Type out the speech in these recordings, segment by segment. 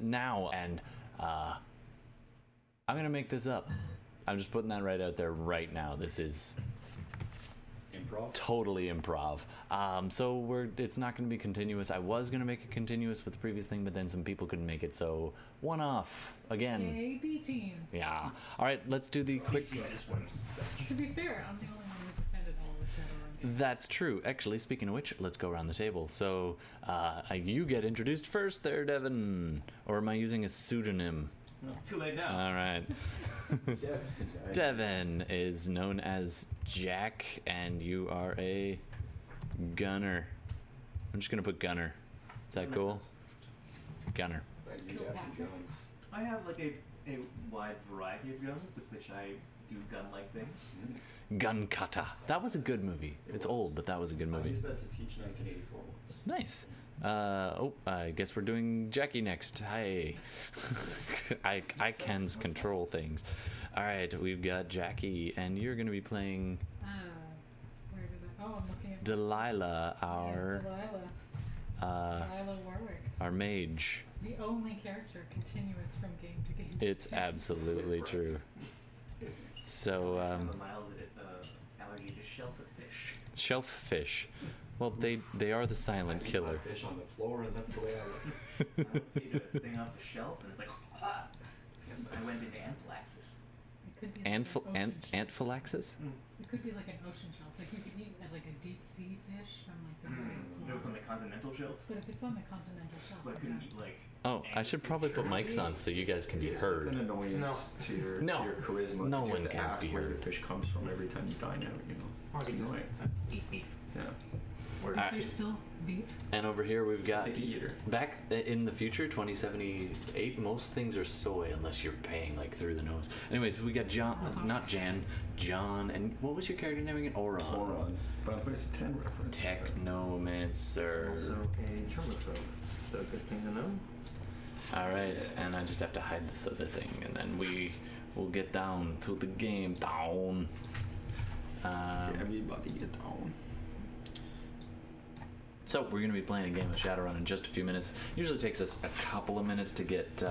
now, and I'm gonna make this up. I'm just putting that right out there right now. This is Improv? totally improv. So it's not going to be continuous. I was going to make it continuous with the previous thing, but then some people couldn't make it, so one off again. AB team. Yeah. All right, let's do the quick. To be fair, I'm the only one who's attended all of Shadowrun games. That's true. Actually, speaking of which, let's go around the table. So you get introduced first there, Devin. Or am I using a pseudonym? No. Too late now. All right. Devin is known as Jack, and you are a gunner. I'm just gonna put gunner. Is that cool? Gunner. I have like a wide variety of guns with which I do gun-like things. Gun Kata. That was a good movie. It's old, but that was a good I movie. used that to teach 1984 once. Nice. I guess we're doing Jackie next. Hi. I can control things. All right, we've got Jackie, and you're going to be playing Where did I? Oh, I'm looking at Delilah, our Delilah Warwick, our mage. the only character continuous from game to game. It's absolutely true. So, I have a mild allergy to shellfish. shellfish. Well, they are the silent killer. Fish on the floor, and that's the way I look. I was taking a thing off the shelf, and it's like, ah! I went into anaphylaxis. It could be like an ocean shell. Antphylaxis? It could be like an ocean shelf. Like you could eat like a deep sea fish from like the marine It flora. was on the continental shelf, But if it's on the continental shelf, so I couldn't eat like. Oh, I should probably put mics on so you guys can be It's heard. an annoyance No. to your No. to your charisma. No 'cause you one have to can ask be where heard. the fish comes from every time you dine out. You know, it's annoying. Beef. Yeah. Whereas Alright. Is there still beef? And over here we've got Picky eater. back in the future, 2078. Most things are soy unless you're paying like through the nose. Anyways, we got John, not Jan, John, and what was your character name again? Oron. Oron. Final Fantasy X reference. Technomancer. also a germaphobe, so good thing to know. All right, and I just have to hide this other thing, and then we will get down to the game. Down. Everybody get down. So we're going to be playing a game of Shadowrun in just a few minutes. Usually takes us a couple of minutes to get.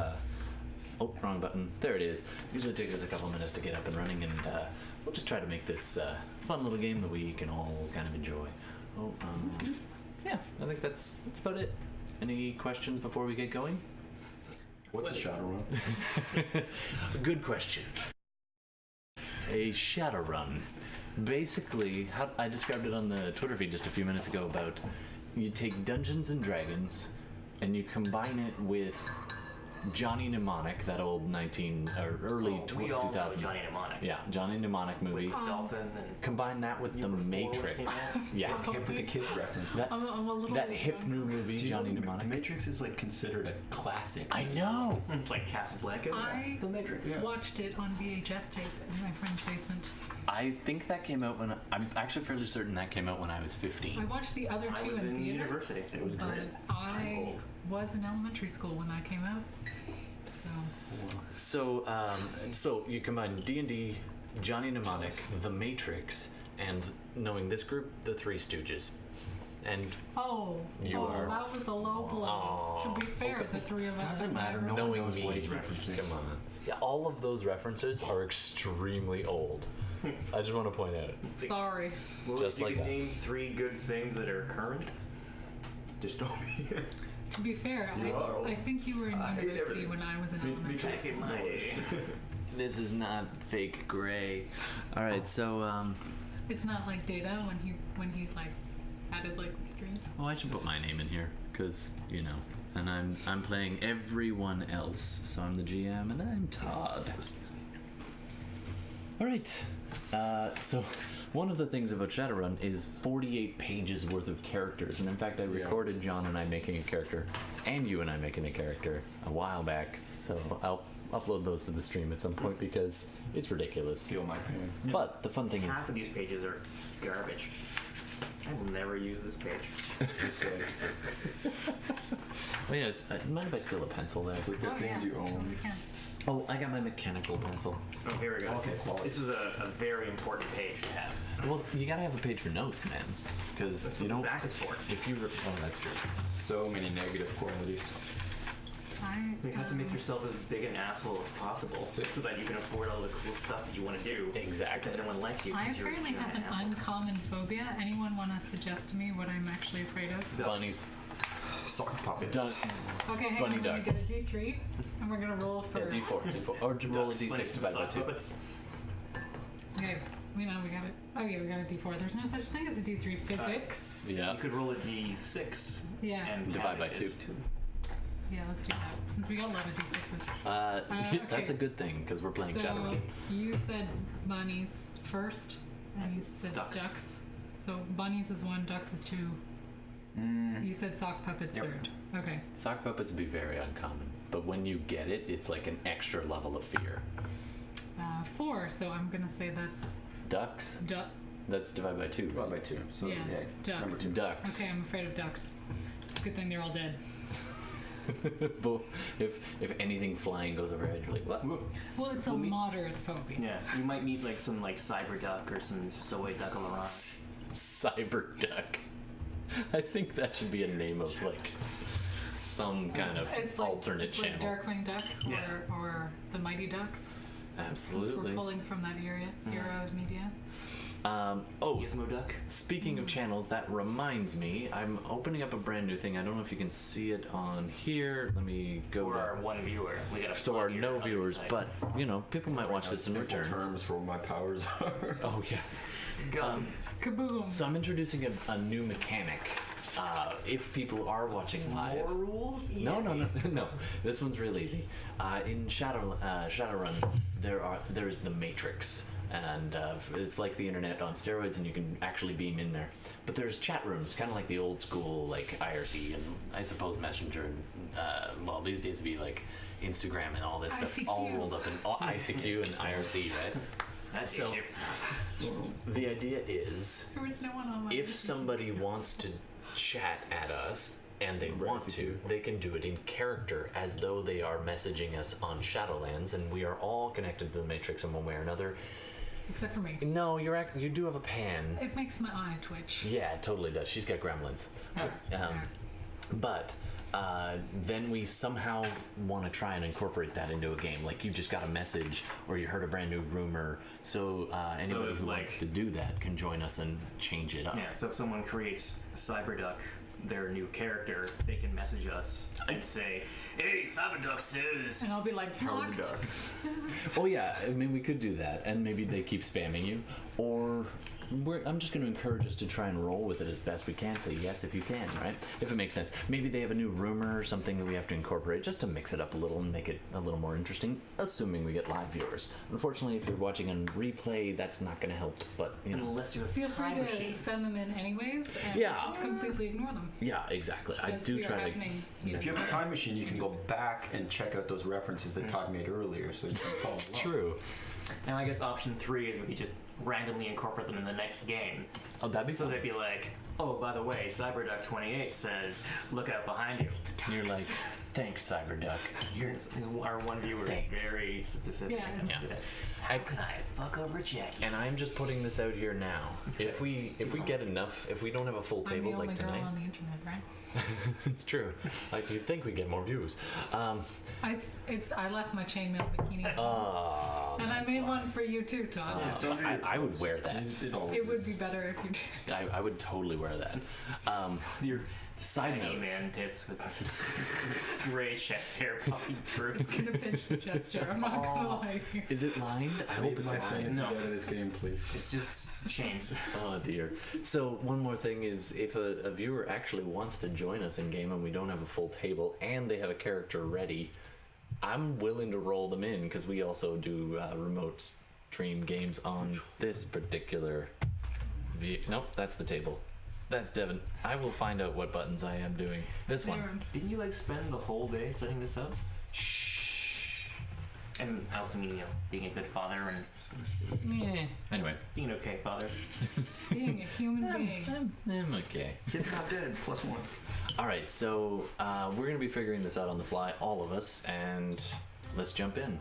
Oh, wrong button. There it is. Usually takes us a couple of minutes to get up and running, and we'll just try to make this fun little game that we can all kind of enjoy. Oh, yeah. I think that's about it. Any questions before we get going? What's a Shadowrun? Good question. A Shadowrun. Basically, how I described it on the Twitter feed just a few minutes ago about you take Dungeons and Dragons and you combine it with Johnny Mnemonic, that old early We all know 2000. Johnny Mnemonic. Yeah, Johnny Mnemonic movie. With Dolphin and Combine that with the Before when it Matrix. came out. Yeah. You can put the kids reference. That, I'm a little that hip new movie, Do you Johnny know the Mnemonic. Matrix is like considered a classic. I know. it's like Casablanca. I The Matrix. Yeah. watched it on VHS tape in my friend's basement. I think that came out when I'm actually fairly certain that came out when I was 15. I watched the other I two was in theaters, university. It was but great. I old. was in elementary school when that came out. So So you combine D&D, Johnny Mnemonic, The Matrix, and knowing this group, the Three Stooges. And You are- that was a low blow. Aw, To be fair, okay. the three of us. Doesn't did matter, that no role. one knowing knows me, what he's referencing. Come on. Yeah, all of those references are extremely old. I just want to point out. Sorry. Well, Just if you like could us. name 3 good things that are current. Dystopia. To be fair, You are old. I think you were in I hate university everything. when I was in Me elementary too. school. Back in my day. This is not fake gray. All right, so It's not like Data when he like added like the string. oh, I should put my name in here because and I'm playing everyone else, so I'm the GM and I'm Todd. All right, so one of the things about Shadowrun is 48 pages worth of characters, and in fact, I recorded John and I making a character, and you and I making a character a while back. So I'll upload those to the stream at some point because it's ridiculous. Feel my pain. But the fun thing is, Half of these pages are garbage. I will never use this page. Just like, oh yes, mind if I steal a pencil there? it's like the things you own. You can. Oh, I got my mechanical pencil. Oh, here we go. Okay, quality. This is a very important page to have. Well, you gotta have a page for notes, man, because That's you what know the back is for. if you. Oh, that's true. So many negative qualities. You have to make yourself as big an asshole as possible so that you can afford all the cool stuff that you want to do. Exactly. That no one likes you. I 'cause you're apparently have an an asshole. uncommon phobia. Anyone want to suggest to me what I'm actually afraid of? Ducks. Bunnies. Sock puppets. Dun- Okay, hang Bunny on. We're duck. gonna get a D3, and we're gonna roll for. Yeah, D4. Or roll a Ducks, D6 bunnies, divided by sock 2. puppets. Okay, we got it. Oh yeah, we got a D4. There's no such thing as a D3. Physics. Yeah. You could roll a D6 Yeah. and Divide count by it 2. as 2. Yeah, let's do that. Since we got a lot of D6s. That's okay. a good thing because we're playing So Shadowrun. you said bunnies first, and you said Ducks. ducks. So bunnies is 1, ducks is 2. You said sock puppets Yep. 3rd. Okay. Sock puppets be very uncommon, but when you get it, it's like an extra level of fear. 4. So I'm gonna say that's Ducks. That's divided by 2. Divide by 2. So Yeah, ducks. number 2. Ducks. Okay, I'm afraid of ducks. It's a good thing they're all dead. But if anything flying goes overhead, you're like, what? Well, it's a moderate phobia. Yeah, you might meet like some like cyber duck or some soy duck orange. Cyber duck. I think that should be a name of like some kind of It's like, alternate it's channel. like Darkwing Duck Yeah. or the Mighty Ducks. Since Absolutely. we're pulling from that era of media. Gizmo duck. Speaking of channels, that reminds me, I'm opening up a brand new thing. I don't know if you can see it on here. Let me go. For to- our one viewer, we got a so our plug no here on the viewers, side. but you know, people might watch this in Simple returns. terms for what my powers are. Oh yeah. Gun. Kaboom! So I'm introducing a new mechanic. If people are watching live. More rules? No. This one's real easy. In Shadowrun, there is the Matrix, and it's like the internet on steroids, and you can actually beam in there. But there's chat rooms, kind of like the old school, like IRC and I suppose Messenger, and well, these days it'd be like Instagram and all this stuff, all ICQ. rolled up in ICQ and IRC, right? That's So- easier. The idea is, There was no one on my if somebody wants to chat at us and they want to, they can do it in character as though they are messaging us on Shadowlands, and we are all connected to the Matrix in one way or another. Except for me. No, you do have a pan. It makes my eye twitch. Yeah, it totally does. She's got gremlins. But then we somehow want to try and incorporate that into a game. Like you just got a message or you heard a brand new rumor. So anybody if, who like- wants to do that can join us and change it up. Yeah, so if someone creates Cyberduck, their new character, they can message us and say, "Hey, Cyberduck says." And I'll be like, blocked. Oh yeah, I mean we could do that, and maybe they keep spamming you, or I'm just going to encourage us to try and roll with it as best we can. Say yes if you can, right? If it makes sense. Maybe they have a new rumor or something that we have to incorporate just to mix it up a little and make it a little more interesting, assuming we get live viewers. Unfortunately, if you're watching on replay, that's not going to help, but you know. Unless you're a Feel free time to machine. send them in anyways, and Yeah. just completely ignore them. Yeah, exactly. I As do we are try to. happening, you If you have a time machine, you can go back and check out those references that Todd made earlier, so you can follow It's along. true. And I guess option 3 is we could just randomly incorporate them in the next game. Oh, that'd be So fun. they'd be like, "Oh, by the way, Cyberduck 28 says, look out behind you." You're like, thanks, Cyberduck. You're. Our one viewer is Thanks. very specific. Yeah. How can I fuck over Jackie? And I'm just putting this out here now. If we get enough, if we don't have a full I'm table the only like girl tonight, on the internet, right? it's true. Like you'd think we get more views. I left my chainmail bikini at home. And I that's made why. one for you too, Todd. It's under your I would clothes. wear that. It always It would is. be better if you did. I would totally wear that. Your Side tiny note. man tits with gray chest hair popping through. It's gonna pinch the chest hair. I'm not gonna lie to you. Is it lined? I hope Leave it's my lined. fantasies No. out of this game, please. It's just chains. Oh dear. So one more thing is, if a viewer actually wants to join us in game and we don't have a full table and they have a character ready, I'm willing to roll them in because we also do remote stream games on this particular. Nope, that's the table. That's Devin. I will find out what buttons I am doing. This one. There. Didn't you like spend the whole day setting this up? Shh. And also, you know, being a good father and Yeah. Anyway, being an okay father. Being a human being. I'm okay. Kid's not dead. +1. All right, so we're gonna be figuring this out on the fly, all of us, and let's jump in.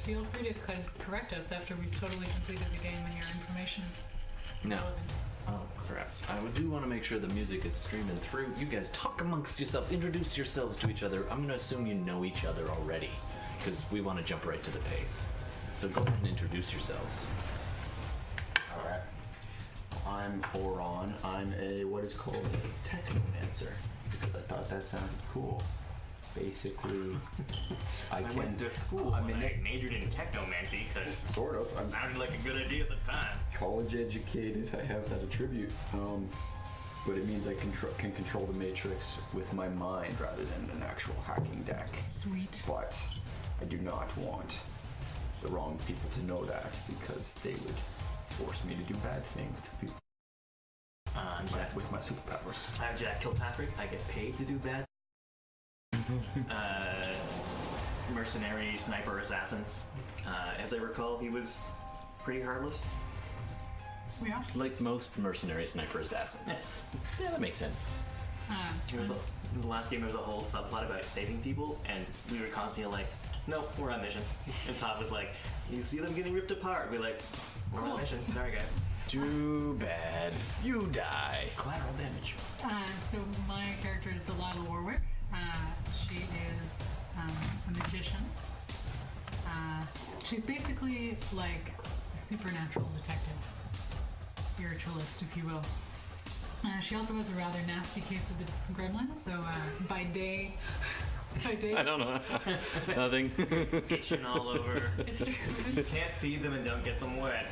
Feel free to correct us after we've totally completed the game and your information's No, relevant. Oh, crap. I do want to make sure the music is streaming through. You guys talk amongst yourself. Introduce yourselves to each other. I'm going to assume you know each other already, because we want to jump right to the pace. So go ahead and introduce yourselves. Alright. I'm Oron. I'm a what is called a technomancer, because I thought that sounded cool. Basically, I went to school and I majored in technomancy because sort of. it sounded like a good idea at the time. College educated. I have that attribute. But it means I can control the Matrix with my mind rather than an actual hacking deck. Sweet. But I do not want the wrong people to know that, because they would force me to do bad things to people. I'm Jack. With my superpowers. I'm Jack Kilpatrick. I get paid to do bad. Mercenary, sniper, assassin. As I recall, he was pretty heartless. Yeah. Like most mercenary sniper assassins. Yeah, that makes sense. In the last game, there was a whole subplot about saving people, and we were constantly like, nope, we're on mission. And Todd was like, you see them getting ripped apart. We're like, we're on mission. Sorry, guy. Too bad. You die. Collateral damage. So my character is Delilah Warwick. She is a magician. She's basically like a supernatural detective, spiritualist, if you will. She also has a rather nasty case of the gremlins. So by day, I don't know. Nothing. Itching all over. it's true. Can't feed them and don't get them wet.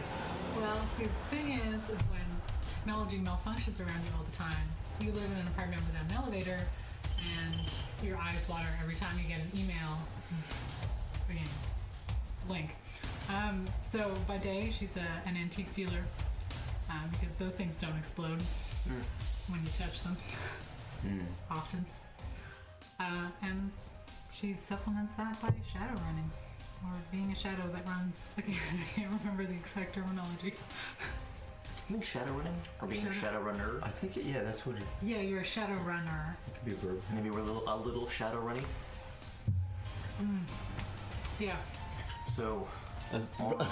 Well, see, the thing is when technology malfunctions around you all the time, you live in an apartment without an elevator, and your eyes water every time you get an email. Again, blink. So by day, she's an antique dealer, because those things don't explode when you touch them often. And she supplements that by shadow running, or being a shadow that runs. I can't remember the exact terminology. I think shadowrunning or being a shadowrunner. I think that's what it Yeah, you're a shadow runner. could be a verb. Maybe we're a little shadow running. Yeah, So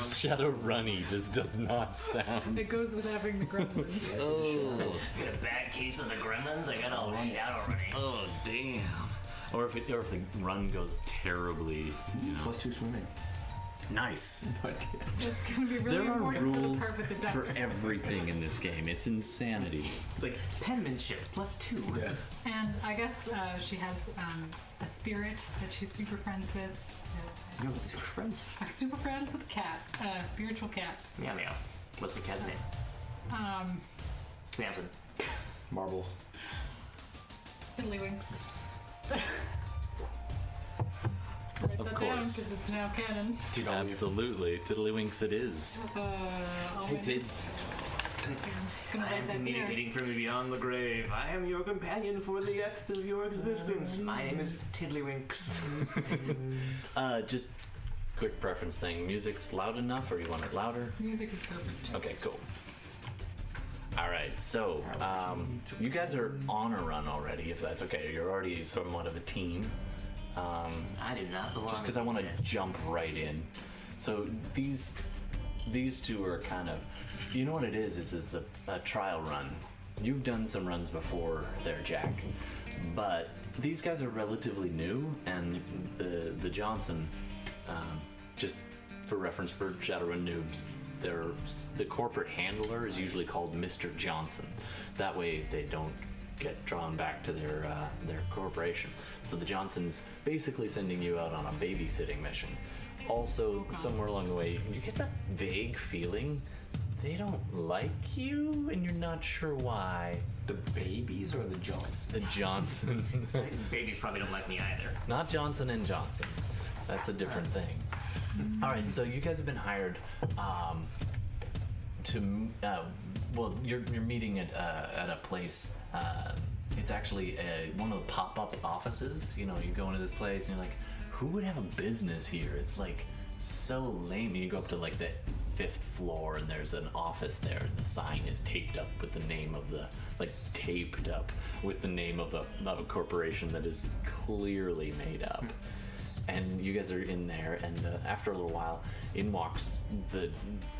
Shadow runny just does not sound. it goes with having the gremlins. Oh. got a bad case of the gremlins. I got all shadow running. Oh damn. Or if the run goes terribly, +2 swimming. Nice. But It's going to be really There are important for the rules part with the ducks. for everything in this game. It's insanity. It's like penmanship +2. yeah. And I guess she has a spirit that she's super friends with. You're super friends. I'm super friends with a cat, spiritual cat. Meow meow. What's the cat's name? Samson. Marbles. Tiddlywinks. Write Of that down course. because it's now canon. Absolutely. Tiddlywinks it is. I'm just gonna I write am that here. communicating from beyond the grave. I am your companion for the rest of your existence. My name is Tiddlywinks. Just quick preference thing. Music's loud enough, or you want it louder? Music is perfect. Okay, cool. All right, so you guys are on a run already, if that's okay. You're already somewhat of a team. I do not belong. Just because I want to jump right in. So these two are kind of, you know what it is it's a trial run. You've done some runs before there, Jack, but these guys are relatively new, and the Johnson, just for reference for Shadowrun noobs, the corporate handler is usually called Mr. Johnson. That way they don't get drawn back to their corporation. So the Johnson's basically sending you out on a babysitting mission. Also, somewhere along the way, you get that vague feeling they don't like you, and you're not sure why. The babies or the Johnsons? The Johnson. Babies probably don't like me either. Not Johnson and Johnson. That's a different thing. All right, so you guys have been hired well, you're meeting at a place. It's actually one of the pop-up offices. You know, you go into this place and you're like, who would have a business here? It's like so lame. You go up to like the 5th floor and there's an office there, and the sign is taped up with the name of the of a corporation that is clearly made up. and you guys are in there, and after a little while, in walks the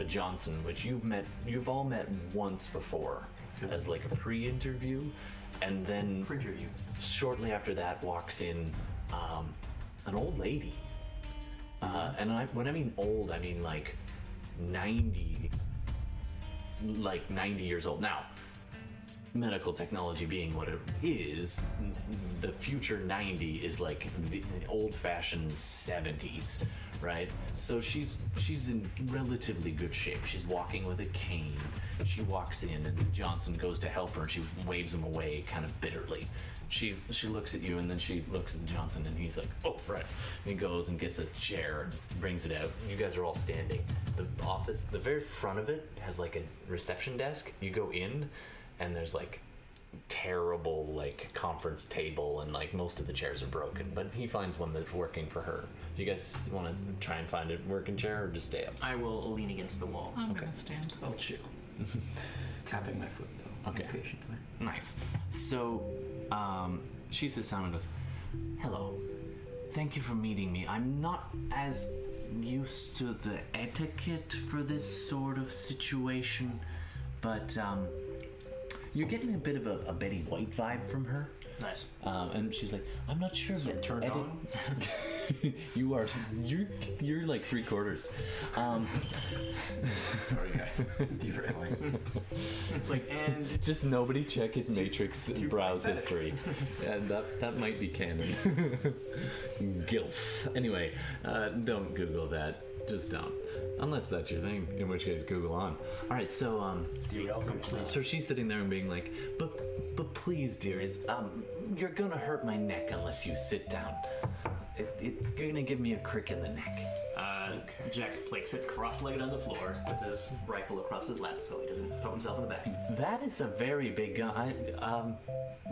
Johnson, which you've all met once before, as like a pre-interview, and then Pre-interview. shortly after that walks in an old lady, and when I mean old, I mean like 90 years old now. Medical technology being what it is, the future 90 is like the old-fashioned 70s, right? So she's in relatively good shape. She's walking with a cane. She walks in, and Johnson goes to help her, and she waves him away kind of bitterly. She looks at you, and then she looks at Johnson, and he's like, oh, right. And he goes and gets a chair and brings it out. You guys are all standing. The office, the very front of it has like a reception desk. You go in, and there's like terrible like conference table, and like most of the chairs are broken, but he finds one that's working for her. Do you guys want to try and find a working chair, or just stay up? I will lean against the wall. I'm gonna stand. I'll chill. Tapping my foot though. Okay. Impatiently. Nice. So she sits down and goes, hello, thank you for meeting me. I'm not as used to the etiquette for this sort of situation, but you're getting a bit of a Betty White vibe from her. Nice. And she's like, I'm not sure. So turned on? You're like 3/4. Sorry guys. Derailing. It's like, and Just nobody check his Matrix browse pathetic. history. And that might be canon. Gilf. Anyway, don't Google that. Just don't. Unless that's your thing, in which case Google on. Alright, so You're welcome to so she's sitting there and being like, but please, dearies, you're gonna hurt my neck unless you sit down. You're gonna give me a crick in the neck. Jack like sits cross-legged on the floor with his rifle across his lap so he doesn't poke himself in the back. That is a very big gun.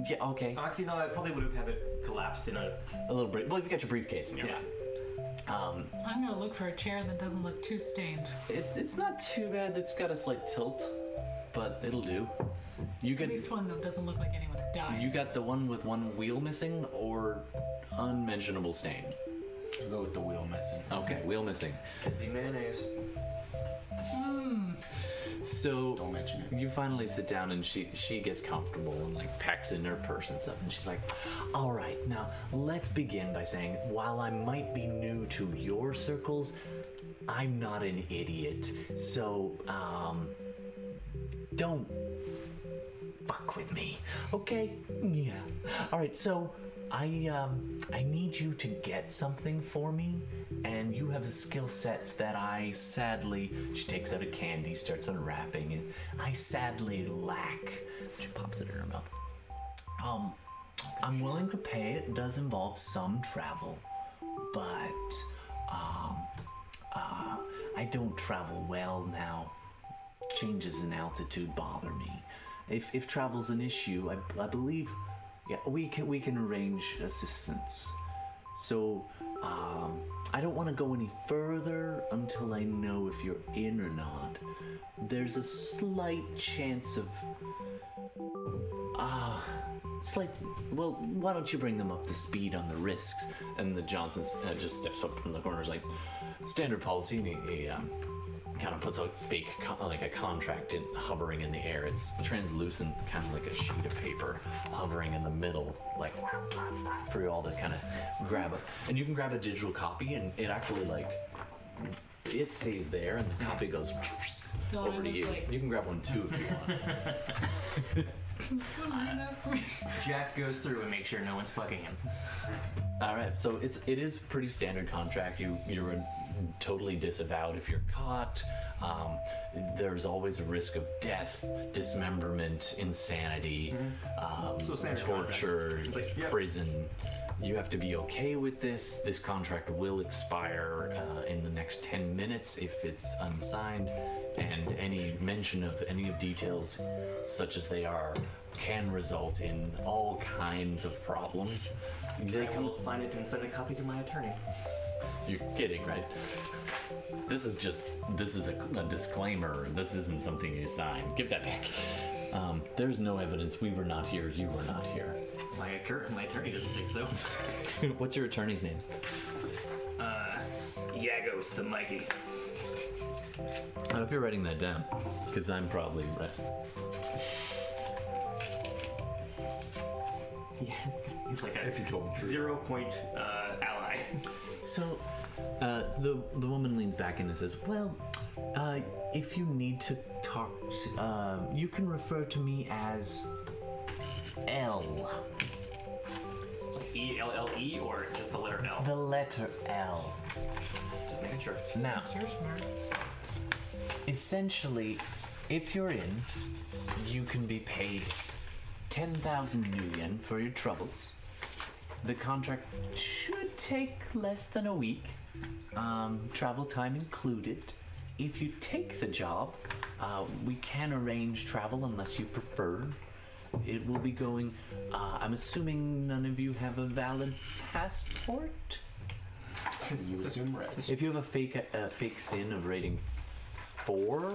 Yeah, okay. Actually, no, I probably would have had it collapsed in a. A little brief. Well, you got your briefcase in your lap. I'm gonna look for a chair that doesn't look too stained. It's not too bad. It's got a slight tilt, but it'll do. You At get least one that doesn't look like anyone's died. you got the one with one wheel missing or unmentionable stain. I'll go with the wheel missing. Okay, wheel missing. Could be mayonnaise. So Don't mention it. you finally sit down, and she gets comfortable and like packs in her purse and stuff, and she's like, all right, now let's begin by saying, while I might be new to your circles, I'm not an idiot, so don't fuck with me, okay? Yeah. All right, so I need you to get something for me, and you have skill sets that I sadly. She takes out a candy, starts unwrapping, and I sadly lack. She pops it in her mouth. I'm willing to pay. It does involve some travel, but I don't travel well now. Changes in altitude bother me. If travel's an issue, I believe. Yeah, we can arrange assistance. So, I don't want to go any further until I know if you're in or not. There's a slight chance of, well, why don't you bring them up to speed on the risks? And the Johnson just steps up from the corner, is like, standard policy, and he kind of puts a fake, like a contract hovering in the air. It's translucent, kind of like a sheet of paper hovering in the middle, like for you all to kind of grab it. And you can grab a digital copy, and it actually it stays there, and the copy goes over to you. You can grab one too if you want. Jack goes through and makes sure no one's fucking him. All right, so it is pretty standard contract. You're totally disavowed if you're caught. There's always a risk of death, dismemberment, insanity, So standard torture, contract. Like, yep. prison. You have to be okay with this. This contract will expire in the next 10 minutes if it's unsigned, and any mention of any of details, such as they are, can result in all kinds of problems. They I will sign it and send a copy to my attorney. You're kidding, right? This is a disclaimer. This isn't something you sign. Give that back. There's no evidence. We were not here. You were not here. My attorney doesn't think so. What's your attorney's name? Yagos the Mighty. I hope you're writing that down, because I'm probably right. He's like If you told the a truth. 0 point ally. So, the woman leans back in and says, "Well, if you need to talk, you can refer to me as L. E-L-L-E or just the letter L? The letter L. Just making sure. Now, You're smart. essentially, if you're in, you can be paid 10,000 new yen for your troubles. The contract should take less than a week, travel time included. If you take the job, we can arrange travel unless you prefer. It will be going, I'm assuming none of you have a valid passport? You assume red. If you have a fake sin of rating 4,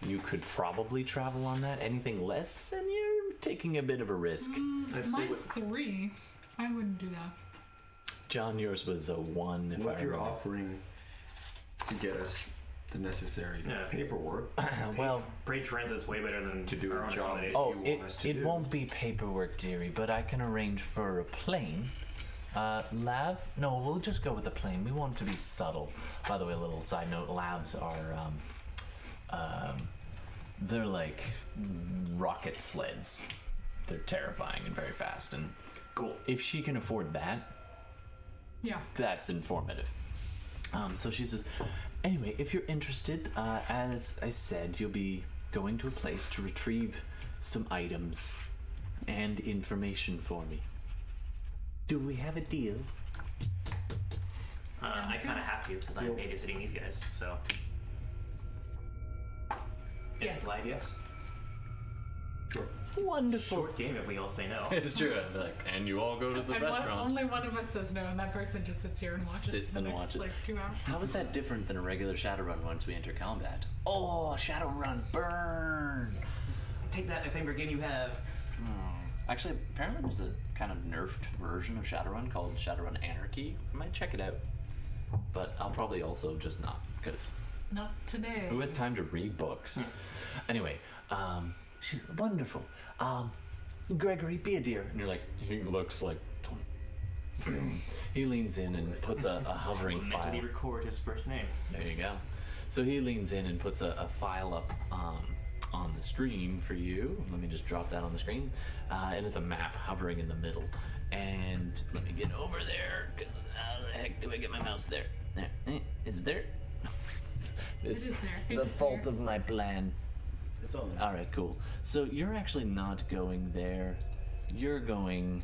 you could probably travel on that. Anything less, and you're taking a bit of a risk. Let's see Mine's 3. I wouldn't do that. John, yours was a 1. What if you're remember. offering to get us the necessary Yeah. paperwork Well, Paid transit's way better than to do our a own job? accommodation. oh, you want us to it do? won't be paperwork, dearie, but I can arrange for a plane. Lav? No, we'll just go with the plane. We want it to be subtle. By the way, a little side note, Lavs are, they're like rocket sleds. They're terrifying and very fast, and Cool. if she can afford that, Yeah. that's informative. So she says, anyway, if you're interested, as I said, you'll be going to a place to retrieve some items and information for me. Do we have a deal? I kind of have to because I'm babysitting these guys. So. Yes. Implied yes. Sure. Wonderful. Short game if we all say no. It's true. Like, and you all go to the And restaurant. only one of us says no, and that person just sits here and watches. Sits the and next, watches. like 2 hours. How is that different than a regular Shadowrun once we enter combat? Oh, Shadowrun, burn! Take that, my favorite game you have. Actually, apparently there's a kind of nerfed version of Shadowrun called Shadowrun Anarchy. I might check it out. But I'll probably also just not, because Not today. who has time to read books? Anyway, she's wonderful. Gregory, be a dear. And you're like, he looks like 20. He leans in and puts a hovering Will file. mentally record his first name. There you go. So he leans in and puts a file up on the screen for you. Let me just drop that on the screen. And it's a map hovering in the middle. And let me get over there, because how the heck do I get my mouse there? There. Is it there? This, It is there. It the is fault there. of my plan. It's on there. All right, cool. So you're actually not going there. You're going...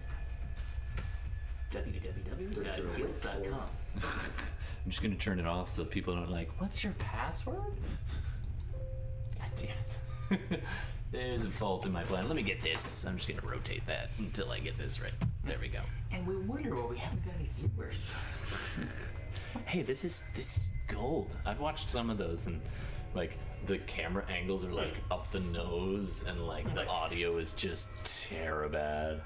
www.guild.com. I'm just going to turn it off so people don't like, what's your password? God damn it. There's a fault in my plan. Let me get this. I'm just going to rotate that until I get this right. There we go. And we wonder why we haven't got any viewers. Hey, this is gold. I've watched some of those, and like the camera angles are like up the nose, and like the audio is just terrible.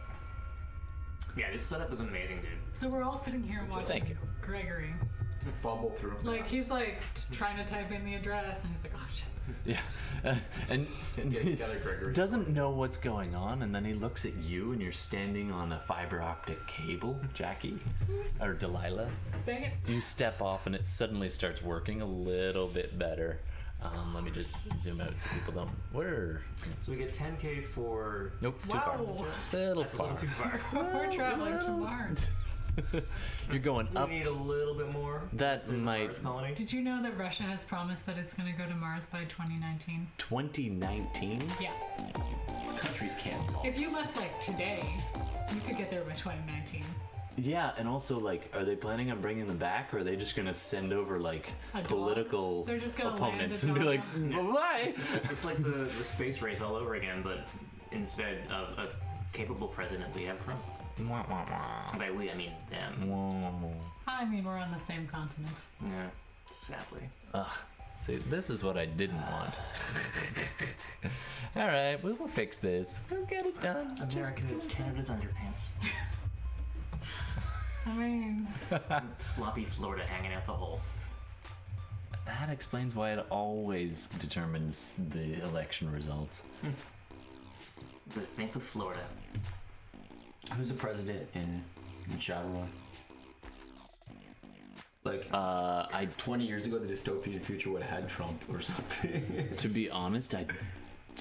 Yeah, this setup is amazing, dude. So we're all sitting here watching Thank you. Gregory. Fumble through. Like he's like trying to type in the address, and he's like, "Oh shit." Yeah, and Yeah, he he's got a Gregory doesn't know what's going on, and then he looks at you, and you're standing on a fiber optic cable, Jackie, or Delilah. Dang it. You step off, and it suddenly starts working a little bit better. Let me just zoom out so people don't. Where? So we get 10K for. Nope, too Wow. far. Little That's a far. little too far. We're traveling to Mars. You're going We up. need a little bit more. That There's a might- Mars colony. Did you know that Russia has promised that it's going to go to Mars by 2019? 2019. Yeah. Countries can't talk. If you left like today, you could get there by 2019. Yeah, and also like, are they planning on bringing them back, or are they just gonna send over like A dog. political They're just gonna opponents land and a be dog. like, bye? It's like the space race all over again, but instead of a capable president, we have Trump. Wah, wah, wah. By we, I mean them. Wah. I mean, we're on the same continent. Yeah, sadly. Ugh. See, this is what I didn't want. All right, we will fix this. We'll get it done. America is Canada's underpants. I mean, Floppy Florida hanging out the hole. That explains why it always determines the election results. But think with Florida. Who's the president in Shadowrun? Like, 20 years ago, the dystopian future would have had Trump or something. To be honest, I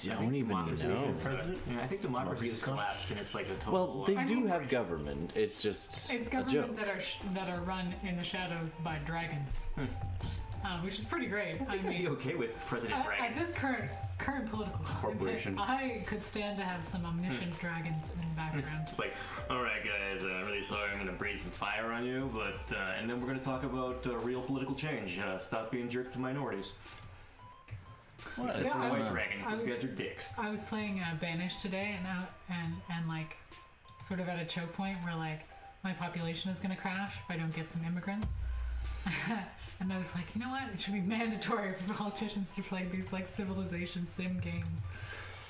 don't even know. President? Yeah, I think democracy has collapsed and it's like a total. Well, they I do mean- have government. It's just it's a government joke. that are run in the shadows by dragons, which is pretty great. I I'd be mean, okay with President at Reagan. this current political climate, Corporation. I could stand to have some omniscient dragons in the background. It's like, all right, guys, I'm really sorry I'm going to breathe some fire on you, but and then we're going to talk about real political change. Stop being jerks to minorities. What? That's Yeah, for I white was- dragons. I Those was- guys are dicks. I was playing Banished today, and like, sort of at a choke point where like my population is gonna crash if I don't get some immigrants. And I was like, you know what? It should be mandatory for politicians to play these like civilization sim games.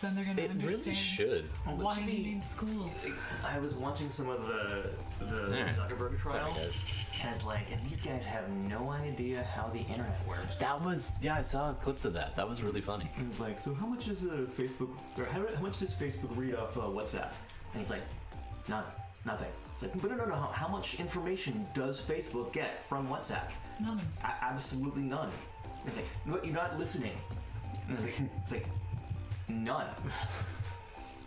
So then they're gonna It understand really should. why Let's you be- need schools. I was watching some of the Yeah. Zuckerberg Sorry, trials. guys. As like, and these guys have no idea how the internet works. That was I saw clips of that. That was really funny. And it's like, so how much is Facebook, or how much does Facebook read off WhatsApp? And he's like, nothing. It's like, but no. How much information does Facebook get from WhatsApp? None. Absolutely none. And it's like, but you're not listening. And it's like none.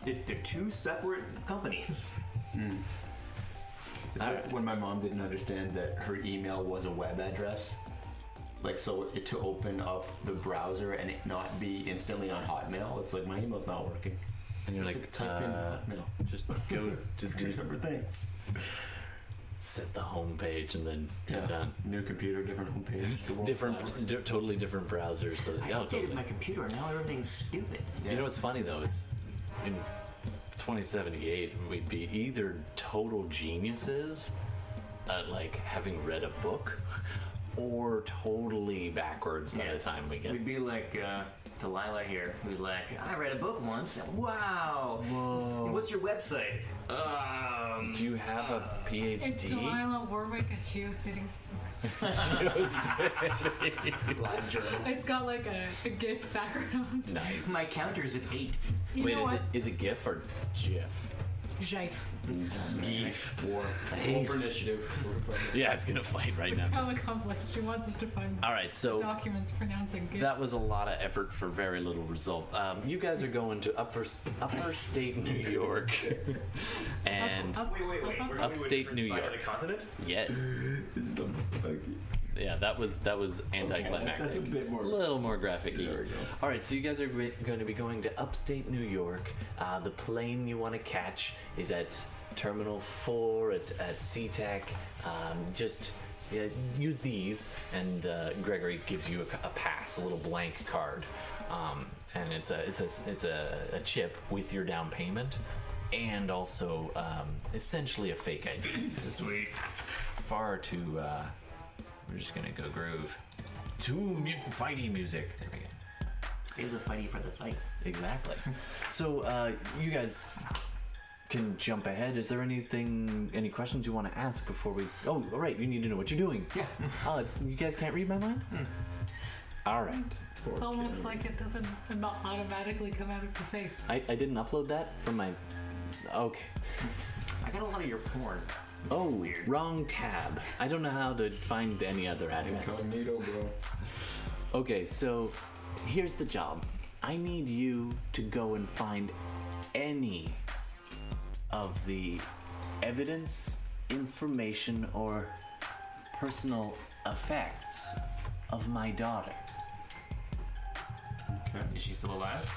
They're two separate companies. It's like when my mom didn't understand that her email was a web address. Like, so to open up the browser and it not be instantly on Hotmail, it's like, my email's not working. And you're like, Type in Hotmail. just go to Different things. set the home page and then you're done. New computer, different homepage. the world collapsed. Totally different browsers. So, I yeah, updated totally. my computer, now everything's stupid. You know what's funny though is in 2078 we'd be either total geniuses at like having read a book or totally backwards by the time we get. We'd be like Delilah here, who's like, I read a book once. Wow. Whoa. What's your website? Do you have a It's PhD? Delilah Warwick at GeoCities. Live journal. It's got like a GIF background. Nice. My counter's at 8. You Wait, know what? is it GIF or GIF? Jife. War. War for initiative. Yeah, it's gonna fight right now. How the conflict. She wants us to find All right, so documents pronouncing GIF. that was a lot of effort for very little result. You guys are going to upper state New York, and Wait. We're Upstate going New to a different side York. of the continent? yes, yeah, that was anticlimactic. That's a bit more. A little more graphic. There we go. All right, so you guys are going to be going to upstate New York. The plane you want to catch is at Terminal 4 at SeaTac. Just use these, and Gregory gives you a pass, a little blank card, and it's a chip with your down payment, and also essentially a fake ID. This Sweet. is far too. We're just gonna go groove. Fighting music. There we go. Save the fighty for the fight. Exactly. So you guys can jump ahead. Is there any questions you want to ask before we? Oh, all right. You need to know what you're doing. Yeah. Oh, you guys can't read my mind. All right. It's almost like it doesn't not automatically come out of your face. I didn't upload that from my. Okay. I got a lot of your porn. Oh, Weird. wrong tab. I don't know how to find any other address. Incognito, bro. Okay, so here's the job. I need you to go and find any of the evidence, information, or personal effects of my daughter. Okay. Is she still alive?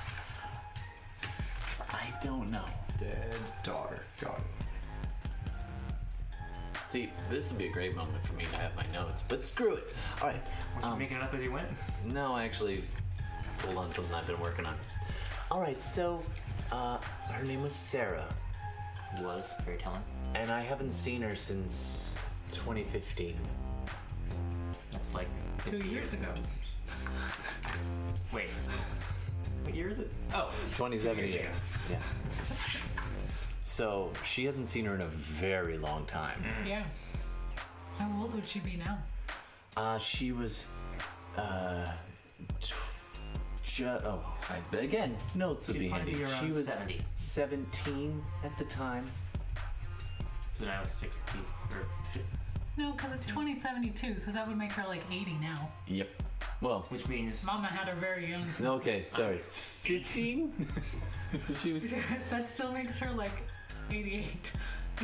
I don't know. Dead daughter. Got it. See, this would be a great moment for me to have my notes, but screw it. All right. Was she making it up as you went? No, I actually pulled on something I've been working on. All right, so her name was Sarah, Was very telling. and I haven't seen her since 2015. That's like 2 years ago. Wait. What year is it? Oh, 2078. years ago. Yeah. So she hasn't seen her in a very long time. Yeah. How old would she be now? She was, again, notes would She'd be probably handy. be around She was 70. 17 at the time. So now it's 60 or 50, No, because it's 2072, so that would make her like 80 now. Yep. Well, which means Mama had her very young. okay, sorry. 15? She was, That still makes her like 88.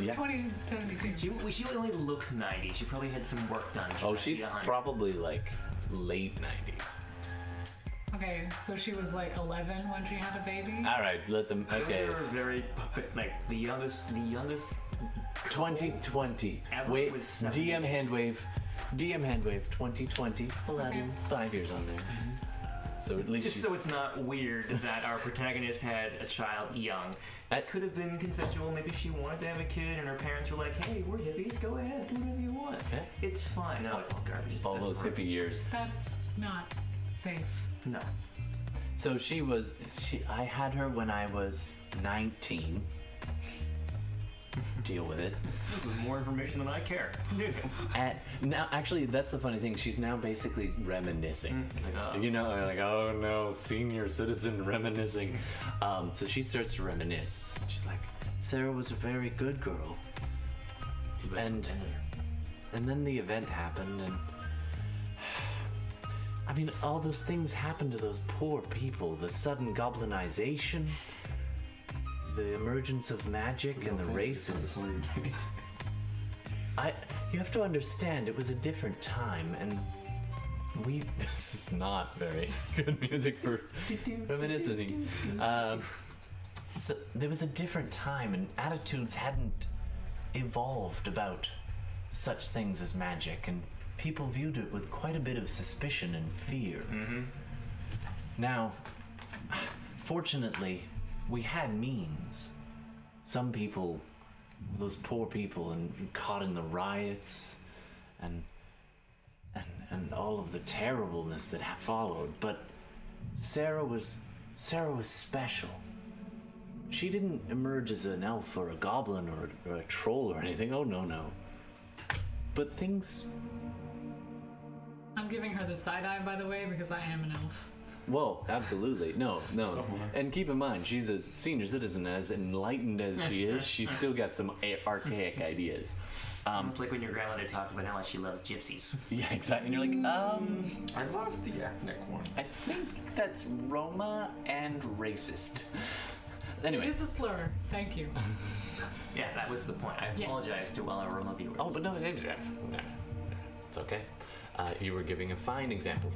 yeah. 2072. she would only look 90. She probably had some work done. She Oh, might she's be 100. probably like late 90s. Okay, so she was like 11 when she had a baby. All right, let them, okay. Those are very like the youngest 2020. Ever Wait, was 70. DM handwave. 2020. 11. Okay. 5 years on there. So at least Just she's- so it's not weird that our protagonist had a child young. That could have been consensual. Maybe she wanted to have a kid, and her parents were like, "Hey, we're hippies. Go ahead, do whatever you want. Yeah. It's fine." No, it's all garbage. all That's those gross. hippie years. That's not safe. No. So I had her when I was 19. Deal with it. This is more information than I care. Now, actually, that's the funny thing. She's now basically reminiscing. You know, like, oh no, senior citizen reminiscing. So she starts to reminisce. She's like, Sarah was a very good girl. And then the event happened, and I mean, all those things happened to those poor people. The sudden goblinization, the emergence of magic, and the races. You have to understand, it was a different time, and this is not very good music for reminiscing. So there was a different time, and attitudes hadn't evolved about such things as magic, and people viewed it with quite a bit of suspicion and fear. Now, fortunately, we had means. Some people, those poor people, and caught in the riots, and all of the terribleness that followed. But Sarah was special. She didn't emerge as an elf or a goblin or a troll or anything. Oh no. But things. I'm giving her the side eye, by the way, because I am an elf. Well, absolutely. No. And keep in mind, she's a senior citizen, as enlightened as she is, she's still got some archaic ideas. Almost like when your grandmother talks about how much she loves gypsies. Yeah, exactly. And you're like, I love the ethnic ones. I think that's Roma and racist. Anyway. It is a slur. Thank you. Yeah, that was the point. I apologize to all our Roma viewers. Oh, but no, it's okay. You were giving a fine example.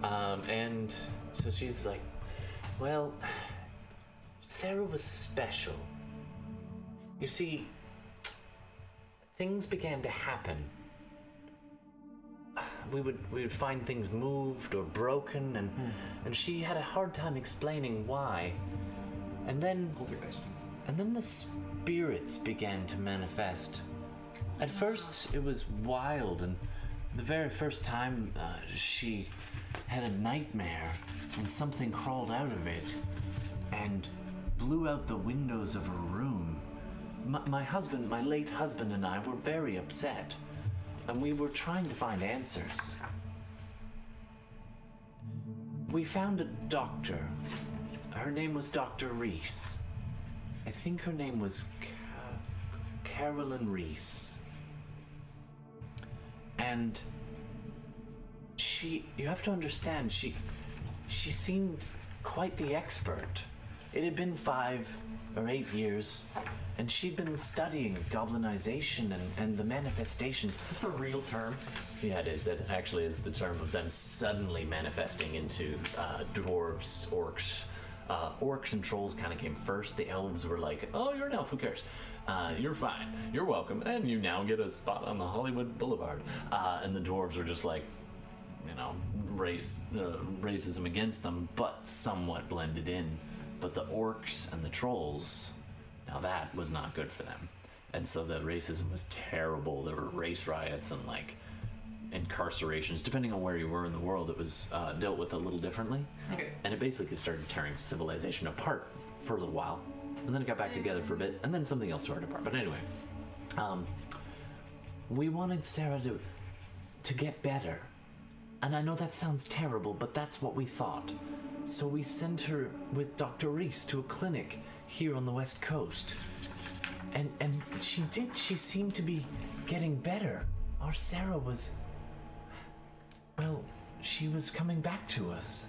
And so she's like, well, Sarah was special. You see, things began to happen. We would find things moved or broken, and she had a hard time explaining why. And then the spirits began to manifest. At first, it was wild, and the very first time she had a nightmare, and something crawled out of it and blew out the windows of her room. My late husband and I were very upset, and we were trying to find answers. We found a doctor. Her name was Dr. Reese. I think her name was Carolyn Reese. And you have to understand, she seemed quite the expert. It had been 5 or 8 years, and she'd been studying goblinization and the manifestations. Is that the real term? Yeah, it is. It actually is the term of them suddenly manifesting into dwarves, orcs. Orcs and trolls kind of came first. The elves were like, oh, you're an elf, who cares? You're fine. You're welcome. And you now get a spot on the Hollywood Boulevard. And the dwarves were just like, racism against them, but somewhat blended in. But the orcs and the trolls, now that was not good for them. And so the racism was terrible. There were race riots and incarcerations. Depending on where you were in the world, it was dealt with a little differently. Okay. And it basically started tearing civilization apart for a little while. And then it got back together for a bit, and then something else tore it apart. But anyway, we wanted Sarah to get better. And I know that sounds terrible, but that's what we thought. So we sent her with Dr. Reese to a clinic here on the West Coast. And she did. She seemed to be getting better. Our Sarah was... Well, she was coming back to us.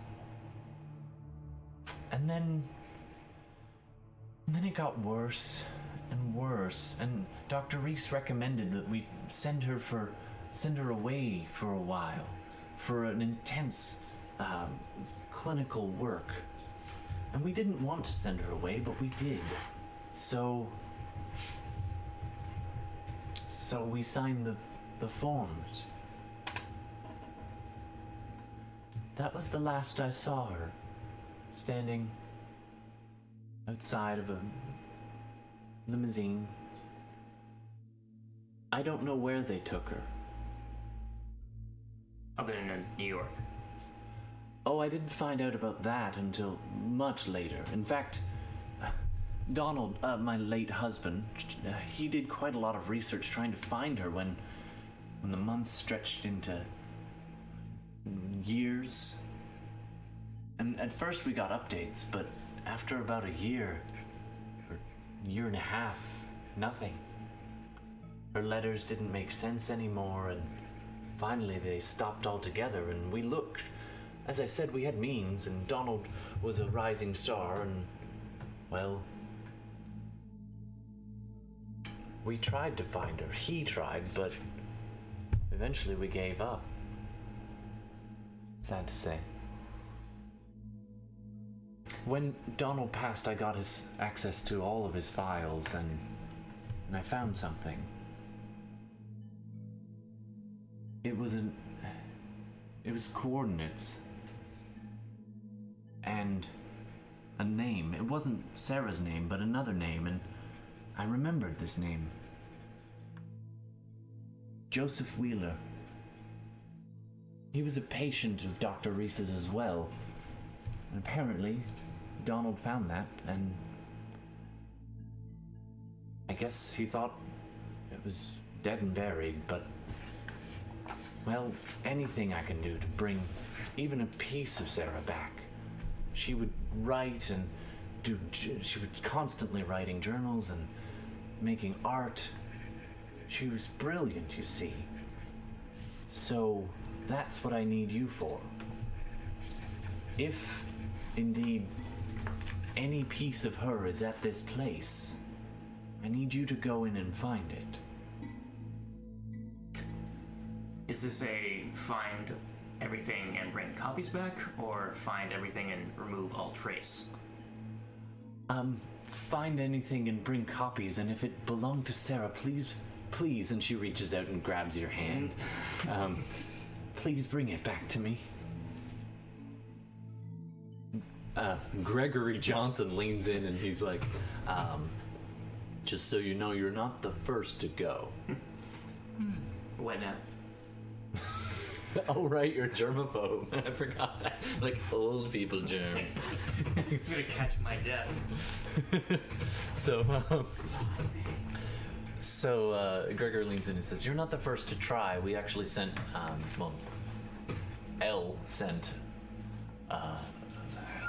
And then it got worse and worse. And Dr. Reese recommended that we send her away for a while. For an intense clinical work. And we didn't want to send her away, but we did. So we signed the forms. That was the last I saw her, standing outside of a limousine. I don't know where they took her. Other than New York. Oh, I didn't find out about that until much later. In fact, Donald, my late husband, he did quite a lot of research trying to find her when the months stretched into years. And at first we got updates, but after about a year, or year and a half, nothing. Her letters didn't make sense anymore, and finally they stopped altogether, and we looked. As I said, we had means, and Donald was a rising star, and, well, we tried to find her. He tried, but eventually we gave up. Sad to say. When Donald passed, I got his access to all of his files, and I found something. It was coordinates. And a name. It wasn't Sarah's name, but another name, and I remembered this name. Joseph Wheeler. He was a patient of Dr. Reese's as well. And apparently, Donald found that, and I guess he thought it was dead and buried, but, well, anything I can do to bring even a piece of Sarah back. She would write and she was constantly writing journals and making art. She was brilliant, you see. So that's what I need you for. If indeed any piece of her is at this place, I need you to go in and find it. Is this a find everything and bring copies back, or find everything and remove all trace? Find anything and bring copies, and if it belonged to Sarah, please, and she reaches out and grabs your hand, please bring it back to me. Gregory Johnson leans in and he's like, just so you know, you're not the first to go. Why not? Oh, right, you're a germaphobe. I forgot that. Like old people germs. I'm gonna catch my death. So Gregor leans in and says, you're not the first to try. We actually sent, Elle sent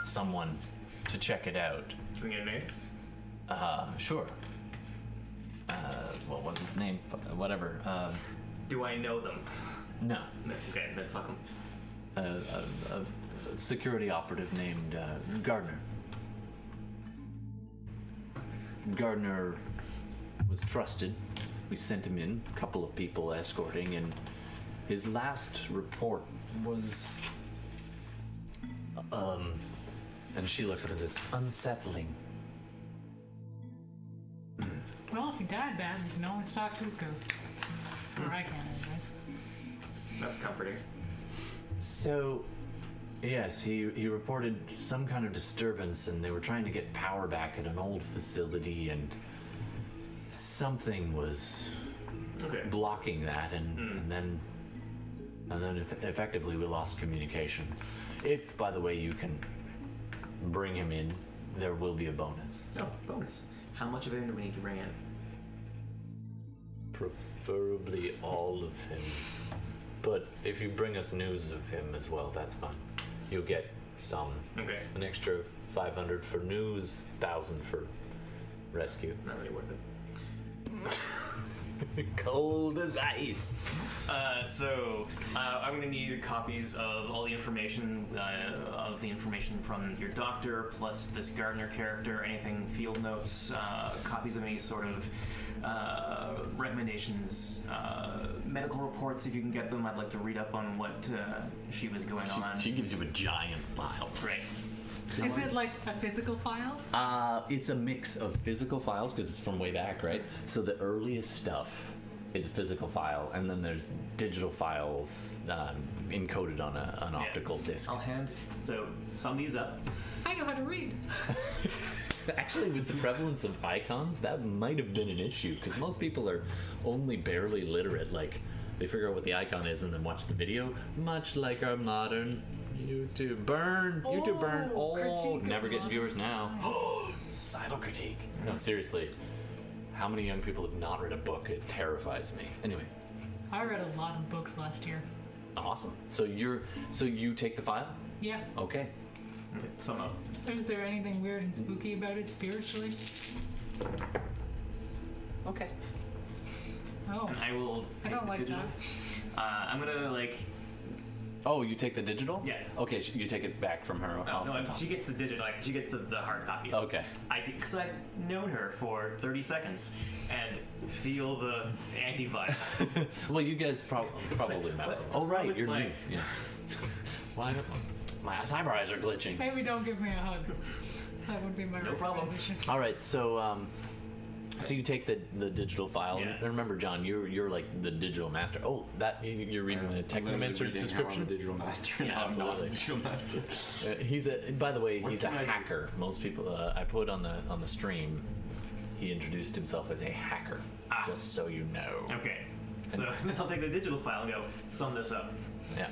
someone to check it out. Can we get a name? Sure. What was his name? Whatever. Do I know them? No. Okay, then fuck them. A security operative named Gardner. Gardner was trusted. We sent him in, a couple of people escorting, and his last report was, and she looks at it as unsettling. Well, if he died bad, we can always talk to his ghost. Or I can, anyways. That's comforting. So, yes, he reported some kind of disturbance, and they were trying to get power back at an old facility, and something was blocking that, and then And then effectively we lost communications. If, by the way, you can bring him in, there will be a bonus. Oh, bonus. How much of him do we need to bring in? Preferably all of him. But if you bring us news of him as well, that's fine. You'll get some. Okay. An extra 500 for news, 1,000 for rescue. Not really worth it. Cold as ice. I'm going to need copies of all the information, from your doctor, plus this gardener character, anything, field notes, copies of any sort of recommendations, medical reports if you can get them. I'd like to read up on what she was going on. She gives you a giant file. Great. Is it like a physical file? It's a mix of physical files because it's from way back, right? So the earliest stuff is a physical file, and then there's digital files encoded on an optical disc. I'll hand sum these up. I know how to read. Actually, with the prevalence of icons, that might have been an issue because most people are only barely literate. Like, they figure out what the icon is and then watch the video, much like our modern YouTube burn. YouTube burn. Oh, critique never of getting viewers now. modern Societal critique. No, seriously. How many young people have not read a book? It terrifies me. Anyway, I read a lot of books last year. awesome. So you take the file? Yeah. Okay. Sum up. Is there anything weird and spooky about it spiritually? Okay. Oh, And I will. I take don't the like digital. that. I'm gonna Oh, you take the digital? Yeah. Okay, you take it back from her. she gets the digital. She gets the hard copies. Okay. Because I've known her for 30 seconds and feel the anti-vibe. Well, you guys probably met. what- Oh, what's wrong right, with you're my- new. Yeah. Why? My eyebrows are glitching. Maybe don't give me a hug. That would be my No problem. recommendation. All right, so you take the digital file. Yeah. And remember, John, you're like the digital master. Oh, that you're reading the Technomancer description. Digital master. Yeah, No, I'm not absolutely. a digital master. He's a. By the way, he's a can I do? hacker. Most people I put on the stream. He introduced himself as a hacker. Just so you know. Okay. So then I'll take the digital file and go sum this up. Yeah.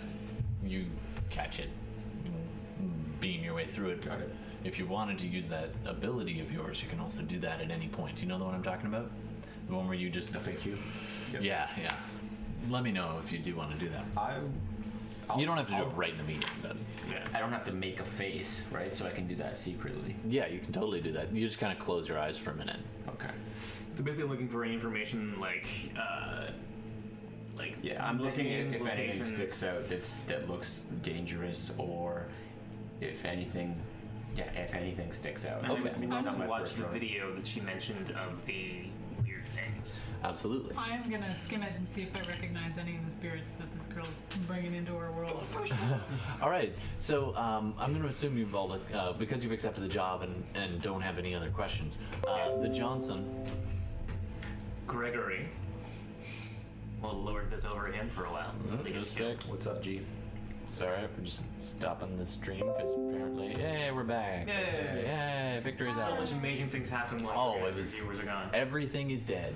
You catch it. Beam your way through it. Got it. If you wanted to use that ability of yours, you can also do that at any point. You know the one I'm talking about? The one where you just. FAQ. Yep. Yeah. Let me know if you do want to do that. I'll- You don't have to do I'll- it right in the meeting, but Yeah. I don't have to make a face, right? So I can do that secretly. yeah, you can totally do that. You just kind of close your eyes for a minute. Okay. So basically, I'm looking for any information Yeah, I'm looking at names, if anything locations. sticks out that looks dangerous, or if anything sticks out. And Okay. I mean, it's I'd not like my to watch first the run. video that she mentioned of the weird things. Absolutely. I am gonna skim it and see if I recognize any of the spirits that this girl's bringing into her world. All right. So I'm going to assume you've all because you've accepted the job and don't have any other questions. The Johnson. Gregory. We'll lord this over him for a while. until he gets Just killed. sick. What's up, G? Sorry, we're just stopping the stream because apparently, yay, we're back. Yay. Yay, victory's So much ours. amazing things happen when Oh, the it was. viewers are gone. Everything is dead.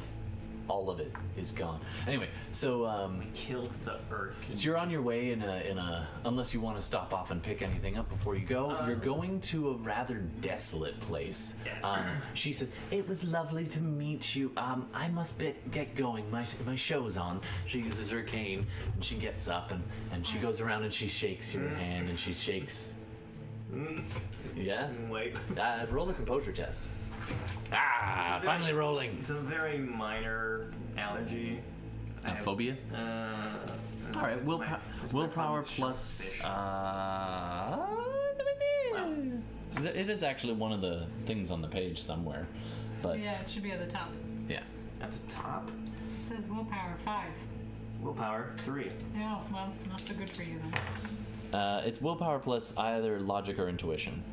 All of it is gone. Anyway, so Killed the earth. so you're on your way in a unless you want to stop off and pick anything up before you go. You're going to a rather desolate place. Yeah. She says, "It was lovely to meet you. I must get going. My show's on." She uses her cane and she gets up and she goes around and she shakes your hand and she shakes. Yeah. Wait. Roll the composure test. Finally rolling. It's a very minor allergy. I have- Phobia. All right, it's willpower it's plus. fish. It is actually one of the things on the page somewhere, but Yeah, it should be at the top. yeah. At the top. It says willpower 5. Willpower 3. Yeah, well, not so good for you then. It's willpower plus either logic or intuition.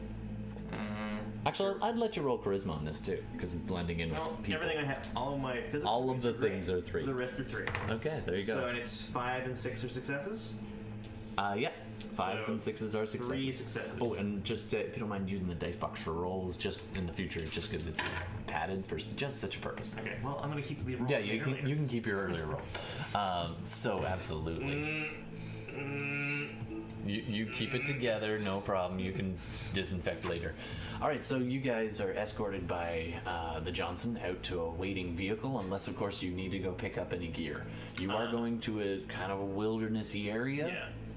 Actually, I'd let you roll charisma on this too, because it's blending in with Well, people. everything I have, all of my physical. All of things the are great. things are 3. The rest are 3. Okay, there you So go. and it's 5 and 6 are successes. Yeah, 5s So, and 6s are successes. 3 successes. Oh, and just if you don't mind using the dice box for rolls, just in the future, just because it's padded for just such a purpose. Okay. Well, I'm gonna keep the roll. Yeah, you later. can keep your earlier roll. So absolutely. You keep it together, no problem. You can disinfect later. All right, so you guys are escorted by the Johnson out to a waiting vehicle, unless, of course, you need to go pick up any gear. You are going to a kind of a wildernessy area.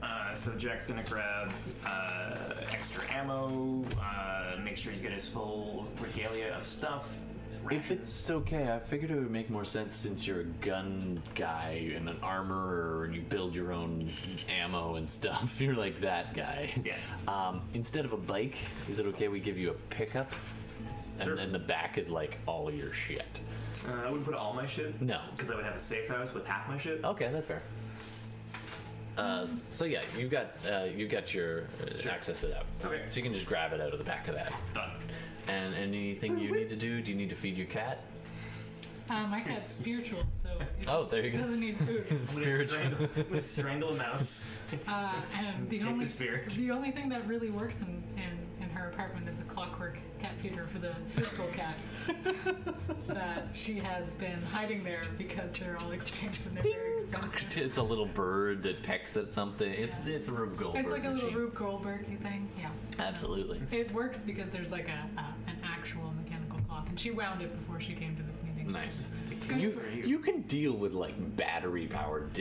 Yeah. So Jack's gonna grab extra ammo, make sure he's got his full regalia of stuff. If it's okay, I figured it would make more sense since you're a gun guy and an armorer and you build your own ammo and stuff. You're like that guy. Yeah. Instead of a bike, is it okay we give you a pickup? Sure. And the back is like all your shit. I wouldn't put all my shit. No. Because I would have a safe house with half my shit. Okay, that's fair. So yeah, you've got your access to that. Okay. So you can just grab it out of the back of that. Done. And anything you need to do? Do you need to feed your cat? My cat's spiritual, so it There you go. doesn't need food. Spiritual. I'm gonna strangle a mouse. And the Take only the spirit. the only thing that really works in her apartment is a clockwork cat feeder for the physical cat that she has been hiding there because they're all extinct and they're very expensive. It's a little bird that pecks at something. It's a Rube Goldberg It's like a little machine. Rube Goldberg-y thing. Yeah. Absolutely. It works because there's like an actual mechanical clock, and she wound it before she came to this meeting. so Nice. It's good You for her. you can deal with like battery powered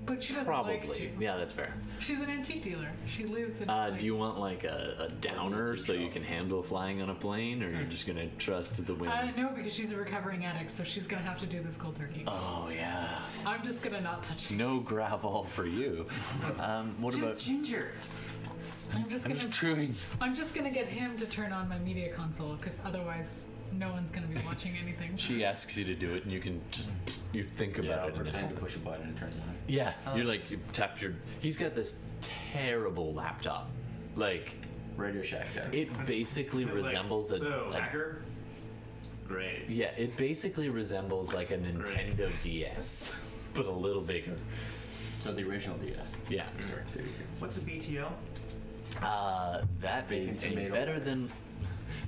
But she doesn't probably. like to. Yeah, that's fair. She's an antique dealer. She lives in. like, Do you want like a downer so you can handle flying on a plane, or you're just gonna trust the winds? No, because she's a recovering addict, so she's gonna have to do this cold turkey. Oh yeah. I'm just gonna not touch it. No gravel for you. What Just about? ginger. I'm just gonna. chewing. I'm just gonna get him to turn on my media console, because otherwise, no one's gonna be watching anything. She asks you to do it, and you can just think about Yeah, I'll it. and pretend then- to push a button and turn it on. Yeah, you're like you tap your. He's got this terrible laptop. Like Radio Shack type. it basically It's like, resembles So, a hacker? Great. yeah, it basically resembles like a Nintendo DS, but a little bigger. So the original DS. Yeah. Sorry, there you go. What's a BTO? That Bacon is a tomato.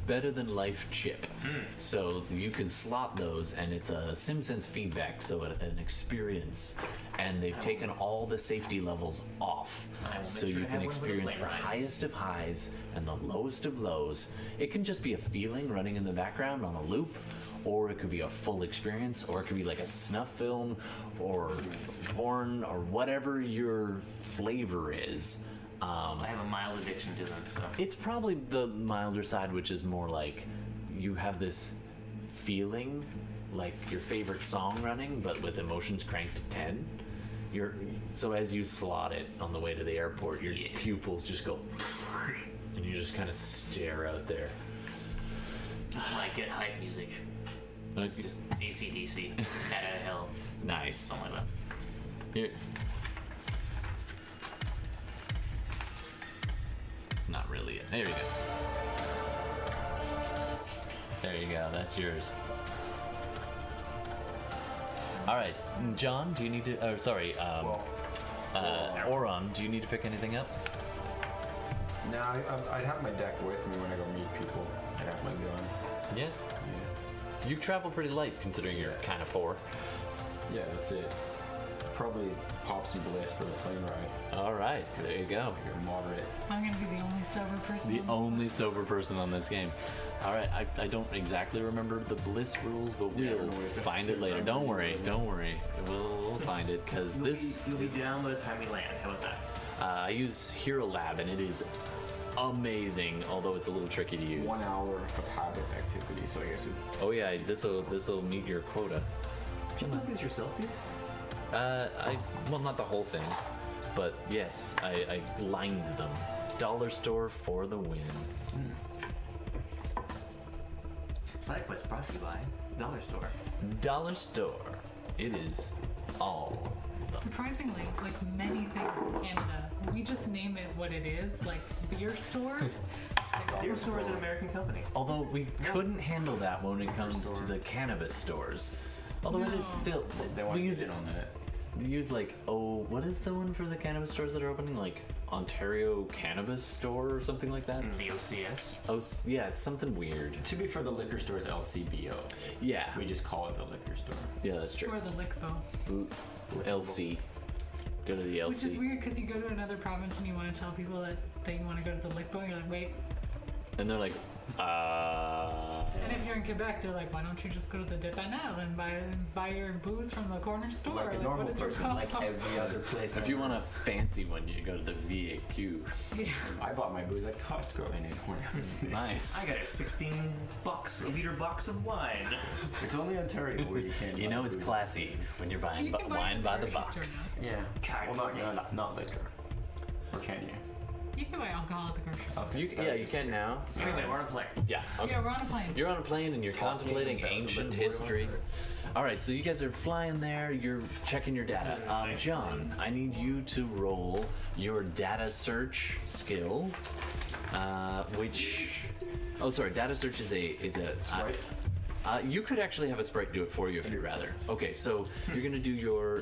better than life chip. So you can slot those, and it's a SimSense feedback, so an experience. And they've taken all the safety levels off, I will so make sure you to can have one for the experience plane the ride. highest of highs and the lowest of lows. It can just be a feeling running in the background on a loop, or it could be a full experience, or it could be like a snuff film, or porn, or whatever your flavor is. I have a mild addiction to them, so. It's probably the milder side, which is more like you have this feeling like your favorite song running, but with emotions cranked to 10. So as you slot it on the way to the airport, your pupils just go, and you just kind of stare out there. Like get hype music. It's just AC/DC. Out of hell. Nice. Something like that. Here. It's not really it. There you go. There you go. That's yours. All right, John. Do you need to? Oh, sorry. Oron. Do you need to pick anything up? No, I'd have my deck with me when I go meet people. I'd have my gun. Yeah. Yeah, You travel pretty light considering you're kind of poor. yeah, that's it. Probably pop some bliss for the plane ride. All right. There you go. You're moderate. I'm gonna be the only sober person. The on only sober person on this game. All right, I don't exactly remember the bliss rules, but Yeah, I we'll don't know if it's find it later. around Don't the worry, building. don't worry. We'll find it because this. You'll be is- down by the time we land. How about that? I use Hero Lab and it is amazing, although it's a little tricky to use. 1 hour of habit activity, so I guess it. Oh yeah, this'll meet your quota. Did you build this yourself, dude? Well, not the whole thing, but yes, I lined them. Dollar store for the win. Side quest brought to you by Dollar Store. Dollar store. It is all. Surprisingly, like many things in Canada, we just name it what it is, like beer store. Beer Store is an American company. Although we couldn't handle that when it comes to the cannabis stores. Although it is No. still They want we to use use it on that. we use like what is the one for the cannabis stores that are opening, like Ontario Cannabis Store or something like that? The OCS. Oh yeah, it's something weird. To be fair, the liquor store is LCBO. Yeah, We just call it the liquor store. yeah, that's true. Or the Lickbo. LC. Go to the LC. Which is weird because you go to another province and you want to tell people that you want to go to the lick boat, and you're like, wait. And they're like, And if you're in Quebec, they're like, why don't you just go to the Dépanneur and buy your booze from the corner store? Like a normal what is your person, problem? like every other place. if you want a fancy one, you go to the VAQ. Yeah. I bought my booze at Costco and when I was there. Nice. I got a $16 a liter box of wine. It's only Ontario where you can't. You buy know it's booze. classy when you're buying You can buy it wine at by the the grocery box. store Yeah. Well, not liquor. Or can you? You can buy alcohol at the grocery store. Okay. You can now. Anyway, we're on a plane. Yeah. Okay. Yeah, we're on a plane. You're on a plane and you're contemplating about the ancient Liverpool history. All right, so you guys are flying there. You're checking your data. John, I need you to roll your data search skill, which. Oh, sorry. Data search is a. Right? You could actually have a sprite do it for you if you'd rather. Okay, so you're gonna do your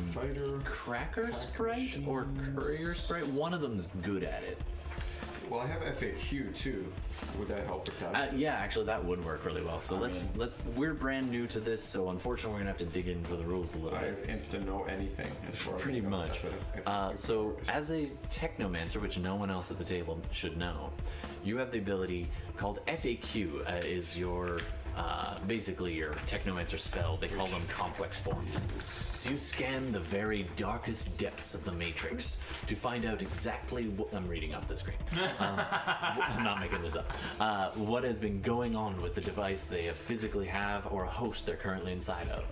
Fighter. cracker sprite or courier sprite. One of them's good at it. Well, I have FAQ too. Would that help with that? Yeah, actually, that would work really well. So let's. We're brand new to this, so unfortunately, we're gonna have to dig into the rules a little I bit. have instant know anything as far as Pretty I know. much. That's what So, as a technomancer, which no one else at the table should know, you have the ability called FAQ. Is your basically your technomancer spell. They call them complex forms. So you scan the very darkest depths of the matrix to find out exactly what I'm reading off the screen. I'm not making this up. What has been going on with the device they physically have or a host they're currently inside of.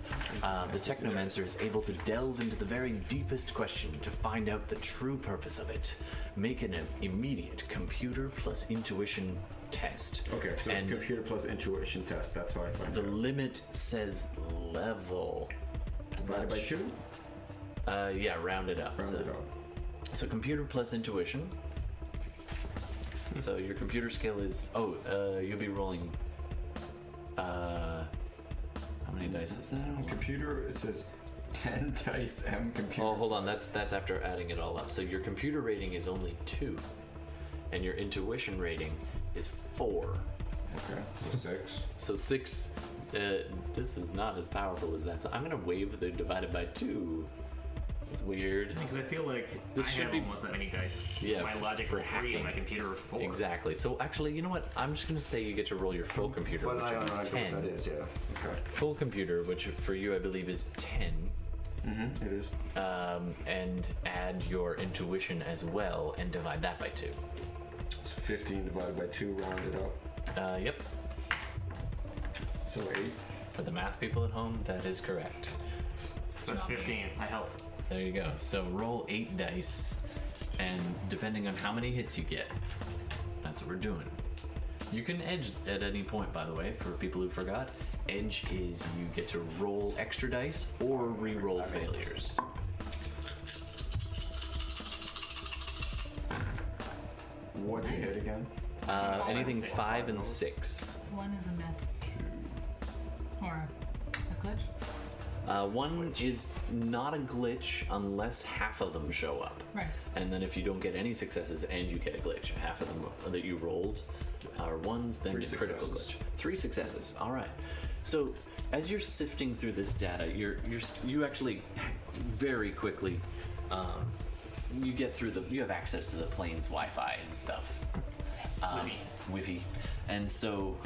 The technomancer is able to delve into the very deepest question to find out the true purpose of it. Make an immediate computer plus intuition test. Okay, so it's computer plus intuition test. That's how I find The out. limit says level. Divided by 2? Yeah, round it up. Round it up. So computer plus intuition. So your computer skill is you'll be rolling. How many dice is that? Computer, it says 10 dice M computer. Oh, hold on. That's after adding it all up. So your computer rating is only 2, and your intuition rating is 4. Okay, so 6. So 6. This is not as powerful as that. So I'm gonna waive the divided by 2. It's weird. Because I feel like This I should have be- almost that many dice. Yeah, My logic for for 3 and my hacking. computer 4. Exactly. So actually, you know what? I'm just gonna say you get to roll your full computer, But which I would don't know be what 10. that is, yeah. Okay. Full computer, which for you I believe is 10, Mm-hmm, it is. and add your intuition as well, and divide that by 2. So 15 divided by 2, rounded up. Yep. So 8. For the math people at home, that is correct. So it's 15. I helped. There you go. So roll 8 dice, and depending on how many hits you get, that's what we're doing. You can edge at any point, by the way, for people who forgot. Edge is you get to roll extra dice or re-roll failures. What's a hit again? Anything 6. 5 and 6. One is a mess. Or a glitch. One is not a glitch unless half of them show up. Right. And then if you don't get any successes and you get a glitch, half of them that you rolled are ones, then 3 a critical successes. glitch. 3 successes. All right. So as you're sifting through this data, you actually very quickly you get through you have access to the plane's Wi-Fi and stuff. Wi-Fi. And so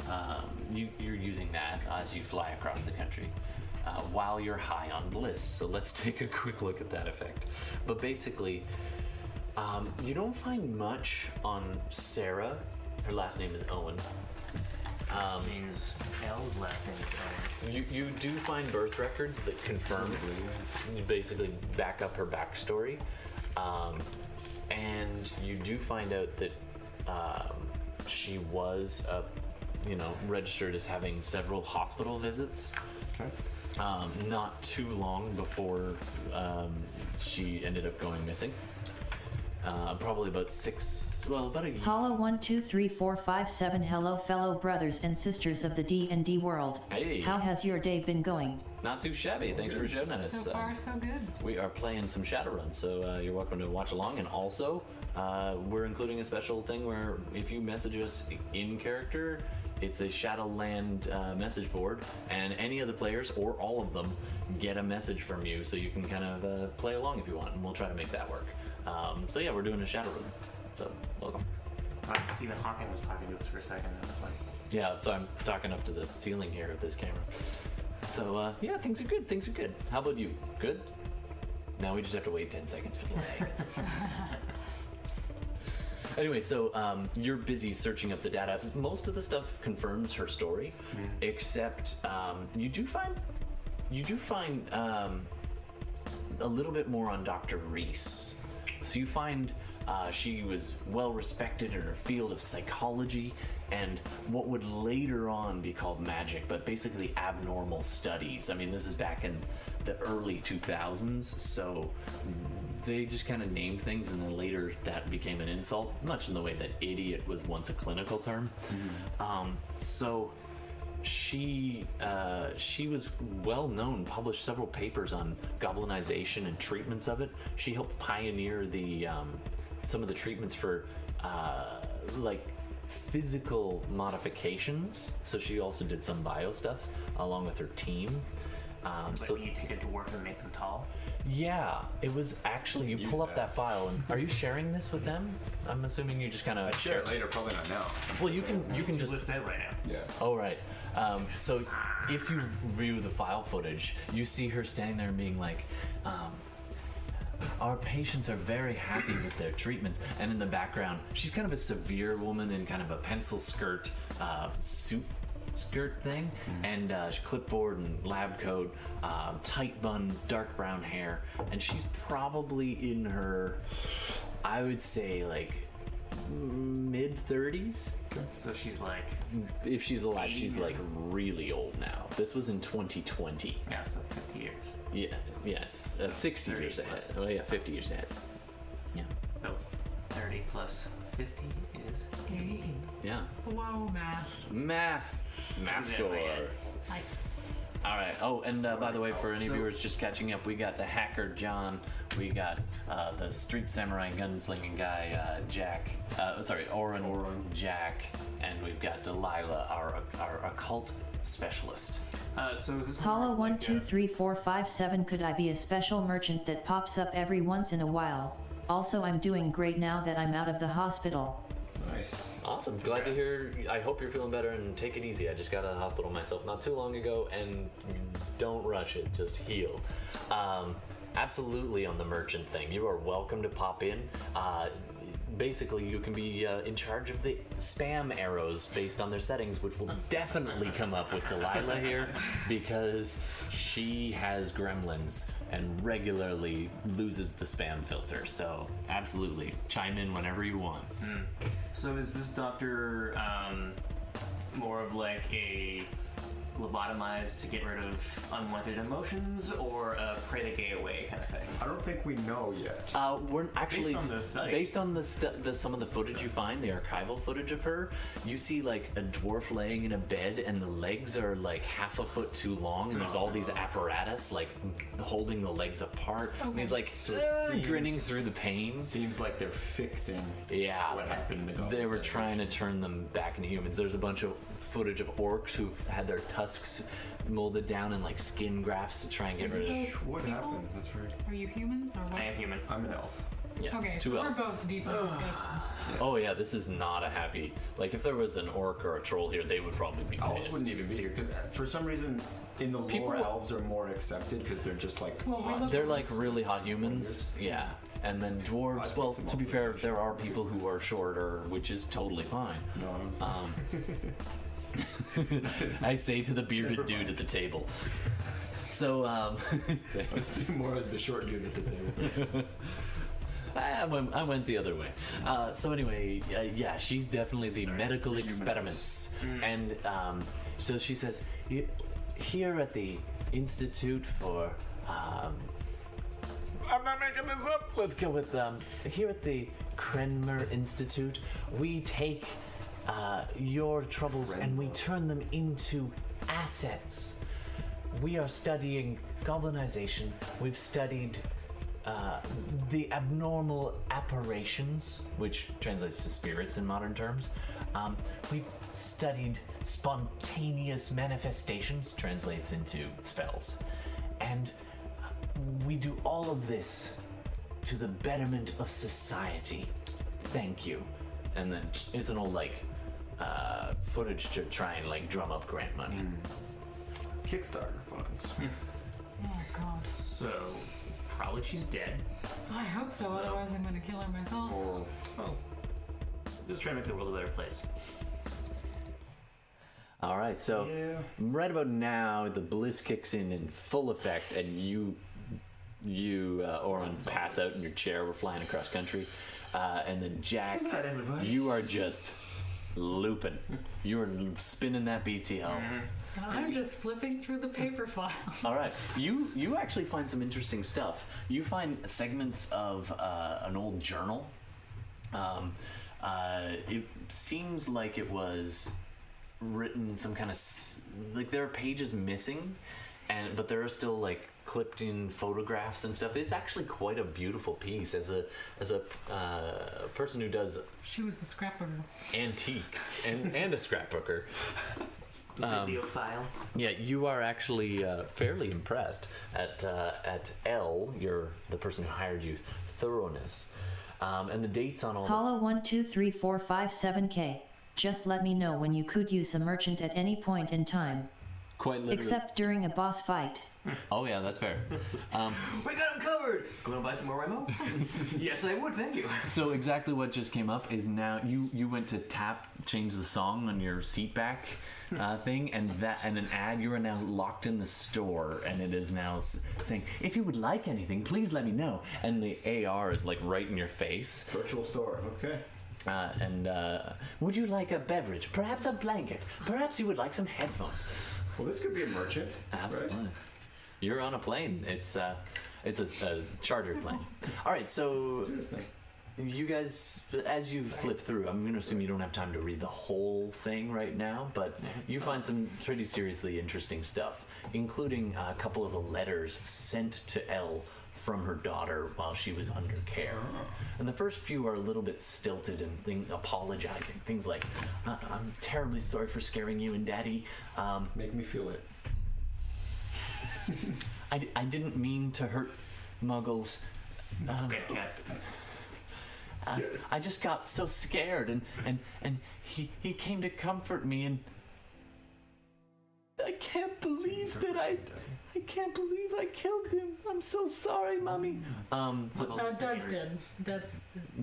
you're using that as you fly across the country while you're high on bliss. So let's take a quick look at that effect. But basically, you don't find much on Sarah. Her last name is Owen. Means L's last name is Owen. You do find birth records that confirm, basically back up her backstory. And you do find out that she was, registered as having several hospital visits. Okay. Not too long before she ended up going missing. Probably about about a year. Hollow 1 2 3 4 5 7. Hello, fellow brothers and sisters of the D&D world. Hey. How has your day been going? Not too shabby. Thanks for joining us. So far, so good. We are playing some Shadowrun, so you're welcome to watch along. And also, we're including a special thing where if you message us in character, It's a Shadowland message board, and any of the players, or all of them, get a message from you, so you can kind of play along if you want, and we'll try to make that work. So yeah, we're doing a Shadowrun. So welcome. Stephen Hawking was talking to us for a second. And I was like, Yeah, so I'm talking up to the ceiling here of this camera. So yeah, things are good. Things are good. How about you? Good? Now we just have to wait 10 seconds for the lag. Anyway, so you're busy searching up the data. Most of the stuff confirms her story, except you do find a little bit more on Dr. Reese. So you find she was well respected in her field of psychology and what would later on be called magic, but basically abnormal studies. I mean, this is back in the early 2000s, so they just kind of named things, and then later that became an insult, much in the way that idiot was once a clinical term. So she was well known, published several papers on goblinization and treatments of it. She helped pioneer the some of the treatments for like physical modifications. So she also did some bio stuff along with her team. so when you take a dwarf and make them tall. Yeah, it was actually, you pull up that file, and are you sharing this with them? I'm assuming you just kind of Share it later, probably not now. Well, you can just list it right now. Yeah. Oh, right. So if you view the file footage, you see her standing there and being like, our patients are very happy with their treatments. And in the background, she's kind of a severe woman in kind of a pencil skirt suit skirt thing, and clipboard and lab coat, tight bun, dark brown hair. And she's probably in her, I would say, like, mid-30s. So she's like, if she's alive, she's 80. like really old now. This was in 2020. yeah, so 50 years. Yeah, it's 60 30 years ahead. plus. Oh yeah, 50 years ahead. Yeah, So 30 plus 50 is 80. yeah. Whoa, math. Math Yeah, score. yeah. Nice. All right. Oh, and by the way, for any viewers just catching up, we got the hacker John, we got the street samurai gunslinging guy Jack. Oren, Jack, and we've got Delilah, our occult specialist. So is this Hollow 1 2 3 4 5 7. Could I be a special merchant that pops up every once in a while? Also, I'm doing great now that I'm out of the hospital. Nice. Awesome. Glad to hear. I hope you're feeling better, and take it easy. I just got out of the hospital myself not too long ago, and don't rush it. Just heal. Absolutely on the merchant thing. You are welcome to pop in. Basically, you can be in charge of the spam arrows based on their settings, which will definitely come up with Delilah here, because she has gremlins and regularly loses the spam filter. So absolutely, chime in whenever you want. So is this doctor more of like a lobotomized to get rid of unwanted emotions, or a pray the gay away kind of thing? I don't think we know yet. We're actually Based on the study. based on the some of the footage you find, the archival footage of her. You see like a dwarf laying in a bed, and the legs are like half a foot too long, and there's all these apparatus like holding the legs apart. And he's like So it seems- grinning through the pain. Seems like they're fixing Yeah, what happened in the they were Goblin trying to turn them back into humans. There's a bunch of footage of orcs who've had their tusks molded down in like skin grafts to try and get rid of. What People? happened? That's right. Are you humans or what? I am human. I'm an elf. Yes, Okay, two so we're elves. both deeply disgusted. Oh yeah, this is not a happy. Like if there was an orc or a troll here, they would probably be Elves pissed. wouldn't even be here because for some reason in the People- lore, elves are more accepted because they're just like. Well, we hot. look- They're like really hot humans, yeah. And then dwarves. I'd Well, take them to be off fair, the there are people who are shorter, which is totally fine. No. I say to the bearded dude at the table. So, More as the short dude at the table. I went the other way. So anyway, yeah, she's definitely the medical experiments. And so she says, here at the Institute for... I'm not making this up. Let's go with here at the Krenmer Institute, we take your troubles and we turn them into assets. We are studying goblinization. We've studied the abnormal apparitions, which translates to spirits in modern terms. We've studied spontaneous manifestations, translates into spells. And we do all of this to the betterment of society. Thank you. And then it's an old, footage to try and, drum up grant money. Kickstarter funds. Oh God. So, probably she's dead. I hope so. Otherwise, I'm gonna kill her myself. Oh. Just trying to make the world a better place. All right, so right about now, the bliss kicks in full effect, and you, Oren, pass out in your chair. We're flying across country, and then Jack, Good night, everybody. you are just looping. You are spinning that BTL. I'm just flipping through the paper files. All right, you actually find some interesting stuff. You find segments of an old journal. It seems like it was written some kind of there are pages missing, but there are still clipped in photographs and stuff. It's actually quite a beautiful piece. As a person who does She was the scrapbooker. antiques and a scrapbooker. Bibliophile. Yeah, you are actually fairly impressed at L, the person who hired you, thoroughness, and the dates on all. Hollow 1234557K. Just let me know when you could use a merchant at any point in time, Quite literally. except during a boss fight. Oh yeah, that's fair. We got him covered! Going to buy some more Remo? Yes, I would, thank you. So exactly what just came up is now you went to change the song on your seat back thing, and an ad. You are now locked in the store, and it is now saying, if you would like anything, please let me know. And the AR is right in your face. Virtual store. Okay. Would you like a beverage? Perhaps a blanket? Perhaps you would like some headphones? Well, this could be a merchant. Absolutely. Right? You're on a plane. It's a charter plane. All right, so Do this thing. you guys, as you flip through, I'm going to assume you don't have time to read the whole thing right now, but you find some pretty seriously interesting stuff, including a couple of the letters sent to Elle from her daughter while she was under care. And the first few are a little bit stilted and apologizing. Things like, I'm terribly sorry for scaring you and Daddy. Make me feel it. I didn't mean to hurt Muggles. Get cat. I just got so scared, and he came to comfort me, and I can't believe that I can't believe I killed him. I'm so sorry, Mommy. Doug's dead. That's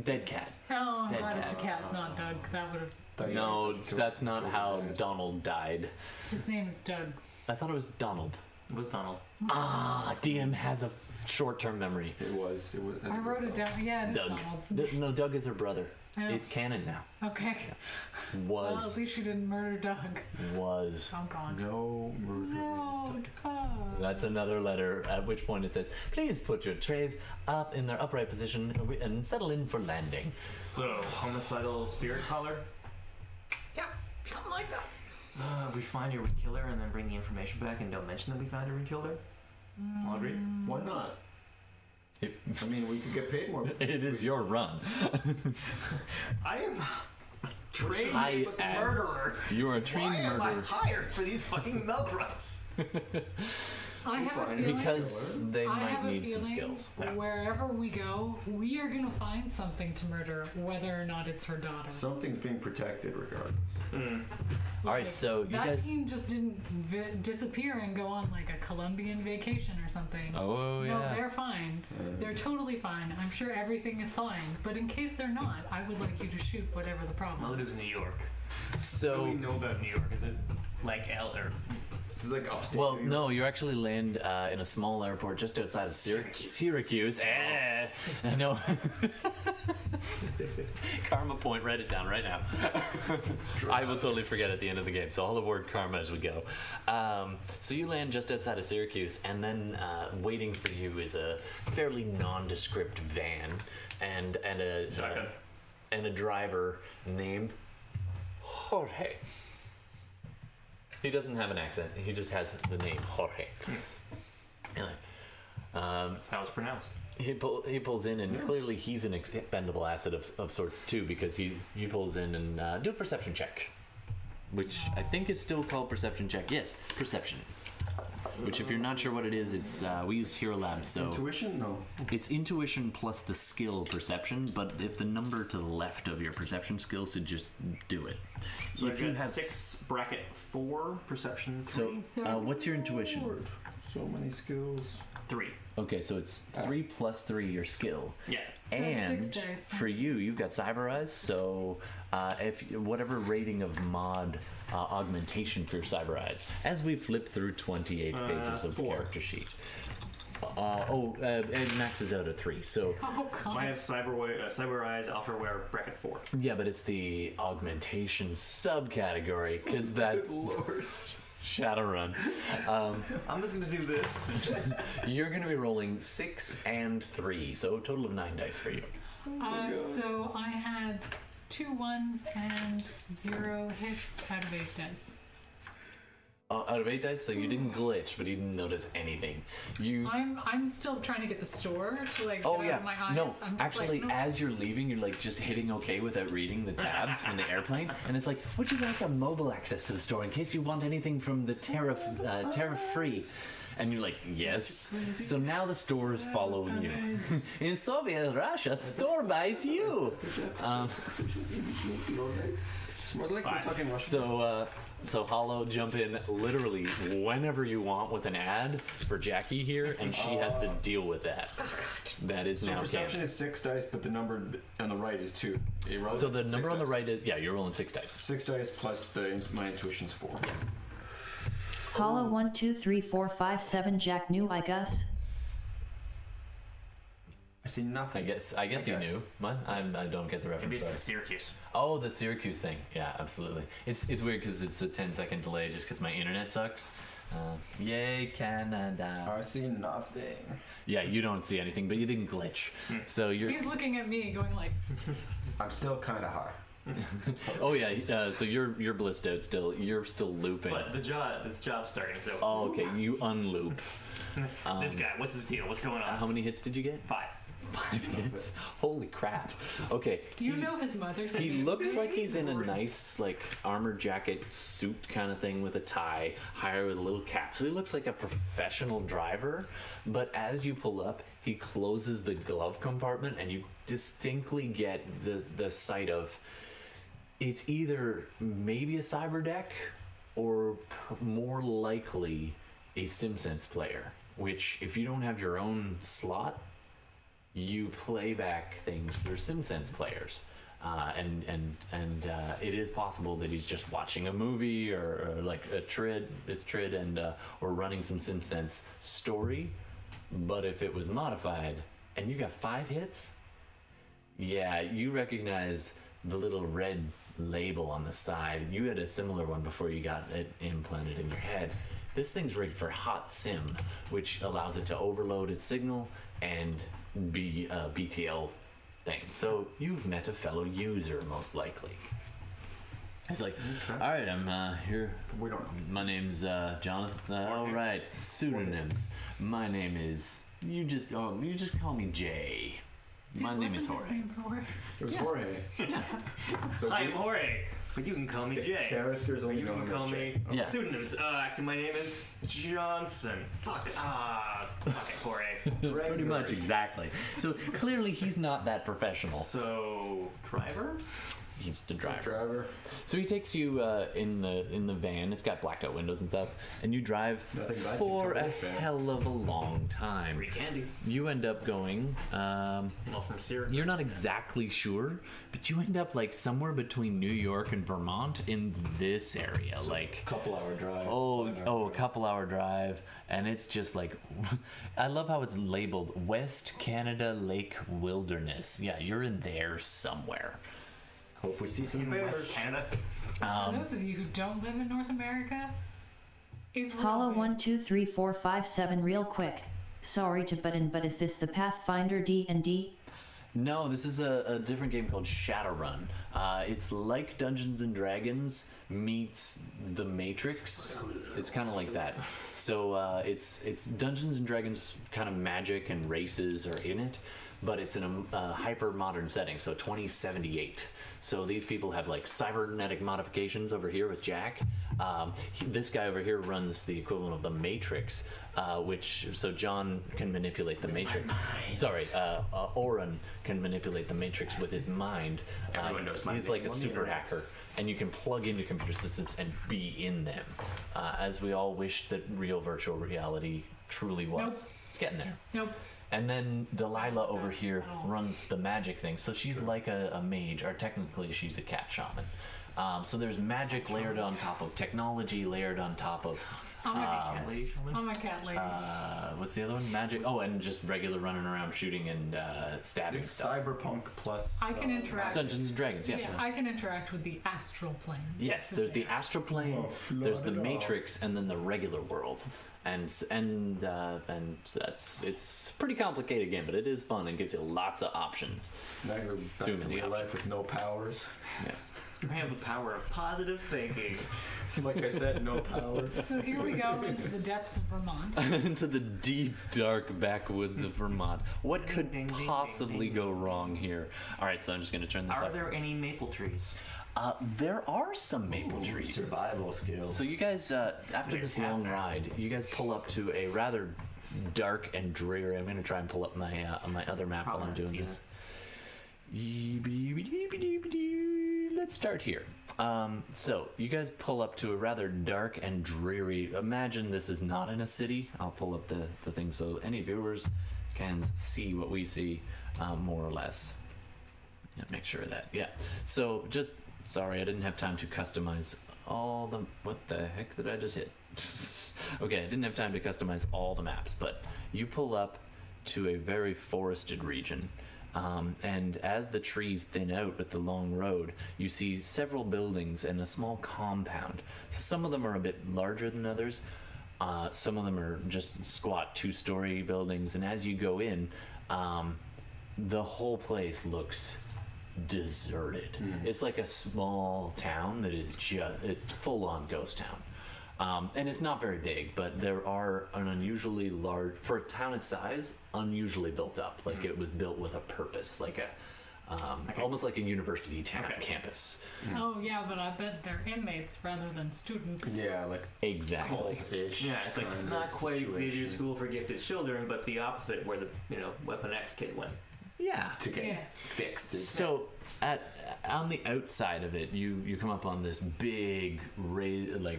Dead cat. I'm Dead glad cat. it's a cat, not Doug. That would have. No, that's not how Donald died. His name is Doug. I thought it was Donald. It was Donald. DM has a short-term memory. It was. I wrote it down. Yeah, it is Doug. Donald. No, Doug is her brother. Oh. It's canon now. Okay. Well, at Was. least you didn't murder Doug. Was. I'm gone. No murder. No, Doug. That's another letter, at which point it says, please put your trays up in their upright position and settle in for landing. So, homicidal spirit collar. Yeah, something like that. We find her, we kill her, and then bring the information back and don't mention that we found her and killed her? All agreed? Why not? I mean, we could get paid more. It is your run. I am a trained I am. murderer. You are a trained Why am I murderer. hired for these fucking milk runs? I have a feeling. Because they I might have a need some feeling skills. wherever we go, we are gonna find something to murder, whether or not it's her daughter. Something's being protected, regardless. All right, so you that guys. team just didn't disappear and go on like a Colombian vacation or something. Oh, No, yeah. they're fine. They're totally fine. I'm sure everything is fine. But in case they're not, I would like you to shoot whatever the problem Well, it is. is New York. What do So. we know about New York? Is it like or This is like upstate. Well, New York. no, you actually land in a small airport just outside of Syracuse. I know. Karma point, write it down right now. I will totally forget at the end of the game, so I'll avoid karma as we go. So you land just outside of Syracuse, and then waiting for you is a fairly nondescript van and a driver named Jorge. He doesn't have an accent. He just has the name Jorge. And That's how it's pronounced. He pulls in, and clearly he's an expendable asset of sorts too, because he pulls in and do a perception check, which I think is still called perception check. Yes, perception. Which, if you're not sure what it is, it's we use Hero Lab, so Intuition? No. it's intuition plus the skill perception. But if the number to the left of your perception skill, so just do it. So if I've you got have 6 bracket 4 perception 3. so what's your intuition? So many skills. 3. Okay, so it's 3 plus 3 your skill. Yeah. So And 6 dice. for you've got Cyber Eyes, so if whatever rating of mod augmentation for your Cyber Eyes, as we flip through 28 pages of 4. character sheet. It maxes out at 3. So Oh god. I have Cyber Eyes Alphaware bracket 4. yeah, but it's the augmentation subcategory because that's Shadowrun. I'm just gonna do this. You're gonna be rolling 6 and 3, so a total of 9 dice for you. So I had 2 1s and 0 hits out of 8 dice. Out of 8 dice, so you didn't glitch, but you didn't notice anything. I'm still trying to get the store to like get Oh out yeah, of my eyes. no. I'm just Actually, like, no. as you're leaving, you're like just hitting OK without reading the tabs from the airplane, and it's like, would you like a mobile access to the store in case you want anything from the tariff free? And you're like, yes. So now the store is following you. In Soviet Russia, store buys you. It's more like we're talking Russian. So Hollow, jump in literally whenever you want with an ad for Jackie here, and she has to deal with that. That is So now perception canon. is 6 dice, but the number on the right is 2. So the number on the right is, yeah, you're rolling 6 dice. 6 dice plus my intuition's 4. Hollow 1 2 3 4 5 7 Jack knew I guess. I see nothing. I guess you knew. What? I don't get the Maybe reference. it's Sorry. the Syracuse. Oh, the Syracuse thing. Yeah, absolutely. It's weird because it's a 10-second delay just because my internet sucks. Yay, Canada. I see nothing. Yeah, you don't see anything, but you didn't glitch. So you're. He's looking at me, going like, I'm still kind of high. Oh yeah. So you're blissed out still. You're still looping. But it's job starting, so. Oh, okay. You unloop. This guy, what's his deal? What's going on? How many hits did you get? 5. 5 hits. Holy crap. Okay. do you know his mother's He name? looks like he's in a nice, like, armor jacket suit kind of thing with a tie, higher with a little cap. So he looks like a professional driver. But as you pull up, he closes the glove compartment, and you distinctly get the sight of it's either maybe a cyber deck or more likely a SimSense player. Which, if you don't have your own slot, you play back things through SimSense players, and it is possible that he's just watching a movie or like it's Trid and or running some SimSense story. But if it was modified and you got 5 hits, yeah, you recognize the little red label on the side. You had a similar one before you got it implanted in your head. This thing's rigged for Hot Sim, which allows it to overload its signal and be a BTL thing. So you've met a fellow user, most likely. He's like, all right, I'm here. We don't know. My name's Jonathan. All right, pseudonyms. My name is. You just call me Jay. My name is Jorge. It was Jorge. So Hi, I'm Jorge, but you can call me Jay. Characters only You know can him call as Jay. me Yeah. pseudonyms. Actually, my name is Johnson. Fuck it, Jorge. Pretty much exactly. So clearly he's not that professional. So, driver? He's the driver. Driver. So he takes you in the van. It's got blacked out windows and stuff, and you drive Nothing bad can for come a of this van. hell of a long time. Free candy. You end up going. Well, from Syracuse. You're not exactly sure, but you end up like somewhere between New York and Vermont in this area, like. Couple hour drive. A couple hour drive, and it's just like, I love how it's labeled West Canada Lake Wilderness. Yeah, you're in there somewhere. Hope we see some in bears. West Canada. For those of you who don't live in North America, it's real Hollow big. 1 2 3 4 5 7 real quick. Sorry to butt in, but is this the Pathfinder D&D? No, this is a different game called Shadowrun. It's like Dungeons and Dragons meets The Matrix. It's kind of like that. So it's Dungeons and Dragons kind of magic and races are in it, but it's in a hyper modern setting. So 2078. So these people have like cybernetic modifications over here with Jack. This guy over here runs the equivalent of the Matrix, so John can manipulate the Matrix. Sorry, Oren can manipulate the Matrix with his mind. Everyone knows my He's name like a on the super internet. hacker, and you can plug into computer systems and be in them, as we all wish that real virtual reality truly was. Nope. It's getting there. Nope. And then Delilah over here runs the magic thing. So she's like a mage, or technically she's a cat shaman. So there's magic layered on top of technology, layered on top of I'm a Cat lady shaman? I'm a cat lady. what's the other one? Magic. Oh, and just regular running around shooting and stabbing It's stuff. cyberpunk plus. I can interact. Dungeons and Dragons. Yeah. Yeah, I can interact with the astral plane. Yes, there's the astral plane, there's the Matrix, and then the regular world, and that's it's a pretty complicated game, but it is fun and gives you lots of options. Now you're back Too to many real life options. with no powers. Yeah. I have the power of positive thinking. Like I said, no powers. So here we go into the depths of Vermont. Into the deep, dark backwoods of Vermont. What could Ding, ding, ding, possibly ding. go wrong here? All right, so I'm just going to turn this Are up. there any maple trees? There are some maple trees. Survival skills. So you guys, after this long ride, you guys pull up to a rather dark and dreary. I'm going to try and pull up my my other map while I'm doing this. Let's start here. So you guys pull up to a rather dark and dreary. Imagine this is not in a city. I'll pull up the thing so any viewers can see what we see, more or less. Yeah, make sure of that. Yeah. So just sorry, I didn't have time to customize all the. What the heck did I just hit? Okay, I didn't have time to customize all the maps, but you pull up to a very forested region. And as the trees thin out with the long road, you see several buildings and a small compound. So some of them are a bit larger than others. Some of them are just squat 2-story buildings. And as you go in, the whole place looks deserted. It's like a small town that is it's full on ghost town. And it's not very big, but there are an unusually large, for a town its size, unusually built up. Like it was built with a purpose, like almost like a university town campus. Oh yeah, but I bet they're inmates rather than students. Yeah, like Exactly. cult-ish. Yeah, it's like kind of not quite Xavier situation. School for Gifted Children, but the opposite, where the Weapon X kid went. Yeah. To get Yeah. fixed. So on the outside of it, you come up on this big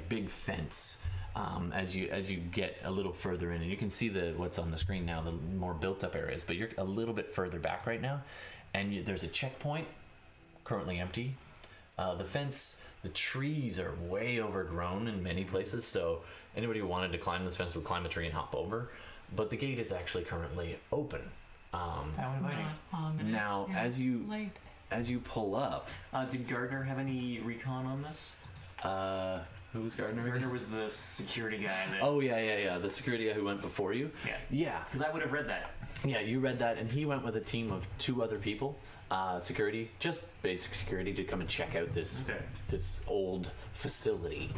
big fence. As you get a little further in, and you can see what's on the screen now, the more built up areas. But you're a little bit further back right now, and there's a checkpoint, currently empty. The fence, the trees are way overgrown in many places. So anybody who wanted to climb this fence would climb a tree and hop over. But the gate is actually currently open. How It's inviting. not ominous Now, in as the you- slightest. As you pull up, Did Gardner have any recon on this? who was Gardner? again? Gardner was the security guy. That, Oh yeah. The security guy who went before you. Yeah. Yeah. Because I would have read that. Yeah, you read that, and he went with a team of 2 other people, security, just basic security, to come and check out this Okay. this old facility.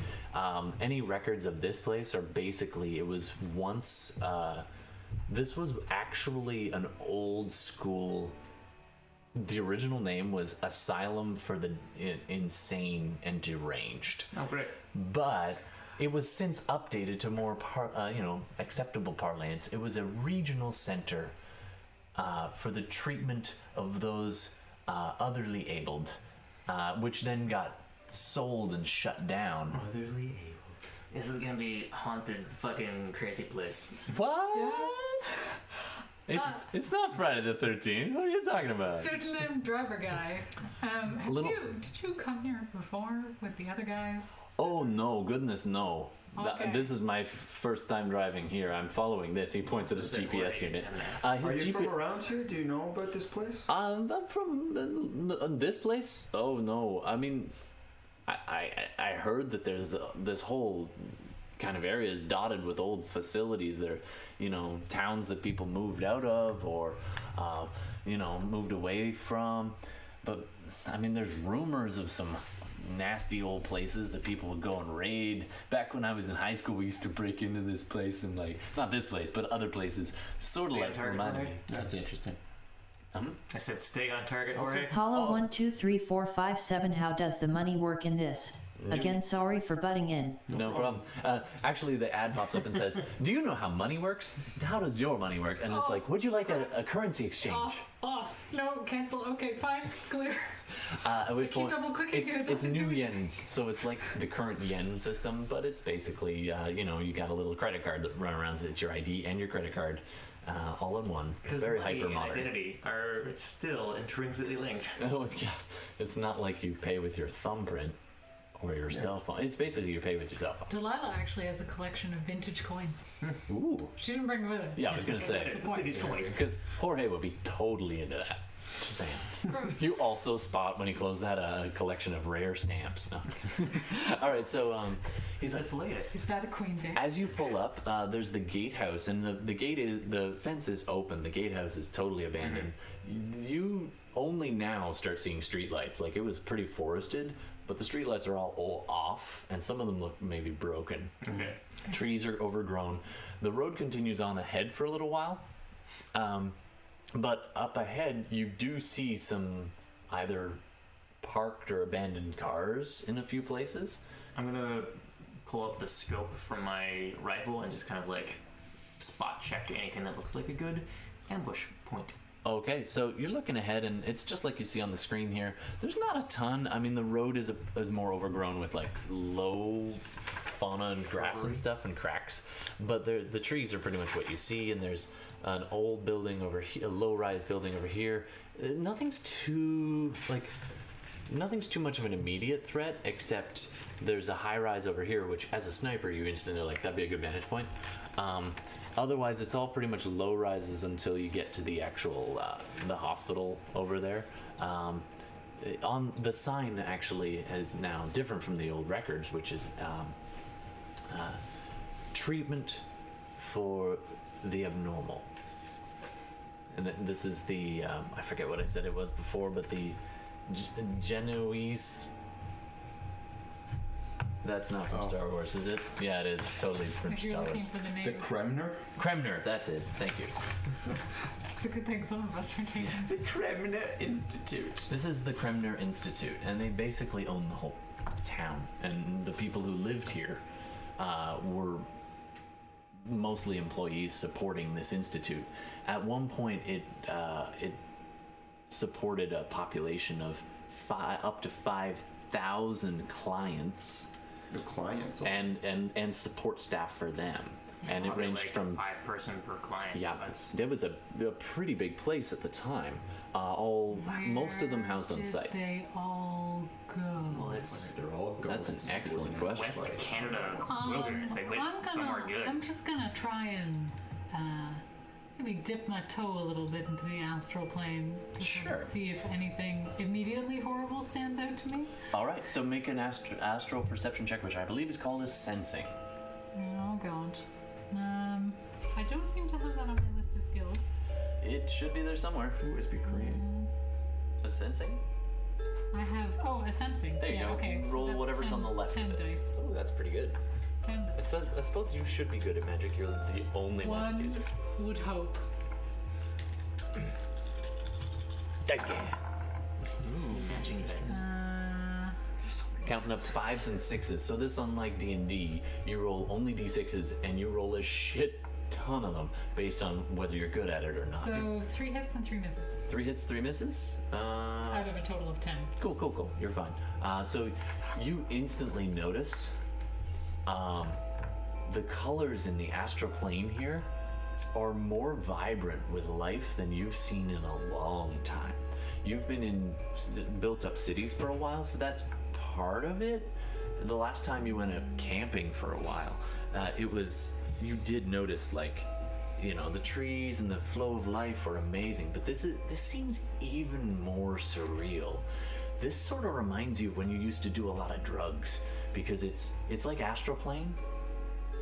Any records of this place are basically, it was once, this was actually an old school. The original name was Asylum for the Insane and Deranged. Oh, great. But it was since updated to more acceptable parlance. It was a regional center for the treatment of those otherly abled, which then got sold and shut down. Otherly able. This is gonna be haunted, fucking crazy place. What? It's not Friday the 13th. What are you talking about? Pseudonym driver guy. Did you come here before with the other guys? Oh no, goodness no. Okay. This is my first time driving here. I'm following this. He points at his GPS unit. Are His you from GPS around here? Do you know about this place? I'm from this place. Oh no, I mean, I heard that there's this whole kind of area is dotted with old facilities. There, towns that people moved out of, or moved away from. But I mean, there's rumors of some nasty old places that people would go and raid. Back when I was in high school, we used to break into this place and not this place, but other places. Sort of Stay on like target, reminded me. Jorge? That's interesting. I said stay on target, Jorge. Hollow 1 2 3 4 5 7. How does the money work in this? Again, sorry for butting in. No problem. Actually, the ad pops up and says, "Do you know how money works? How does your money work?" And it's like, "Would you like a currency exchange?" Off. No, cancel. Okay, fine. Clear. At which keep point, double-clicking and it it's doesn't new do it. yen, so it's like the current yen system, but it's basically, you got a little credit card that run around. It's your ID and your credit card, all in one. Because Very money hyper and modern. identity are still intrinsically linked. Oh yeah, it's not like you pay with your thumbprint or your cell phone. It's basically you pay with your cell phone. Delilah actually has a collection of vintage coins. Ooh. She didn't bring it with her. Yeah, I was gonna say. That's the point. These coins. Because Jorge would be totally into that. Just saying. Gross. You also spot when he closed that a collection of rare stamps. No. All right, so he's like, Syphilis. Is that a queen bee? as you pull up, there's the gatehouse, and the fence is open. The gatehouse is totally abandoned. You only now start seeing streetlights. Like, it was pretty forested, but the streetlights are all off, and some of them look maybe broken. Okay. Trees are overgrown. The road continues on ahead for a little while. But up ahead, you do see some either parked or abandoned cars in a few places. I'm gonna pull up the scope from my rifle and just kind of like spot check anything that looks like a good ambush point. Okay, so you're looking ahead, and it's just like you see on the screen here. There's not a ton. I mean, the road is more overgrown with like low fauna and grass and stuff and cracks, but the trees are pretty much what you see. And there's an old building over here, a low-rise building over here. Nothing's too much of an immediate threat, except there's a high-rise over here, which as a sniper you instantly are like, that'd be a good vantage point. Otherwise, it's all pretty much low rises until you get to the actual the hospital over there. On the sign actually is now different from the old records, which is treatment for the abnormal. And this is the I forget what I said it was before, but the Genoese. That's not from Star Wars, is it? Yeah, it is. It's totally from If you're Star looking Wars. for the name, The Kremner? Kremner, that's it. Thank you. it's a good thing some of us are taken. The Kremner Institute. This is the Kremner Institute, and they basically own the whole town. And the people who lived here were mostly employees supporting this institute. At one point, it supported a population of up to 5,000 clients. The clients. and support staff for them, and it Probably ranged like from 5 person per client. yeah, So that's that was a pretty big place at the time. Most of them housed on Where site. did they all go? well, it's They're all That's ghosts. an excellent Wouldn't it? question. West Canada wilderness. They live somewhere good. I'm just gonna try and maybe dip my toe a little bit into the astral plane to sort of Sure. see if anything immediately horrible stands out to me. All right, so make an astral perception check, which I believe is called as sensing. Oh god. I don't seem to have that on my list of skills. It should be there somewhere. Ooh, it's be Korean. A sensing? I have a sensing. There you yeah, go. Okay. so Roll that's whatever's 10, on the left 10 of it. dice. Oh, that's pretty good. 10 I dice. suppose you should be good at magic. You're the only magic One user. would hope. Dice game. matching dice. Counting up 5s and 6s. So this, unlike D&D, you roll only D6s, and you roll a shit ton of them based on whether you're good at it or not. So 3 hits and 3 misses 3 hits, 3 misses. out of a total of 10. Cool. You're fine. So you instantly notice the colors in the astral plane here are more vibrant with life than you've seen in a long time. You've been in built-up cities for a while, so that's part of it. The last time you went out camping for a while, you did notice, like, the trees and the flow of life are amazing, but this seems even more surreal. This sort of reminds you of when you used to do a lot of drugs, because it's like astral plane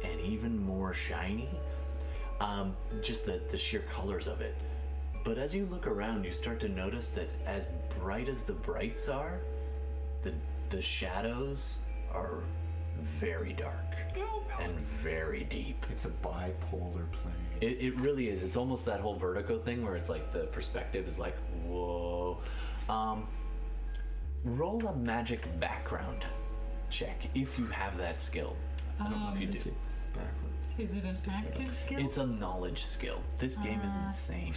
and even more shiny. Just the sheer colors of it. But as you look around, you start to notice that as bright as the brights are, the shadows are very dark and very deep. It's a bipolar plane. It really is. It's almost that whole Vertigo thing where it's like the perspective is like, whoa. Roll a magic background check if you have that skill. I don't know if you do. Is it an active skill? It's a knowledge skill. This game is insane.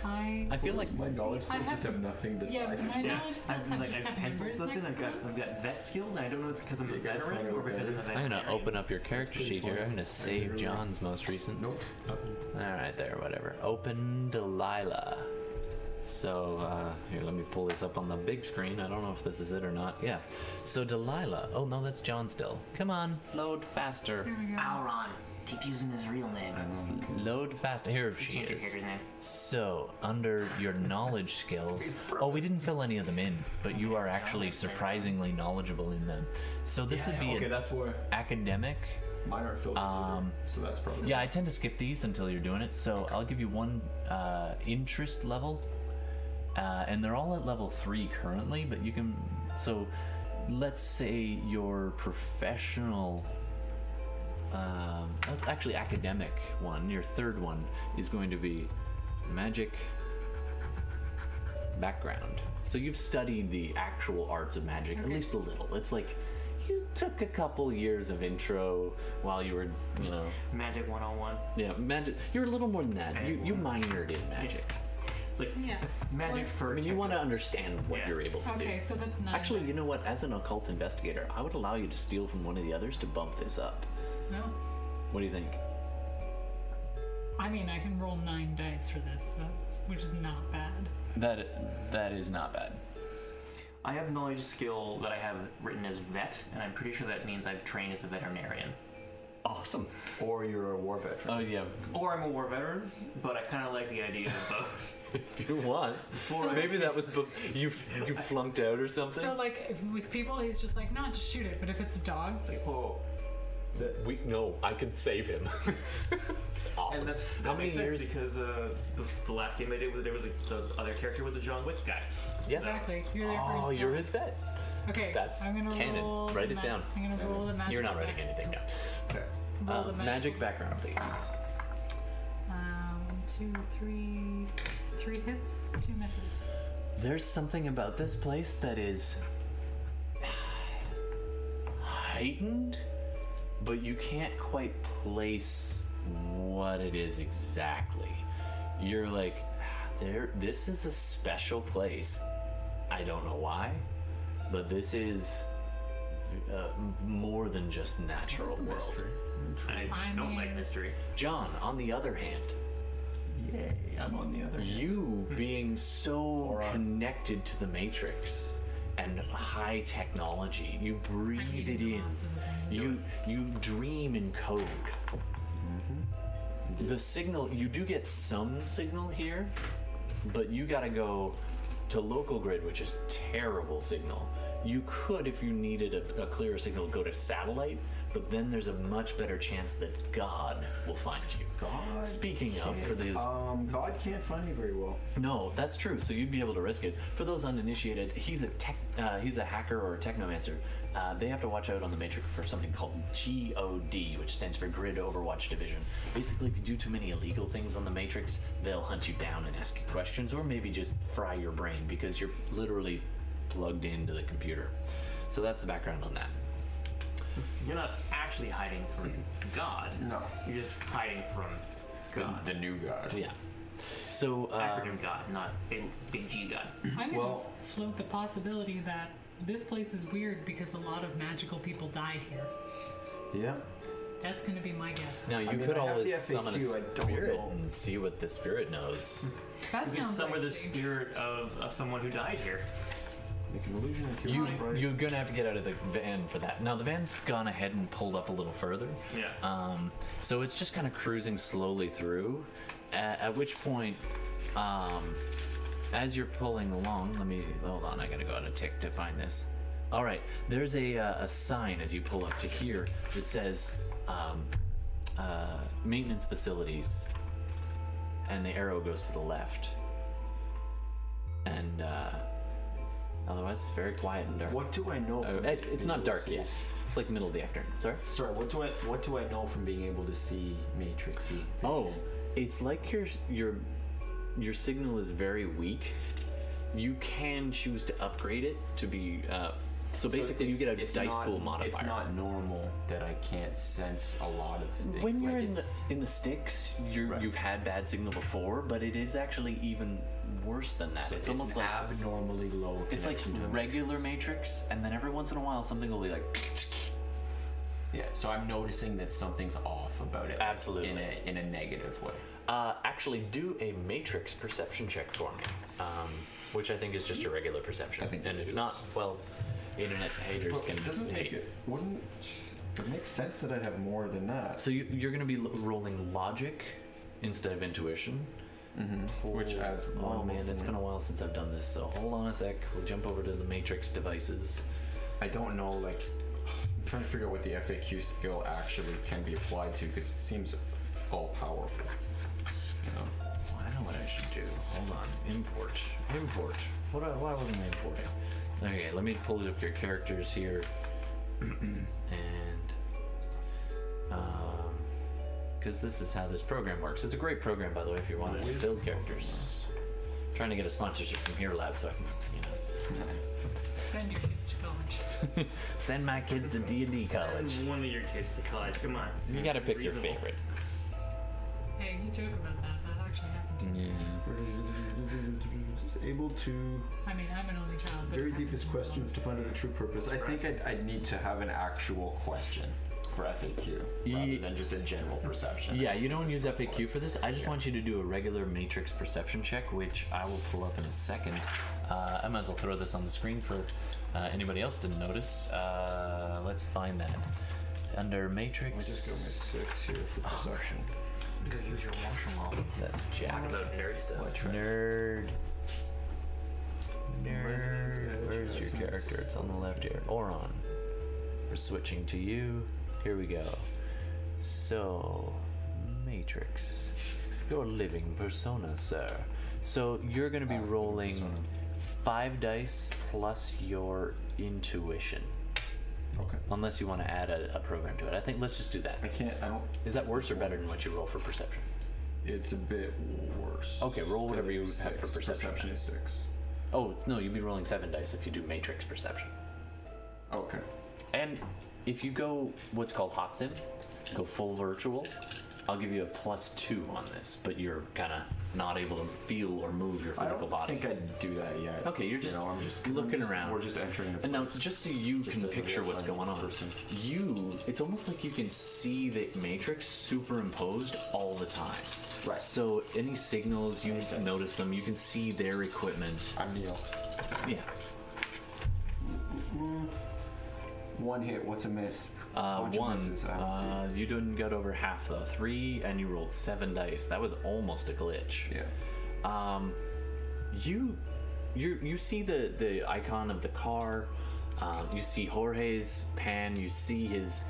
I feel like My knowledge skills just have nothing to Yeah, say. my knowledge skills I've, have like, just I've have pencil numbers stuff in. next to them. I've got vet skills, and I don't know if it's because I'm a You gotta veteran find or out because I'm a what that I'm veterinarian. gonna open up your character sheet here. I'm gonna save John's most recent. Nope. All right, there, whatever. Open Delilah. So here, let me pull this up on the big screen. I don't know if this is it or not. Yeah. So Delilah. Oh no, that's John still. Come on, load faster. Here we go. Auron. Keep using his real name. Load faster. Here she Change your is. character's name. So under your knowledge skills, oh, we didn't fill any of them in, but you are actually surprisingly knowledgeable in them. So this would be Okay, an that's where academic. mine aren't filled in either, so that's probably. Yeah, I tend to skip these until you're doing it. So I'll give you one interest level, and they're all at level 3 currently. But you can. So let's say your professional, actually academic one, your third one is going to be magic background. So you've studied the actual arts of magic, at least a little. It's like you took a couple years of intro while you were, Magic 101. yeah, magic. You're a little more than that. You minored in magic. It's like Yeah. magic Like- for. I mean, you want to understand what Yeah. you're able to do. Okay, so that's 9. Actually, you dice. know what? As an occult investigator, I would allow you to steal from one of the others to bump this up. No. What do you think? I mean, I can roll 9 dice for this, which is not bad. That is not bad. I have knowledge skill that I have written as vet, and I'm pretty sure that means I've trained as a veterinarian. Awesome. Or you're a war veteran. Oh yeah. Or I'm a war veteran, but I kind of like the idea of both. If you want. Maybe that was you flunked out or something. So, like, with people, he's just like, no, just shoot it. But if it's a dog, It's like, whoa. No, I can save him. Awesome. And that How many makes sense years? because the last game I did, there was the other character was a John Wick guy. Yeah. exactly. You're there for Oh, his you're job. his vet. Okay, That's I'm gonna canon. roll Write the it down. I'm gonna roll the magic. You're not writing anything down. Okay. Roll the Magic background, please. 2, 3, 3 hits, 2 misses. There's something about this place that is heightened, but you can't quite place what it is exactly. You're like, this is a special place. I don't know why, but this is more than just natural world. I I don't mean- like mystery. John, on the other hand, Yay, I'm on the other hand. you being so connected to the Matrix and high technology, you breathe it in. You dream in code. The signal, you do get some signal here, but you gotta go to local grid, which is terrible signal. You could, if you needed a clearer signal, go to satellite, but then there's a much better chance that God will find you. God. Speaking of, for these, God can't find me very well. no, that's true. So you'd be able to risk it. For those uninitiated, he's a hacker or a technomancer. They have to watch out on the Matrix for something called GOD, which stands for Grid Overwatch Division. Basically, if you do too many illegal things on the Matrix, they'll hunt you down and ask you questions, or maybe just fry your brain because you're literally plugged into the computer. So that's the background on that. You're not actually hiding from God. No. You're just hiding from God. The new God. Yeah. So Acronym God, not big G God. I'm gonna Well- float the possibility that this place is weird because a lot of magical people died here. Yeah. That's gonna be my guess. now you I mean, could I have always the summon a FAQ, I don't spirit know. and see what the spirit knows. That You can sounds summon like the spirit of someone who died here. Make an illusion if You're gonna have to get out of the van for that. Now the van's gone ahead and pulled up a little further. Yeah. So it's just kind of cruising slowly through. At which point, as you're pulling along, hold on. I gotta go on a tick to find this. All right, there's a sign as you pull up to here that says maintenance facilities. and the arrow goes to the left. And otherwise, it's very quiet and dark. What do I know? From It's not dark yet. It's like middle of the afternoon. Sorry. Sorry. What do I know from being able to see matrixy? Oh, it's like your signal is very weak. You can choose to upgrade it to be. So basically, you get a dice pool modifier. It's not normal that I can't sense a lot of things. When you're like in the sticks, Right. you've had bad signal before, but it is actually even worse than that. so it's almost like abnormally low. it's like connection to the regular matrix, and then every once in a while, something will be like. Yeah, so I'm noticing that something's off about it. Absolutely. In a negative way. Actually, do a matrix perception check for me, which I think is just a regular perception. I think and it if is. not, well, internet haters But can it doesn't make hate. it. Wouldn't it makes sense that I'd have more than that? So you're going to be rolling logic instead of intuition. Which adds more. Oh man, it's been a while since I've done this, so hold on a sec. We'll jump over to the matrix devices. I don't know, like, I'm trying to figure out what the FAQ skill actually can be applied to, because it seems all powerful. You know? Well, I know what I should do. Hold on. Import. Why wasn't I importing? Okay, let me pull up your characters here. And because this is how this program works. It's a great program, by the way, if you wanted to build characters. Trying to get a sponsorship from Here Lab so I can, Send your kids to college. send my kids to D&D college. Send one of your kids to college. Come on. You gotta pick your Reasonable. favorite. Hey, you joke about that. That actually happened to me. Able to I mean, I'm an only child. But very it happened deepest to me. questions to find out a true purpose. I think I'd need to have an actual question. For FAQ, Ye- rather than just a general perception. Yeah, you don't use FAQ for this. I just want you to do a regular matrix perception check, which I will pull up in a second. I might as well throw this on the screen for anybody else to notice. Let's find that. Under matrix. I just go my 6 here for perception. You gotta use your washer mall. That's Jack. Talk about nerd stuff. Nerd. Resonance, Nerd. Where's your essence. character? It's on the left here. Oron. We're switching to you. Here we go. So, Matrix. Your living persona, sir. So you're going to be rolling persona. 5 dice plus your intuition. Okay. Unless you want to add a program to it. I think let's just do that. I don't. Is that worse or better than what you roll for perception? It's a bit worse. Okay, roll whatever you have for 6. perception. Perception is 6. Oh, no, you'd be rolling 7 dice if you do matrix perception. Okay. And if you go what's called hot sim, go full virtual, I'll give you a +2 on this, but you're kind of not able to feel or move your I physical don't body. think I'd do that yet. Okay, you're just I'm just looking around. We're just entering the. And now, just so you can as a picture what's real-time going on, person. it's almost like you can see the matrix superimposed all the time. Right. So any signals, you notice them, you can see their equipment. I'm Neil. Yeah. 1 hit. What's a miss? Bunch of 1. misses, I don't see. You didn't get over half though. 3, and you rolled 7 dice. That was almost a glitch. Yeah. You see the icon of the car. You see Jorge's pan. You see his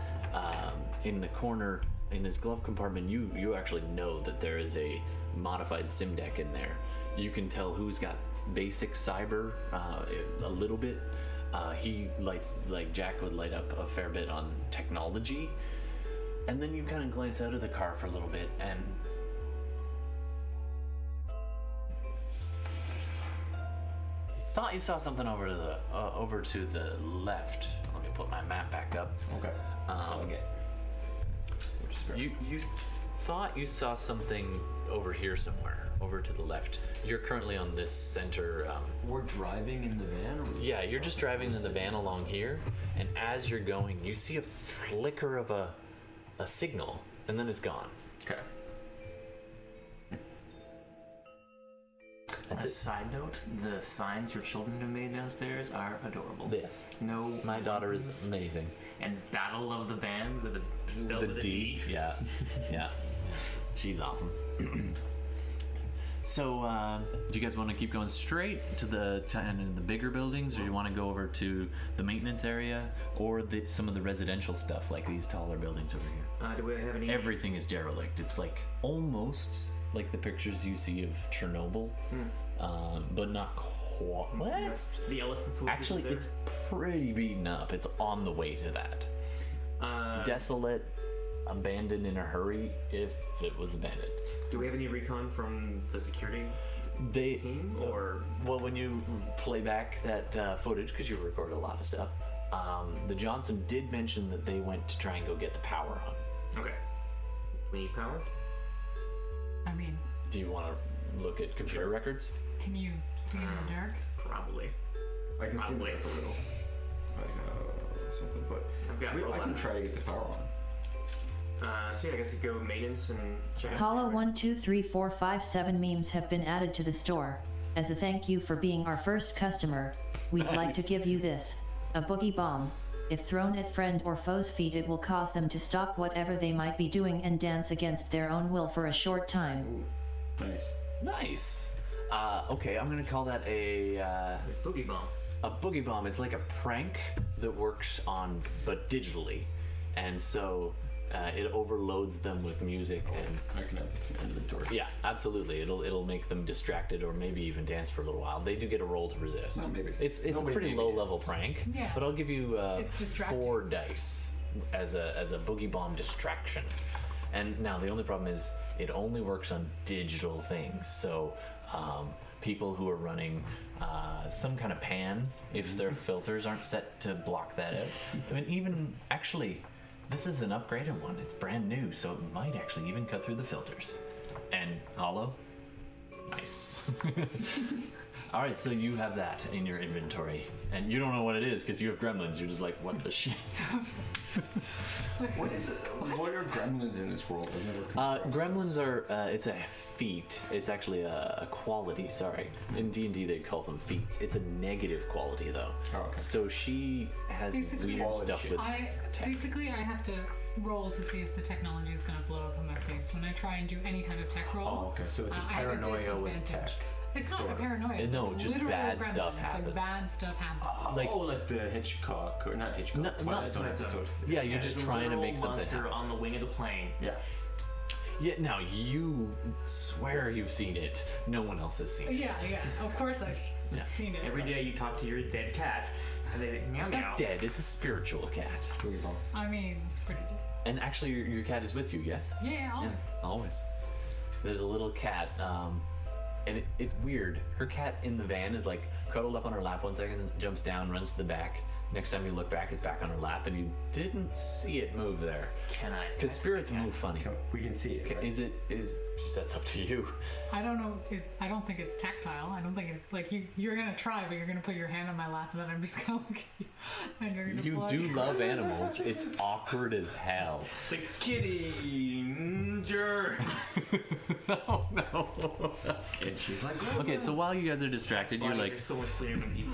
in the corner in his glove compartment. You actually know that there is a modified sim deck in there. You can tell who's got basic cyber a little bit. He lights, like Jack would light up a fair bit on technology. And then you kind of glance out of the car for a little bit and thought you saw something over to the left. Let me put my map back up. Okay. Which is fair. You thought you saw something over here somewhere, over to the left. You're currently on this center. We're driving in the van. Or Yeah, you're just driving in the van along here, and as you're going, you see a flicker of a signal, and then it's gone. Okay. That's A it. side note, the signs your children have made downstairs are adorable. This. No. My daughter is amazing. And Battle of the Bands with a spelled The with a D. D. Yeah. Yeah. She's awesome. So, do you guys want to keep going straight to the bigger buildings, or do you want to go over to the maintenance area, or some of the residential stuff, like these taller buildings over here? Do we have any? Everything is derelict. It's like almost like the pictures you see of Chernobyl, but not quite. What? The elephant food. Actually, it's pretty beaten up. It's on the way to that. Desolate, abandoned in a hurry, if it was abandoned. Do we have any recon from the security team, or well, when you play back that footage, because you record a lot of stuff, the Johnson did mention that they went to try and go get the power on. okay? We need power. I mean, Do you want to look at computer records? can you see in the dark? Probably. I can see Probably. like a little, like something, but I've got I can try to get the power on. So yeah, I guess you go maintenance and check out. Hollow 1 2 3 4 5 7 memes have been added to the store. As a thank you for being our first customer, we'd like to give you this, a boogie bomb. If thrown at friend or foe's feet, it will cause them to stop whatever they might be doing and dance against their own will for a short time. Ooh, nice. Nice. Okay, I'm gonna call that a Boogie bomb. boogie bomb. It's like a prank that works but digitally, and so it overloads them with music and I can have inventory. yeah, absolutely. It'll make them distracted or maybe even dance for a little while. They do get a roll to resist. No, maybe. It's a Nobody pretty maybe low level dances. prank. Yeah. But I'll give you It's distracting. 4 dice as a boogie bomb distraction. And now the only problem is it only works on digital things. So people who are running some kind of pan, if their filters aren't set to block that out. I mean, even actually, this is an upgraded one. It's brand new, so it might actually even cut through the filters. And hollow, nice. All right, so you have that in your inventory, and you don't know what it is because you have gremlins. You're just like, what the shit? What is it? What are gremlins in this world? I've never come across. Gremlins are, it's a feat. It's actually a quality, sorry. In D&D they call them feats. It's a negative quality though. Oh, okay. So she has Basically, weird stuff with tech. Basically, I have to roll to see if the technology is going to blow up in my face. When I try and do any kind of tech roll, Oh, okay. So it's a I have a paranoia with tech. disadvantage. It's not sort a of. paranoia. No, like, just literal bad gremlins, stuff like happens. bad stuff happens. Like- Oh, like the Hitchcock, or not Hitchcock. No, Twilight Zone episode. Yeah, you're just There's a trying to literal make something monster happen. on the wing of the plane. Yeah. Yeah, now you swear you've seen it. No one else has seen it. Yeah, of course I've Yeah. seen it. Every day you talk to your dead cat, and they meow It's meow. not dead, it's a spiritual cat. Boogie bomb. I mean, it's pretty dead. And actually, your cat is with you, yes? Yeah, always. Yes, always. There's a little cat, and it's weird. Her cat in the van is like cuddled up on her lap 1 second, jumps down, runs to the back. Next time you look back, it's back on her lap, and you didn't see it move there. Can I? Because spirits move funny. We can see it. Right? Is that's up to you. I don't know. I don't think it's tactile. I don't think it. Like you're gonna try, but you're gonna put your hand on my lap, and then I'm just gonna look at you, and you're gonna. You blow do your- love animals. It's awkward as hell. It's like kitty germs. Oh no. And she's like, Okay, so while you guys are distracted, you're like, You're so much cleaner than people.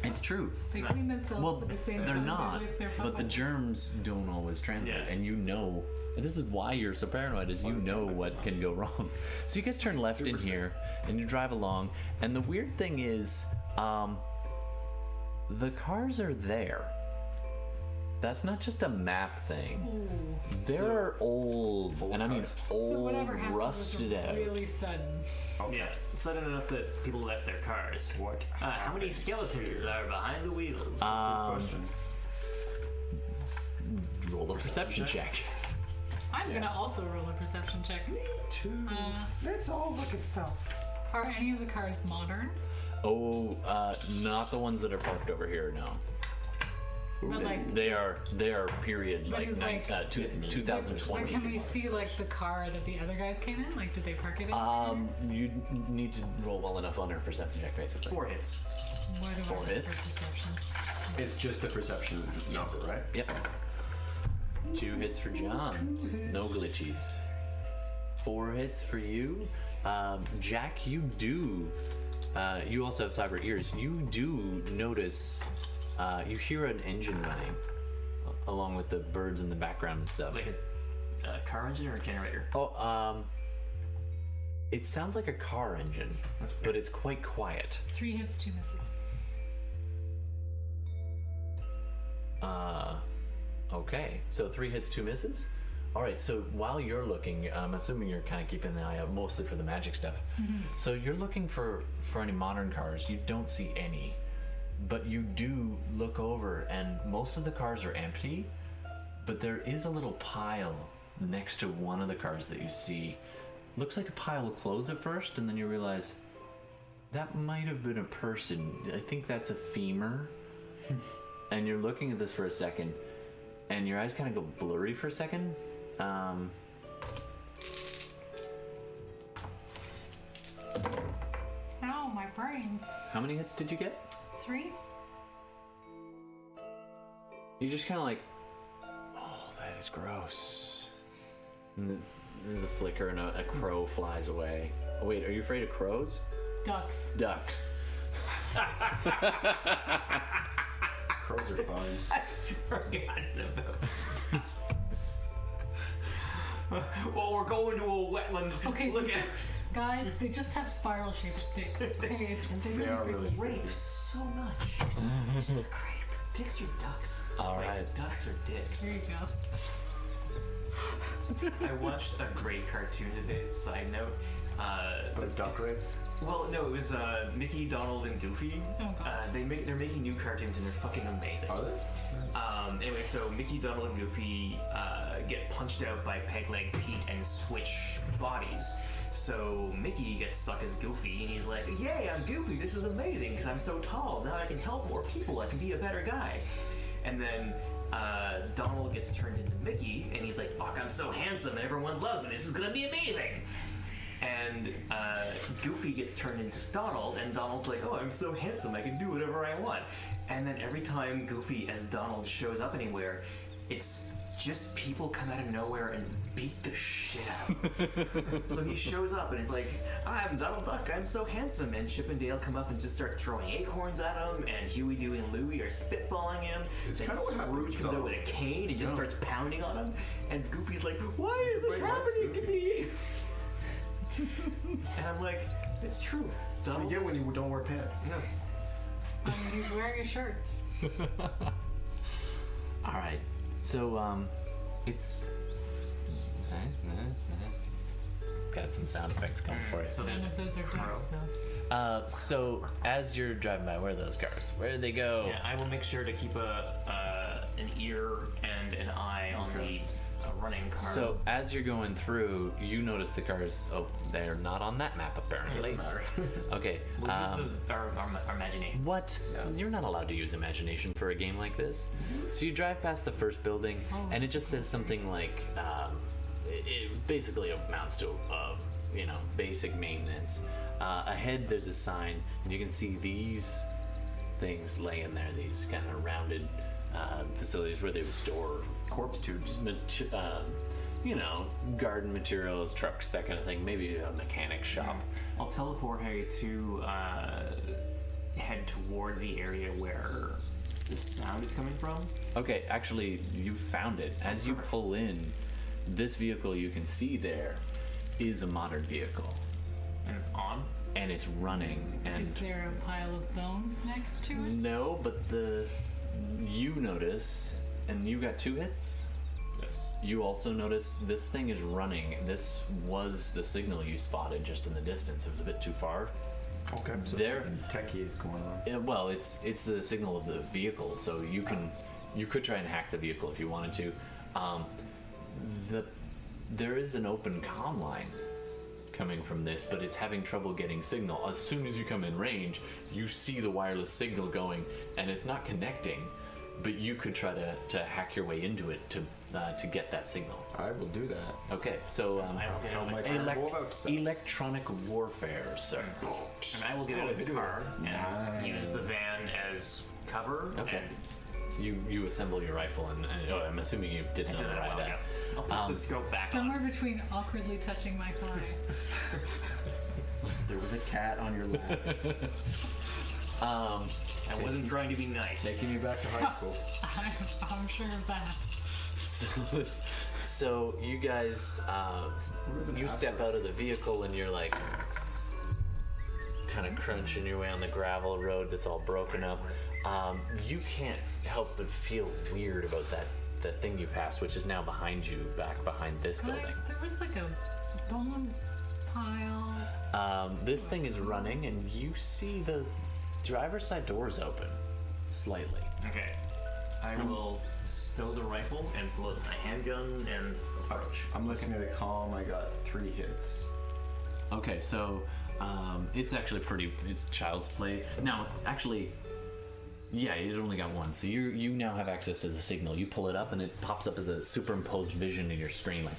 it's true. They clean themselves Well, with the same. they're time not, they lick their but the puppies. germs don't always translate, Yeah. and you know, and this is why you're so paranoid, is you know what can go wrong. So you guys turn left in here, and you drive along, and the weird thing is, the cars are there. That's not just a map thing. Ooh. They're old, and I mean old, So whatever happened rusted was out. really sudden. Yeah, sudden enough that people left their cars. what? How many happened skeletons here? are behind the wheels? Question. Roll a perception check. I'm gonna also roll a perception check. Two. Let's all look at stuff. Are any of the cars modern? Oh, not the ones that are parked over here. No, But like, they are period But like it's like- 2020s. like, can we see like the car that the other guys came in? Like, did they park it in? You need to roll well enough on her perception check, basically. 4 hits. Why do I 4 roll for hits. perception? It's just the perception number, right? Yep. 2 hits for John. No glitchies. 4 hits for you. Jack, you do. You also have cyber ears. You do notice. You hear an engine running, along with the birds in the background and stuff. Like a car engine or a generator? Oh, it sounds like a car engine, but it's quite quiet. 3 hits, 2 misses. Okay, so 3 hits, 2 misses. All right, so while you're looking, I'm assuming you're kind of keeping an eye out mostly for the magic stuff. So you're looking for any modern cars. You don't see any, but you do look over, and most of the cars are empty, but there is a little pile next to one of the cars that you see. Looks like a pile of clothes at first, and then you realize that might have been a person. I think that's a femur. And you're looking at this for a second, and your eyes kind of go blurry for a second. Ow, my brain. How many hits did you get? 3? You just kind of like, oh, that is gross. And there's a flicker, and a crow flies away. Oh, wait, are you afraid of crows? Ducks. Ducks. Crows are fine. Forgotten about. Well, we're going to a wetland. Okay, Look at guys, they just have spiral shaped dicks. Okay, it's They are really rape so much. Great. Dicks or ducks? All Wait, right. ducks or dicks? There you go. I watched a great cartoon today. Side note. But a duck it's- rape? Well, no, it was Mickey, Donald, and Goofy. Oh, God. They're making new cartoons and they're fucking amazing. Are they? Anyway, so Mickey, Donald, and Goofy get punched out by Pegleg Pete and switch bodies. So Mickey gets stuck as Goofy, and he's like, "Yay, I'm Goofy! This is amazing because I'm so tall. Now I can help more people. I can be a better guy." And then Donald gets turned into Mickey, and he's like, "Fuck! I'm so handsome, and everyone loves me. This is gonna be amazing." And Goofy gets turned into Donald, and Donald's like, "Oh, I'm so handsome, I can do whatever I want." And then every time Goofy as Donald shows up anywhere, it's just people come out of nowhere and beat the shit out of him. So he shows up and he's like, "I'm Donald Duck, I'm so handsome." And Chip and Dale come up and just start throwing acorns at him, and Huey, Dewey, and Louie are spitballing him. It's and kinda what happened Scrooge with comes out Donald. with a cane and just Yeah. starts pounding on him. And Goofy's like, "Why is this Wait, what's happening to Goofy? me?" And I'm like, it's true. You Donald get when you don't wear pants. No. I mean, he's wearing a shirt. All right. So it's got some sound effects coming for it. So None there's of those are crow. ducks, though. So as you're driving by, where are those cars? Where do they go? Yeah, I will make sure to keep an ear and an eye on the running car. So as you're going through, you notice the cars. Oh, they're not on that map apparently. Doesn't matter. Okay. we'll use our imagination. What? You're not allowed to use imagination for a game like this. So you drive past the first building, and it just says something like, it basically amounts to, basic maintenance. Ahead, there's a sign, and you can see these things laying there, these kind of rounded facilities where they would store Corpse tubes. garden materials, trucks, that kind of thing. Maybe a mechanic shop. I'll tell Jorge to head toward the area where the sound is coming from. Okay, actually, you found it. As you pull in, this vehicle you can see there is a modern vehicle, And it's on. and it's running. And Is there a pile of bones next to it? no, but you notice, and you got 2 hits. Yes. You also notice this thing is running. This was the signal you spotted just in the distance. It was a bit too far. Okay. So There- something techie is going on. Yeah, well, it's the signal of the vehicle, so you could try and hack the vehicle if you wanted to. There is an open comm line coming from this, but it's having trouble getting signal. As soon as you come in range, you see the wireless signal going, and it's not connecting. But you could try to hack your way into it to get that signal. I will do that. Okay, so I will get How out of might the I car. go about stuff? electronic warfare, sir. And I will get out of the car and Nice. use the van as cover. Okay. And You assemble your rifle, and I'm assuming you did I it did on the that right well, eye. yeah. I'll put the scope back Somewhere on. between awkwardly touching my thigh. There was a cat on your lap. I wasn't trying to be nice. Taking me back to high school. I'm sure of that. So you guys, you step out of the vehicle and you're like, kind of crunching your way on the gravel road that's all broken up. You can't help but feel weird about that the thing you passed, which is now behind you, back behind this building. There was like a bone pile. This thing is running, and you see the driver's side doors open slightly. Okay. I will stow the rifle and pull out my handgun and approach. I'm listening to the comm. I got 3 hits. Okay, so it's actually it's child's play. Now, actually, yeah, it only got 1. So you now have access to the signal. You pull it up, and it pops up as a superimposed vision in your screen, like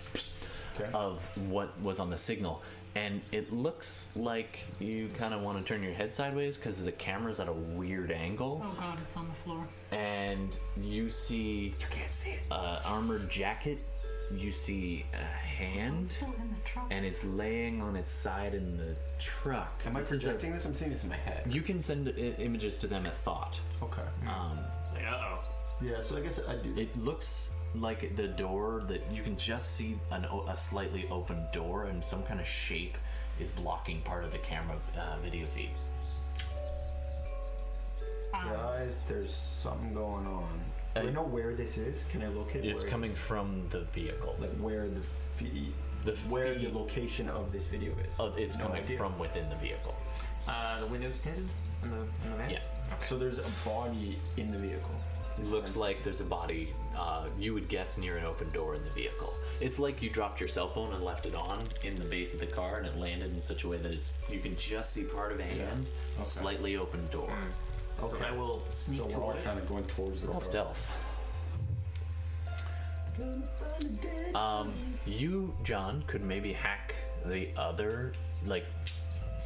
of what was on the signal. And it looks like you kind of want to turn your head sideways because the camera's at a weird angle. Oh god, it's on the floor. And you see Can't see it. armored jacket. You see a hand, It's still in the truck. and it's laying on its side in the truck. Am I This is projecting this? I'm seeing this in my head. You can send images to them at thought. Okay. Uh-oh. Yeah, so I guess I do. It looks like the door that you can just see a slightly open door, and some kind of shape is blocking part of the camera video feed. Guys, there's something going on. Do I know where this is? Can I locate It's where coming from the vehicle. like where the feed, where the location of this video is? It's No coming idea. from within the vehicle. The windows tinted in the van? Yeah. So there's a body in the vehicle. It looks like there's a body, you would guess, near an open door in the vehicle. It's like you dropped your cell phone and left it on in the base of the car, and it landed in such a way that you can just see part of a hand, Okay. slightly open door. Okay. So I will sneak So we're all toward it. kind of going towards the Roll door. stealth. You, John, could maybe hack the other, like,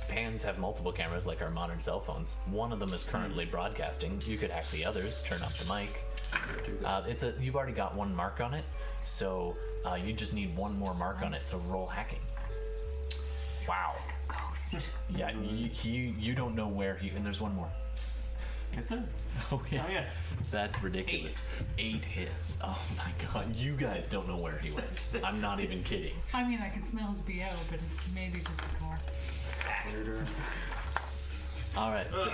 pans have multiple cameras like our modern cell phones. One of them is currently broadcasting. You could hack the others, turn off the mic. You've already got 1 mark on it, so you just need 1 more mark on it, so roll hacking. Wow. Ghost. Yeah, you don't know where and there's 1 more. Is there? Oh yeah. Oh, yeah. That's ridiculous. 8 hits. Oh my god. You guys don't know where he went. I'm not even kidding. I mean, I can smell his BO, but it's maybe just the car. Alright, so,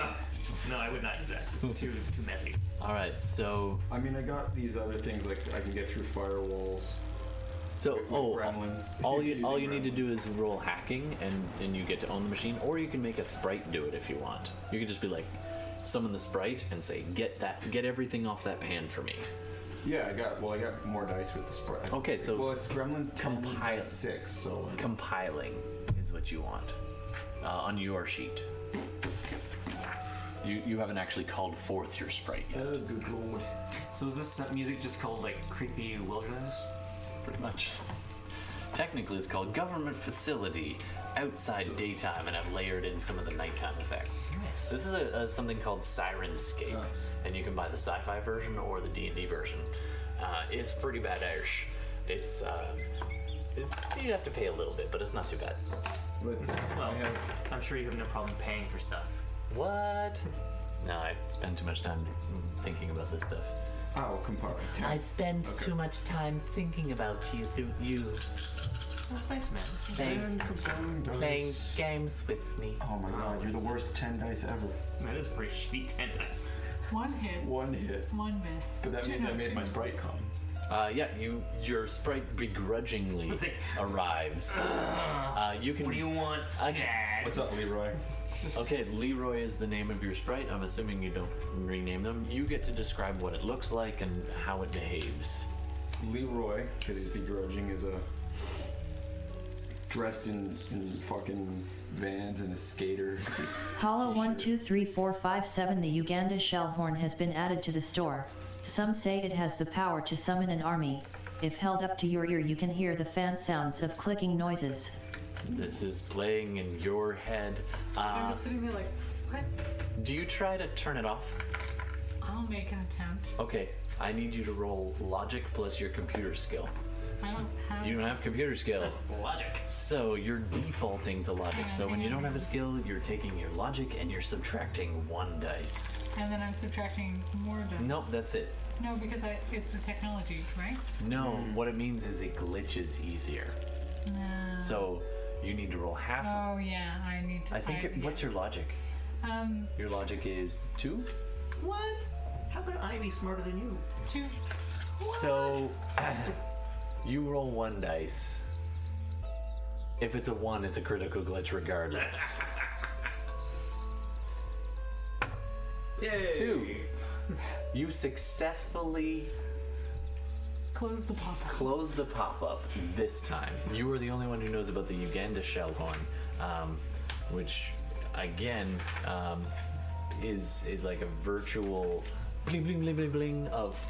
No, I would not use that. It's too messy. alright, so I mean, I got these other things like I can get through firewalls. With gremlins. all you Using need to do gremlins. is roll hacking, and you get to own the machine, or you can make a sprite do it if you want. You can just be like, summon the sprite and say, get everything off that pan for me. Yeah, I got more dice with the sprite. Okay, so well, it's gremlins 10 compile- 6, so Compiling is what you want on your sheet. You haven't actually called forth your sprite yet. oh, good lord. So is this music just called like creepy wilderness? Pretty much. Technically, it's called Government Facility Outside Daytime, and I've layered in some of the nighttime effects. Nice. This is something called Sirenscape, Oh. and you can buy the sci-fi version or the D&D version. It's pretty badass. It's you have to pay a little bit, but it's not too bad. But Well, I have I'm sure you have no problem paying for stuff. What? No, I spend too much time thinking about this stuff. compartment. I spend too much time thinking about you. Oh, thanks, man. Playing games with me. Oh my god, you're the worst 10 dice ever. That is pretty sweet. 10 dice. 1 hit, 1 hit. 1 miss. But that Two means I made my nocturnes. sprite come. Yeah, your sprite begrudgingly Was it- arrives. You can. What do you want, I- Dad? What's up, Leroy? Okay, Leroy is the name of your sprite. I'm assuming you don't rename them. You get to describe what it looks like and how it behaves. Leroy, because he's begrudging, is dressed in fucking Vans and a skater. Hollow T-shirt. 123457. The Uganda shellhorn has been added to the store. Some say it has the power to summon an army. If held up to your ear, you can hear the fan sounds of clicking noises. This is playing in your head. I'm just sitting there like, what? Do you try to turn it off? I'll make an attempt. Okay, I need you to roll logic plus your computer skill. I don't have. You don't have computer skill. Logic. So you're defaulting to logic. So when you don't have a skill, you're taking your logic and you're subtracting 1 dice. And then I'm subtracting more dice. Nope, that's it. No, because it's the technology, right? No, what it means is it glitches easier. No. So you need to roll half. Oh yeah, I need to. I think what's your logic? Your logic is 2? What? How could I be smarter than you? 2. So, you roll 1 dice. If it's a 1, it's a critical glitch regardless. Yay! 2. You successfully Close the pop-up. close the pop-up this time. You were the only one who knows about the Uganda shell horn, which, again, is like a virtual bling bling bling bling bling of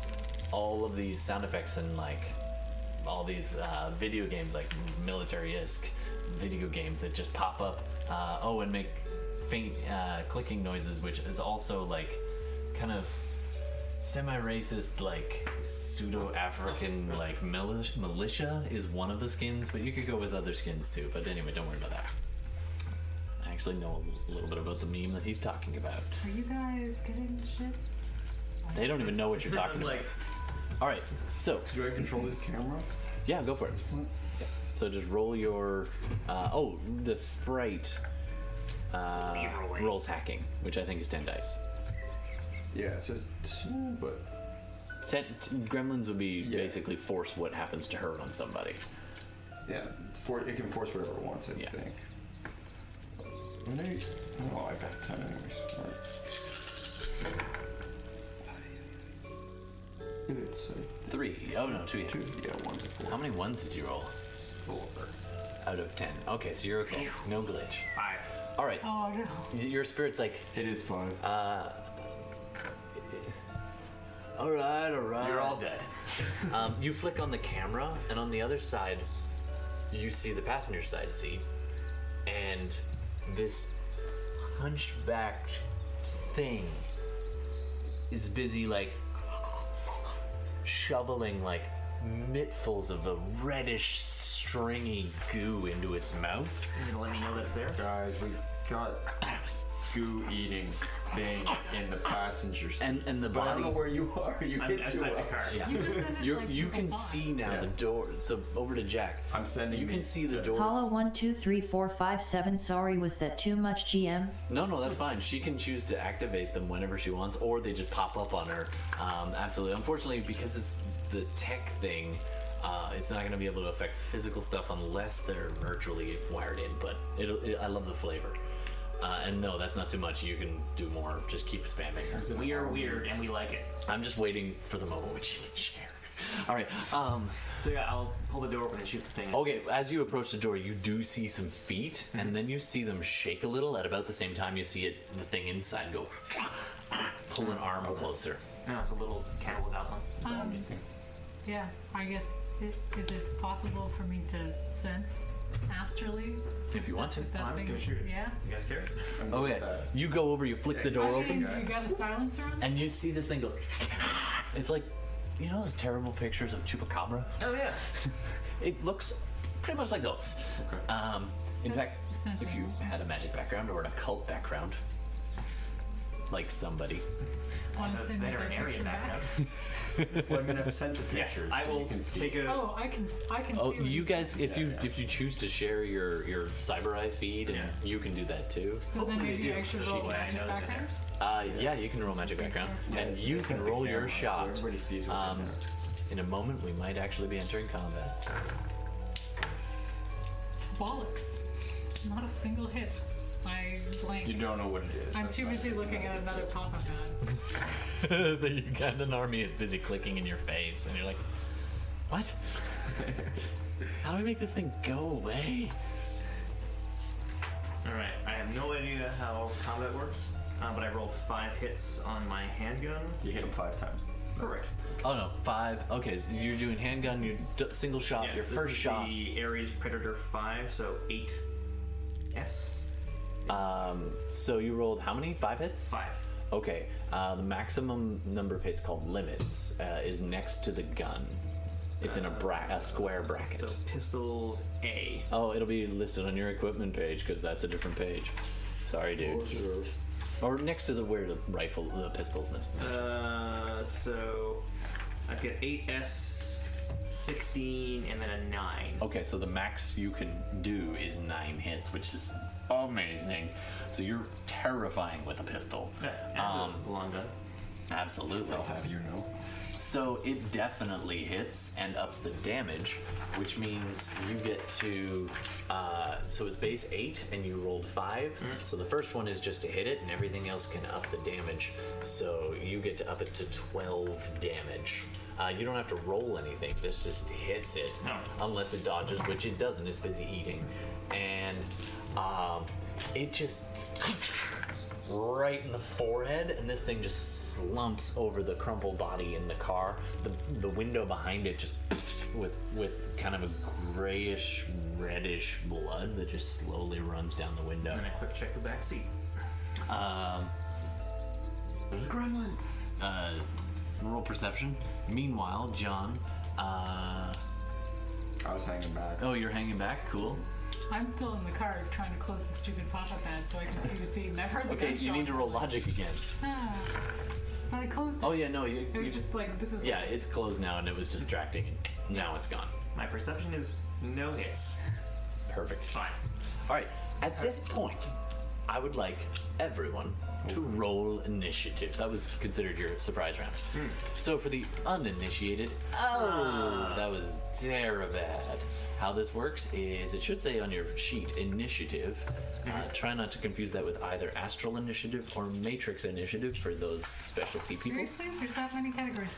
all of these sound effects and like all these video games, like military-esque video games that just pop up. And make faint clicking noises, which is also like kind of semi-racist, like pseudo-African, like militia is one of the skins, but you could go with other skins too. But anyway, don't worry about that. I actually know a little bit about the meme that he's talking about. Are you guys getting the shit? They don't even know what you're talking about. All right, so Do I control this camera? yeah, go for it. Yeah. So just roll your. The sprite rolls hacking, which I think is 10 dice. Yeah, it says 2, but 10, gremlins would be basically force what happens to her on somebody. yeah, it can force whatever it wants, I Yeah. think. I got 10 anyways. Alright. It's 3. Oh no, 2 hits. 2. Yeah, 1 to 4. How many ones did you roll? 4. Out of 10. Okay, so you're okay. No glitch. 5. All right. Oh no. Your spirit's like, It is 5. all right. You're all dead. You flick on the camera, and on the other side, you see the passenger side seat, and this hunchback thing is busy like shoveling like mittfuls of a reddish stringy goo into its mouth. You gonna let me know that's there? Guys, we got goo eating thing in the passenger seat. And the But I don't know body. where you are. You I'm hit to outside the us. car. Yeah. You just said it like You can bye. see now Yeah. the door. So over to Jack. I'm sending You me can see the to- doors. Hollow 1 2 3 4 5 7. Sorry, was that too much, GM? No, that's fine. She can choose to activate them whenever she wants, or they just pop up on her. Absolutely. Unfortunately, because it's the tech thing, it's not going to be able to affect physical stuff unless they're virtually wired in. But I love the flavor. And no, that's not too much. You can do more. Just keep spamming her. We are weird and we like it. I'm just waiting for the moment when she can share. All right. So yeah, I'll pull the door open and shoot the thing. Okay, as you approach the door, you do see some feet, and then you see them shake a little. At about the same time, you see the thing inside go, pull an arm closer. No, it's a little candle without one. Yeah, I guess, is it possible for me to sense astrally? If you want to. With that I'm just thing? gonna shoot it. Yeah? You guys care? Okay, you go over, you flick the door I open, mean, you got a silencer on? and you see this thing go. It's like, you know those terrible pictures of Chupacabra? Oh yeah. It looks pretty much like those. Okay. In fact, Essentially. if you had a magic background or an occult background, like somebody, Want to A send me that veterinarian picture back? background. Well, I'm gonna send the pictures. I so will you can see. take a. Oh, I can see oh, what you he's guys, saying. if you choose to share your Cyber Eye feed, and Yeah. you can do that too. So then Hopefully they maybe do, I should so roll she- I magic know that background? Yeah, you can roll magic background, and you Send can the roll your camera so shot. everybody sees what's in there. In a moment, we might actually be entering combat. Bollocks. Not a single hit. I blank. You don't know what it is. I'm that's too not- busy looking at another pop-up ad. The Ugandan army is busy clicking in your face, and you're like, what? How do we make this thing go away? Alright, I have no idea how combat works, but I rolled 5 hits on my handgun. You hit him 5 times. Correct. Oh no, 5. Okay, so you're doing handgun, your single shot, Yeah, your this first is shot. The Ares Predator 5, so 8 S. So you rolled how many? 5 hits? 5. Okay, the maximum number of hits called limits is next to the gun. It's in a square bracket. So pistols A. Oh, it'll be listed on your equipment page because that's a different page. Sorry, dude. Or next to where the rifle, the pistol's next. So I've got 8S, 16, and then a 9. Okay, so the max you can do is 9 hits, which is amazing. So you're terrifying with a pistol. And a long gun. Absolutely. I'll have you know. So it definitely hits and ups the damage, which means you get to, so it's base 8 and you rolled 5. So the first one is just to hit it and everything else can up the damage. So you get to up it to 12 damage. You don't have to roll anything, this just hits it. Unless it dodges, which it doesn't, it's busy eating. And it just right in the forehead, and this thing just slumps over the crumpled body in the car. The window behind it just with kind of a grayish, reddish blood that just slowly runs down the window. And I quick check the back seat. There's a gremlin. Roll perception. Meanwhile, John. I was hanging back. Oh, you're hanging back. Cool. I'm still in the car trying to close the stupid pop-up ad so I can see the feed, and I've heard the Okay, gunshot. you need to roll logic again. But I closed it. Oh yeah, no, It was just like, this is yeah, it's closed now, and it was distracting. And now it's gone. My perception is no hits. Perfect. Fine. All right. At this point, I would like everyone to roll initiative. That was considered your surprise round. So for the uninitiated, that was terrible. How this works is, it should say on your sheet, initiative. Try not to confuse that with either astral initiative or matrix initiative for those specialty people. Seriously? There's that many categories.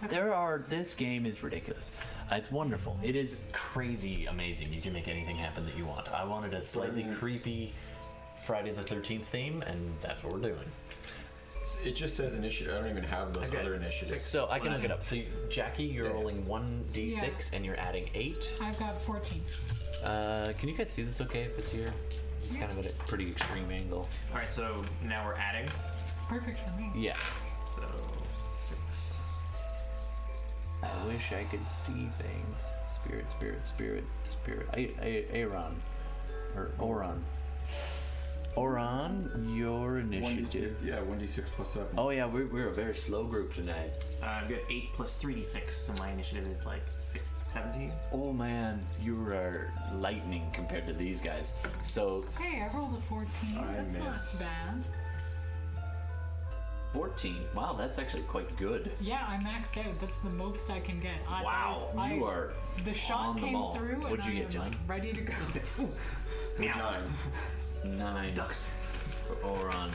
This game is ridiculous. It's wonderful. It is crazy amazing. You can make anything happen that you want. I wanted a slightly creepy Friday the 13th theme, and that's what we're doing. It just says initiative. I don't even have those Okay. other initiatives. So I can look it up. So Jackie, you're rolling 1d6 Yeah. and you're adding 8. I've got 14. Can you guys see this okay if it's here? It's kind of at a pretty extreme angle. All right, so now we're adding. It's perfect for me. Yeah. So 6. I wish I could see things. Spirit. Aaron. Or Oron. Oron, your initiative. 1d6, yeah, 1d6 plus 7. Oh yeah, we're a very slow group tonight. I've got 8 plus 3d6, so my initiative is like 17. Oh man, you are lightning compared to these guys. So Hey, I rolled a 14. That's miss. not bad. 14. Wow, that's actually quite good. Yeah, I maxed out. That's the most I can get. Wow, you are The shot on the came ball. through, What'd and you I get, am John? ready to go. 9. 9 Ducks. for Oron.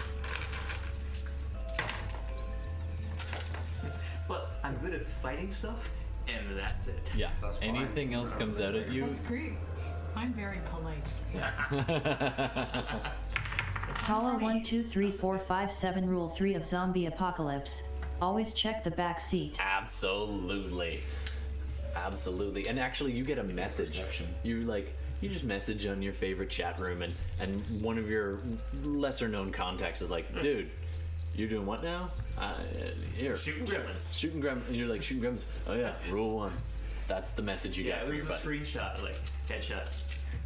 But I'm good at fighting stuff, and that's it. Yeah. That's fine. Anything else comes out at you? That's great. I'm very polite. Follow 1 2 3 4 5 7 Rule 3 of Zombie Apocalypse. Always check the back seat. Absolutely. And actually, you get a message. Perception. You just message on your favorite chat room, and one of your lesser known contacts is like, dude, you're doing what now? Here. Shooting gremlins. Shooting gremlins. And you're like, shooting gremlins. Oh yeah, rule 1. That's the message you Yeah, get it for your was a butt. screenshot, like headshot.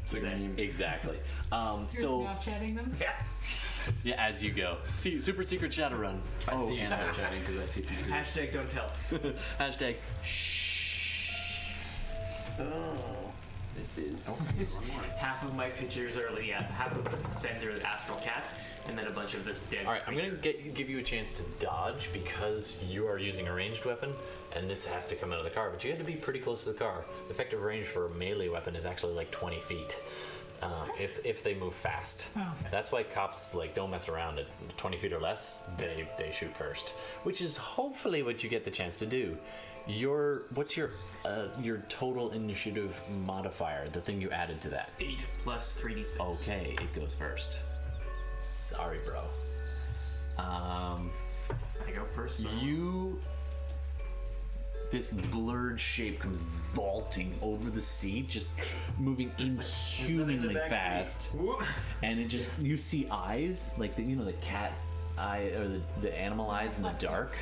It's like a meme. Exactly. You're So Snapchatting them? Yeah. yeah, as you go. See, super secret Shadowrun. I see you and Snapchatting because I see people. Hashtag don't tell. hashtag. This is. It's half of my pictures are half of the sensor is astral cat, and then a bunch of this dead. All right, I'm gonna give you a chance to dodge because you are using a ranged weapon, and this has to come out of the car. But you have to be pretty close to the car. Effective range for a melee weapon is actually like 20 feet. If they move fast. Oh. That's why cops don't mess around at 20 feet or less. They shoot first, which is hopefully what you get the chance to do. What's your total initiative modifier? The thing you added to that. 8 plus 3d6. Okay, it goes first. Sorry, bro. I go first. So. This blurred shape comes vaulting over the seat, just moving inhumanly fast, and it just you see eyes like the cat eye or the animal eyes in the dark,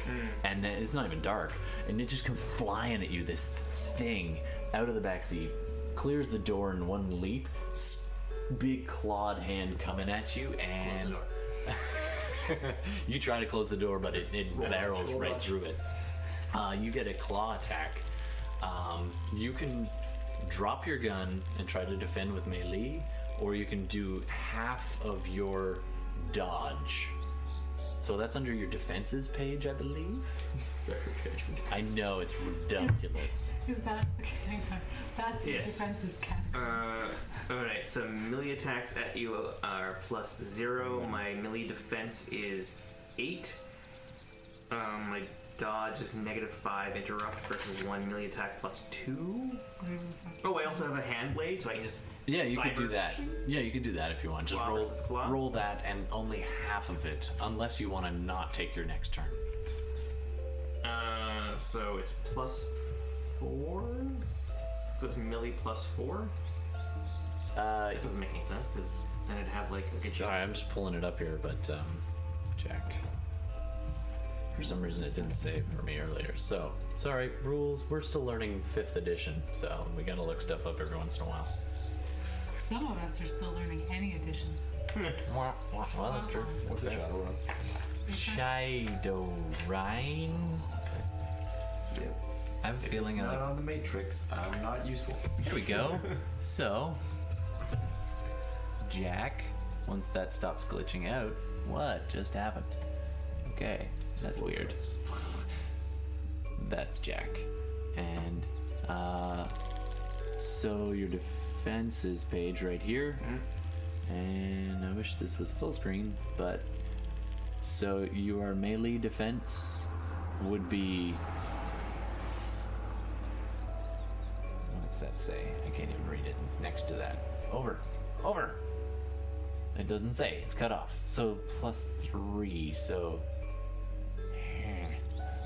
and then it's not even dark, and it just comes flying at you. This thing out of the back seat clears the door in one leap, big clawed hand coming at you, and you try to close the door, but it barrels right through it. You get a claw attack. You can drop your gun and try to defend with melee, or you can do half of your dodge So that's under your defenses page, I believe. Sorry, I know it's ridiculous. Is that okay? That's your Yes. defenses category. Alright, so melee attacks at you are +0. My melee defense is 8. My dodge is -5. Interrupt versus 1 melee attack +2. Oh, I also have a hand blade, so I can just. Yeah, you could do cyber that. action? Yeah, you could do that if you want. Just Claw versus claw? roll that and only half of it, unless you want to not take your next turn. So it's +4. So it's melee +4. That doesn't make any sense because then I'd have like a good shot. Sorry, I'm just pulling it up here, but Jack. For some reason, it didn't save for me earlier. So sorry, rules. We're still learning 5th edition, so we gotta look stuff up every once in a while. Some of us are still learning any edition. Well, that's true. What's a Shadowrun? Shadowrun. Yep. I have a feeling It's I not on the Matrix. I'm not useful. Here we go. So, Jack, once that stops glitching out, what just happened? Okay, that's weird. That's Jack. And, so your defenses page right here. And I wish this was full screen, but so your melee defense would be. What's that say? I can't even read it. It's next to that. Over. It doesn't say. It's cut off. So +3. So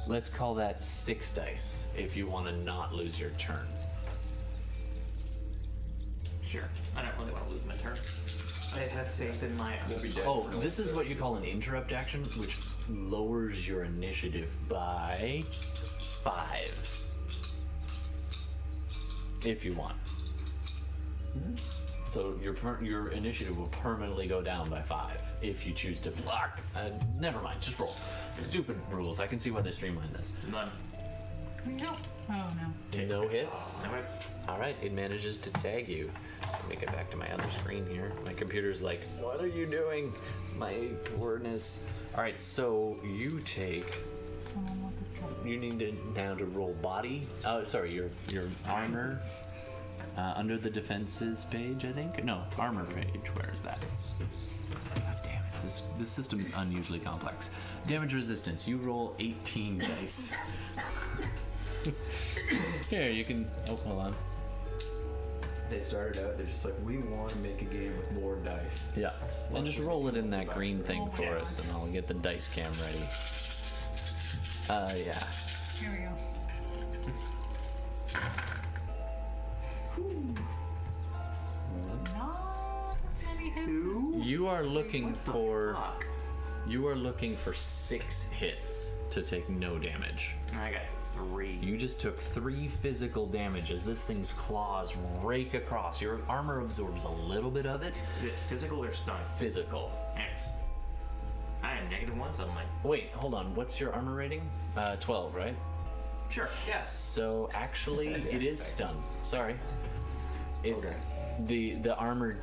let's call that 6 dice if you want to not lose your turn. Sure. I don't really want to lose my turn. I have faith in my. We'll be dead. Oh, this is what you call an interrupt action, which lowers your initiative by 5. If you want. So your initiative will permanently go down by 5 if you choose to block. Never mind, just roll. Stupid rules. I can see why they streamlined this. None. No. Oh no. No hits. No hits. All right, it manages to tag you. Let me get back to my other screen here. My computer's like, what are you doing? My poorness. All right, so you take. Someone want this category. You need to now to roll body. Oh, sorry, your armor. Under the defenses page, I think. No, armor page. Where is that? God damn it! This system is unusually complex. Damage resistance. You roll 18 dice. Here, you can. Oh, hold on. They started out, they're just like, we want to make a game with more dice. Yeah, and just roll it in that green thing for us, and I'll get the dice cam ready. Yeah. Here we go. Not as many hits. You are looking for. Fuck. You are looking for 6 hits to take no damage. I got 3. You just took 3 physical damage as this thing's claws rake across. Your armor absorbs a little bit of it. Is it physical or stun? Physical. X. I am -1 suddenly. Wait, hold on. What's your armor rating? 12, right? Sure. Yeah. So actually, it is stun. Sorry. It's Okay. the armor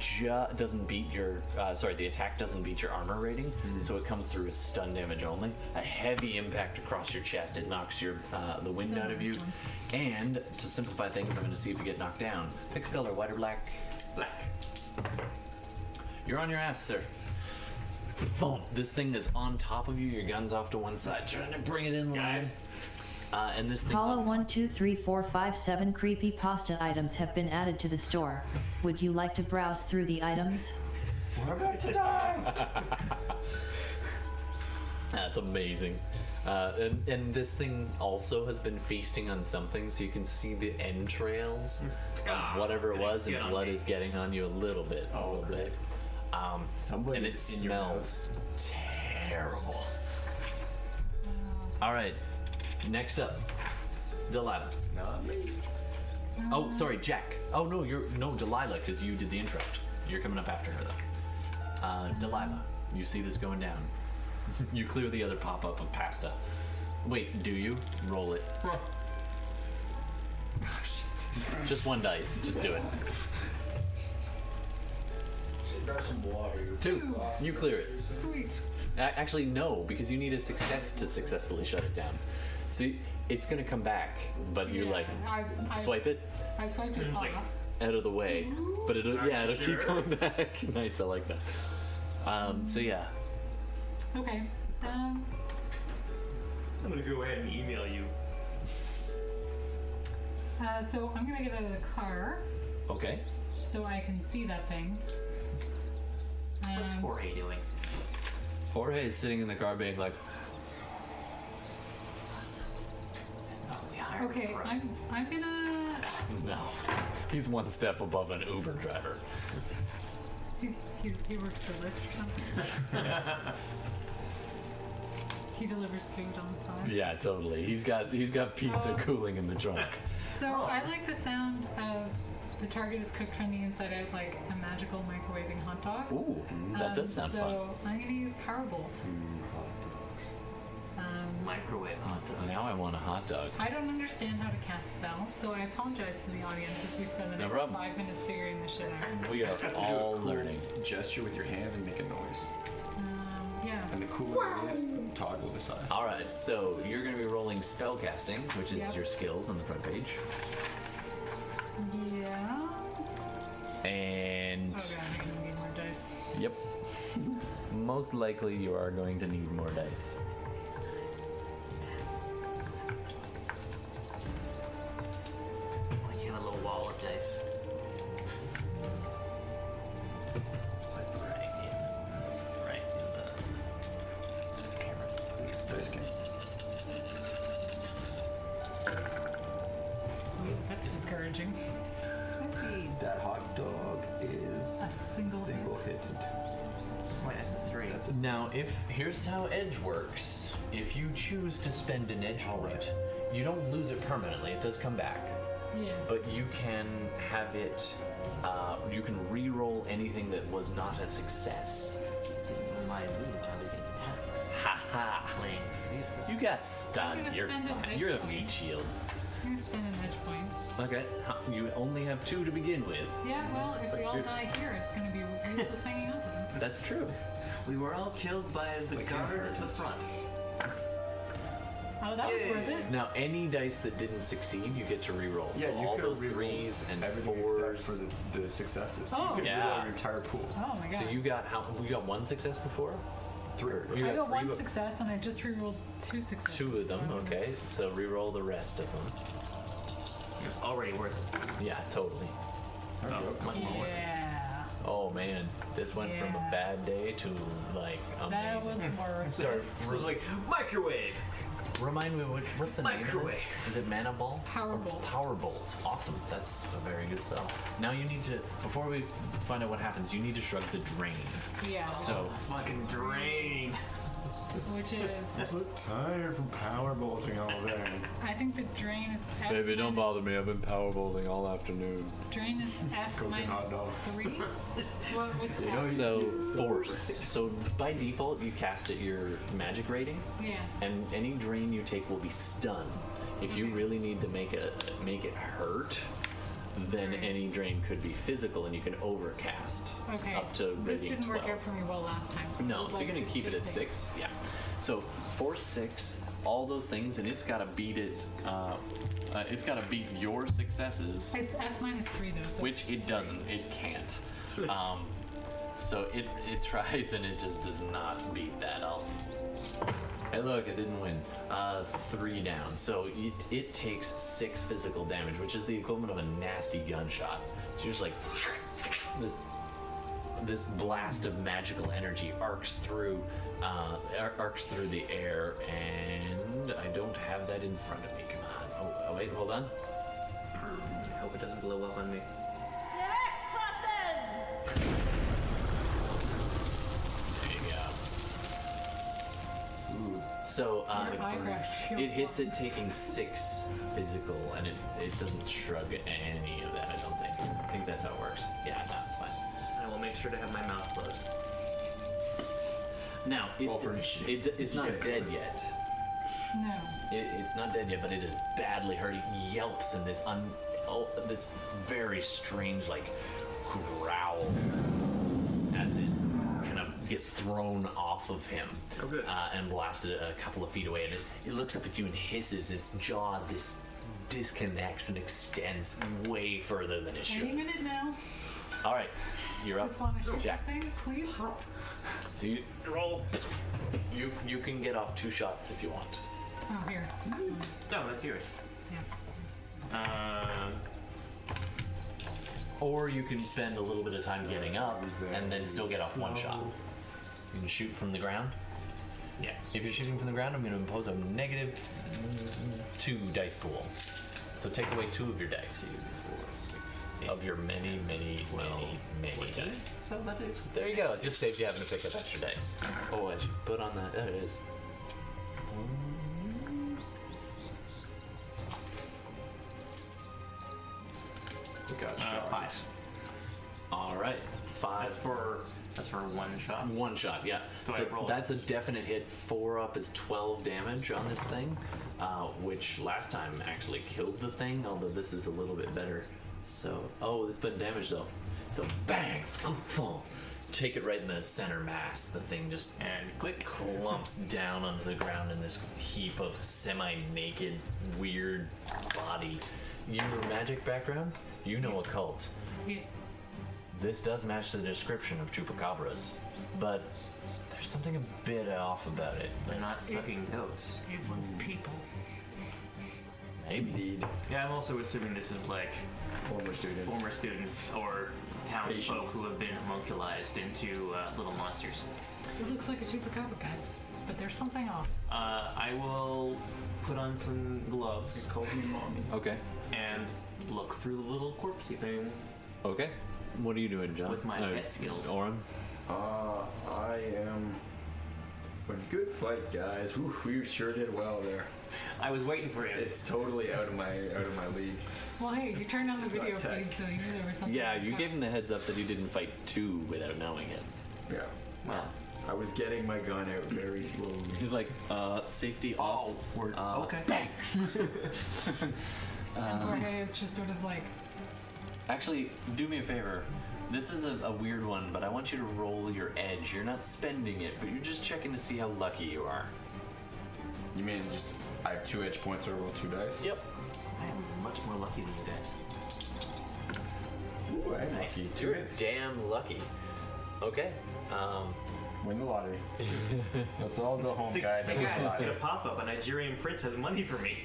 doesn't beat your. Sorry, the attack doesn't beat your armor rating, so it comes through as stun damage only. A heavy impact across your chest. It knocks your the wind out of you. And to simplify things, I'm going to see if you get knocked down. Pick a color, white or black. Black. You're on your ass, sir. Boom! This thing is on top of you. Your gun's off to one side, trying to bring it in line. Guys. And this thing's Hollow on 1 2 3 4 5 7 creepy pasta items have been added to the store. Would you like to browse through the items? We're about to die! That's amazing. And this thing also has been feasting on something, so you can see the entrails of whatever it was, and Get on blood me. is getting on you a little bit. A little bit. And it Somebody's in your smells terrible. All right, next up, Delilah. Not me. Oh, sorry, Jack. Oh no, Delilah, because you did the interrupt. You're coming up after her though. Delilah, you see this going down. You clear the other pop-up of pasta. Wait, do you? Roll it. Just 1 dice. Just do it. grab some water. 2. You clear it. Sweet. Actually, no, because you need a success to successfully shut it down. So it's gonna come back, but you're Yeah, like, I swipe it I swiped it like- off. out of the way, but it'll it'll keep sure. coming back. Nice, I like that. So yeah, Okay. I'm gonna go ahead and email you. So I'm gonna get out of the car okay. so I can see that thing. What's Um, Jorge doing? Jorge is sitting in the car being like, Oh, we hired Okay, a pro. I'm gonna. no. He's one step above an Uber driver. He works for Lyft or something. He delivers food on the side. Yeah, totally. He's got pizza cooling in the trunk. So I like the sound of the target is cooked from the inside out like a magical microwaving hot dog. Ooh, that does sound fun. So I'm gonna use Powerbolt. Microwave hot dog. Now I want a hot dog. I don't understand how to cast spells, so I apologize to the audience as we spend the No next problem. 5 minutes figuring this shit out. We are all learning. Gesture with your hands and make a noise. Yeah. And the cooler it is, toggle the side. All right, so you're going to be rolling spellcasting, which is Yep. your skills on the front page, Yeah. and Oh god, I'm gonna need more dice. yep, most likely you are going to need more dice. Like you have a little wall of dice. Let's put it right in this camera. Dice game. Ooh, that's discouraging. I see that hot dog is A single hit. hit. Wait, that's a 3. Now, here's how edge works. If you choose to spend an edge point, you don't lose it permanently. It does come back, Yeah. but you can have it. You can re-roll anything that was not a success. My lead, how did it happen? Ha ha! Playing favorites. You got stunned. gonna You're spend an fine. edge You're a point. meat shield. I'm gonna spend an edge point. Okay, you only have 2 to begin with. Yeah, well, if we all you're- die here, it's gonna be useless hanging on to them. That's true. We were all killed by the Like guard at the inheritance. front. Oh, that was worth it. Now, any dice that didn't succeed, you get to re-roll. Yeah, so you all could those re-roll 3s and everything 4s. except for the successes. Oh. You could Yeah. re-roll your entire pool. Oh my god. So you got we got 1 success before? 3. You I got three, 1 but success and I just rerolled 2 successes. 2 of them. so- Okay, so re-roll the rest of them. It's already worth it. Yeah, totally. Much more worth it. Yeah. Oh man, this went from a Yeah. bad day to like That was amazing. worth Sorry, it. So it's like, microwave! remind me what's the name of Microwave. this? Is it Mana Ball? Powerbolt. Powerbolt. Awesome. That's a very good spell. Now you need to, before we find out what happens, you need to shrug the drain. Yeah. So Fucking drain! Which is, so tired from power bolting all day. I think the drain is F baby, don't minus- bother me. I've been powerbolting all afternoon. Drain is F Cooking hot dog. minus 3. What's F? So force. So by default, you cast at your magic rating, Yeah. and any drain you take will be stun. If you really need to make it hurt, then any drain could be physical, and you can overcast Okay. up to This rating didn't 12. work out for me well last time. No, I'd so you're like gonna to keep it stay at safe. 6. Yeah. So force 6, all those things, and it's got to beat it. It's got to beat your successes, It's F minus 3 though. So which it doesn't. It can't. So it tries and it just does not beat that. Hey, look, it didn't win. 3 down. So it takes 6 physical damage, which is the equivalent of a nasty gunshot. So you're just like this blast of magical energy arcs through the air, and I don't have that in front of me. Come on. Oh wait, hold on. I hope it doesn't blow up on me. There you go. So Your eye cracks feel it hits fun. it taking 6 physical, and it doesn't shrug any of that. I don't think. I think that's how it works. Yeah, that's fine. I will make sure to have my mouth closed. Now Well, for it's not dead yet. No. It's not dead yet, but it is badly hurt. It yelps in this this very strange like growl gets thrown off of him and blasted a couple of feet away. And it looks up at you and hisses. Its jaw disconnects and extends way further than it should. Any minute now. All right, you're up. Just want to shoot Jack. that thing, please. So you roll. You can get off 2 shots if you want. Oh, here. No, that's yours. Yeah. Or you can spend a little bit of time getting up and then still get off 1 shot. You can shoot from the ground. Yeah. If you're shooting from the ground, I'm going to impose a negative 2 dice pool. So take away 2 of your dice. 4, 6, 8. Of your many dice. So that's it. There you go. It just saves you having to pick up extra dice. Oh, I should put on that. There it is. We got 5. All right. 5. That's for 1 shot. 1 shot, yeah. So So I roll that's a definite hit. 4 up is 12 damage on this thing, which last time actually killed the thing, although this is a little bit better. So, oh, it's been damaged though. So bang, thump, thump. Take it right in the center mass. The thing just And click. clumps down onto the ground in this heap of semi-naked, weird body. Your magic background, you know occult. Yeah. This does match the description of Chupacabras, but there's something a bit off about it. They're not sucking goats. It was people. Maybe. Indeed. Yeah, I'm also assuming this is like Former students. former students or town folk Patients. who have been homunculized into little monsters. It looks like a chupacabra, guys, but there's something off. I will put on some gloves Call me mommy. Okay. and look through the little corpsey thing. Okay. What are you doing, John? With my pet skills. Oren? I am. A good fight, guys. Whew, we sure did well there. I was waiting for him. It's totally out of my league. Well, hey, you turned on the It's not video tech. feed, so you knew there was something. Yeah, you gave him the heads up that he didn't fight 2 without knowing it. Yeah. Well, I was getting my gun out very slowly. He's like, safety off. we're okay. Bang! And Jorge is just sort of like, Actually, do me a favor. This is a weird one, but I want you to roll your edge. You're not spending it, but you're just checking to see how lucky you are. You mean just I have 2 edge points or roll 2 dice? Yep. I am much more lucky than you guys. Ooh, I'm Nice. lucky. 2 You're hits. damn lucky. Okay. Win the lottery. Let's all go home, See, guys. hey and win the guys, it's lottery. gonna pop up. A Nigerian prince has money for me.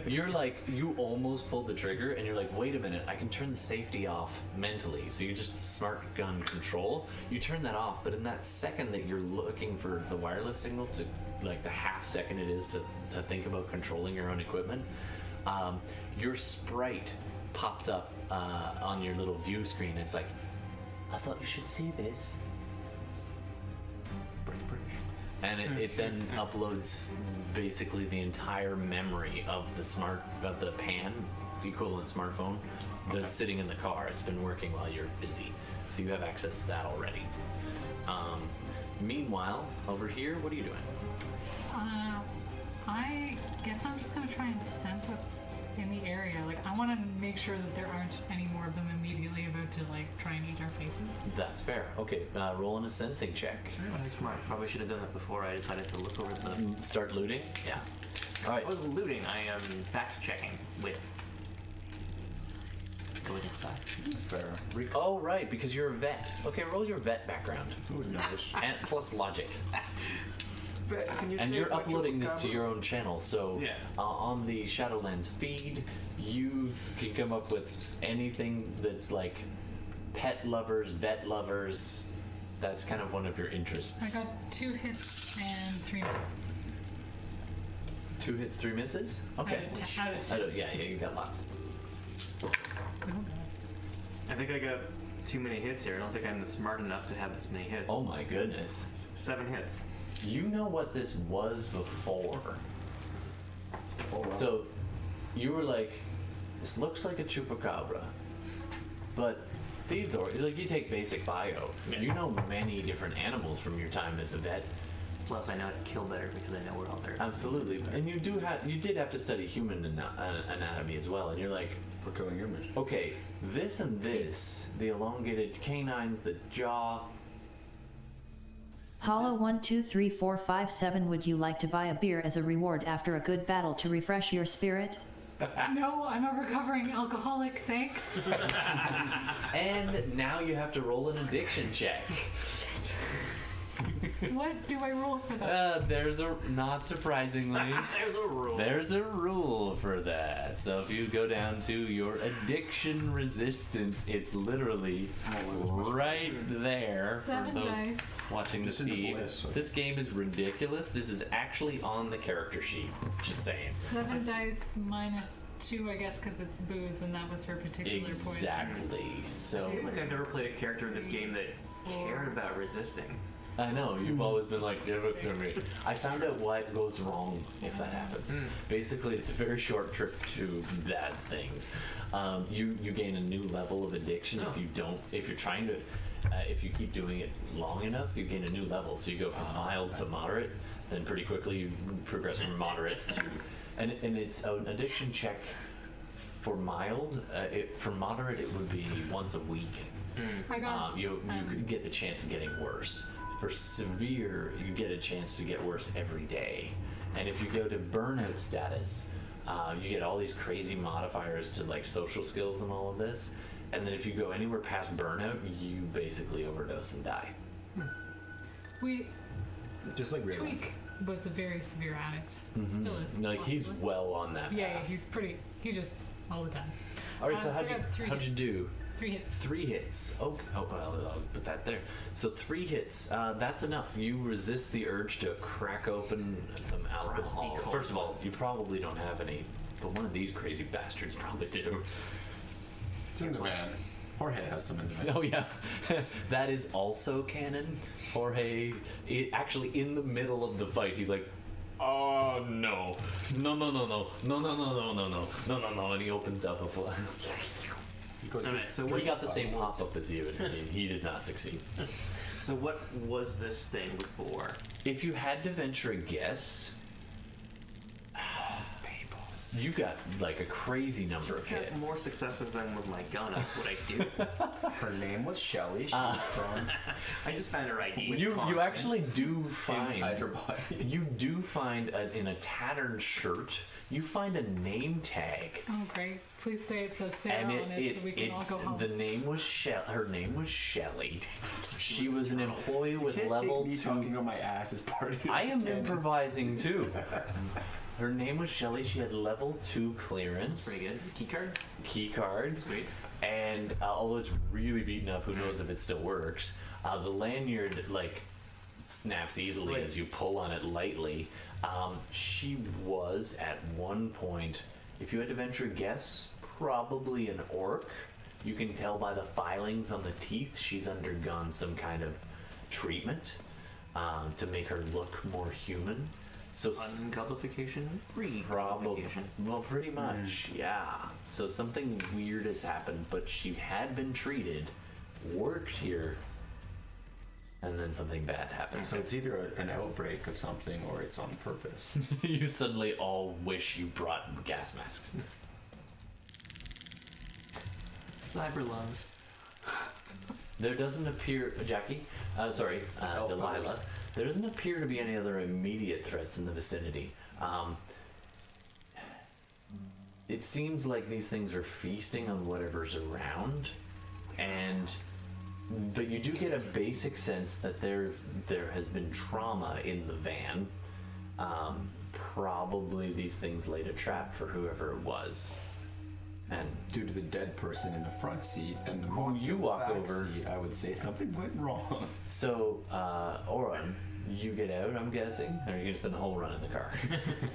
You're like, you almost pulled the trigger, and you're like, wait a minute, I can turn the safety off mentally. So you just smart gun control. You turn that off, but in that second that you're looking for the wireless signal to, like the half second it is to think about controlling your own equipment, your sprite pops up on your little view screen. It's like, I thought you should see this. And it then uploads basically the entire memory of the pan equivalent smartphone that's sitting in the car. It's been working while you're busy, so you have access to that already. Meanwhile, over here, what are you doing? I guess I'm just gonna try and sense what's in the area. Like, I want to make sure that there aren't any more of them immediately about to like try and eat our faces. That's fair. Okay, roll in a sensing check. That's smart. Probably should have done that before I decided to look over the. Start looting. Yeah. All right. I wasn't looting. I am fact checking with going inside. Fair. Oh, right, because you're a vet. Okay, roll your vet background. Who knows? And plus logic. Can you And say you're what uploading this to Chupacabra- your own channel, so Yeah. On the Shadowlands feed, you can come up with anything that's like pet lovers, vet lovers. That's kind of one of your interests. I got 2 hits and 3 misses. 2 hits, 3 misses? Okay. Out of 10. Yeah, you got lots. I think I got too many hits here. I don't think I'm smart enough to have this many hits. Oh my goodness. 7 hits. You know what this was before. Oh, wow. So you were like, this looks like a chupacabra, but these are like, you take basic bio. Yeah. You know many different animals from your time as a vet. Plus, I know how to kill better because I know where all their. Absolutely, and you did have to study human anatomy as well. And you're like, For killing humans. okay, this and this, the elongated canines, the jaw, Hollow123457, would you like to buy a beer as a reward after a good battle to refresh your spirit? No, I'm a recovering alcoholic, thanks. And now you have to roll an addiction check. What do I roll for that? Not surprisingly, There's a rule. there's a rule for that. So if you go down to your addiction resistance, it's literally right there. 7 for those dice. watching the Just into feed. bliss. This game is ridiculous. This is actually on the character sheet. Just saying. 7 dice minus 2, I guess, because it's booze, and that was for particular poison. Exactly. I So feel like I've never played a character in this game that cared about resisting. I know, you've always been like, give it to me. I found out what goes wrong if that happens. Basically, it's a very short trip to bad things. You gain a new level of addiction if you're trying to, if you keep doing it long enough, you gain a new level. So you go from mild to moderate, then pretty quickly you progress from moderate to, and it's an addiction check for mild. For moderate, it would be once a week. I got You could get the chance of getting worse. For severe, you get a chance to get worse every day. And if you go to burnout status, you get all these crazy modifiers to like social skills and all of this. And then if you go anywhere past burnout, you basically overdose and die. we Just like real life. Tweak was a very severe addict. Still is. Like he's possibly. well on that Yeah, path. he just all the time. All right, so so I got 3 how'd you hits. do? 3 hits. 3 hits. Oh, well, I'll put that there. So 3 hits. That's enough. You resist the urge to crack open some alcohol. Frosty First of all, you probably don't have any, but one of these crazy bastards probably do. It's in the van. Jorge has some in the van. Oh yeah, that is also canon. Jorge, actually in the middle of the fight, he's like, "Oh no, no, no, no, no, no, no, no, no, no, no, no, no, no," and he opens up a fly. Alright, so We got the same pop-up as you, and he did not succeed. So what was this thing before? If you had to venture a guess, you got like a crazy number of I've had hits. more successes than with my gun. That's what I do. Her name was Shelly. She was from I just found her ID. You actually do find inside her body. you do find in a tattered shirt. You find a name tag. Oh great! Please say it says Sarah And on it, so we can all go home. the name was her name was Shelly. She was an employee with Can't level take me 2. talking on my ass as part of your I am canon. improvising too. Her name was Shelly. She had level 2 clearance. Pretty good. Key card. Key cards. Sweet. And although it's really beaten up, who knows if it still works? The lanyard like snaps easily Slick. as you pull on it lightly. She was at one point, if you had to venture a guess, probably an orc. You can tell by the filings on the teeth she's undergone some kind of treatment to make her look more human. So Ungullification. probably, Regullification. well, pretty much, yeah. So something weird has happened, but she had been treated, worked here, and then something bad happened. So it's either an outbreak of something or it's on purpose. You suddenly all wish you brought gas masks. Cyber lungs. There doesn't appear, Jackie, Delilah, there doesn't appear to be any other immediate threats in the vicinity. It seems like these things are feasting on whatever's around, but you do get a basic sense that there has been trauma in the van. Probably these things laid a trap for whoever it was. And Due to the dead person in the front seat and the Who monster you in the walk back over. seat, I would say something went wrong. so, Oren, you get out, I'm guessing? Or are you going to spend the whole run in the car?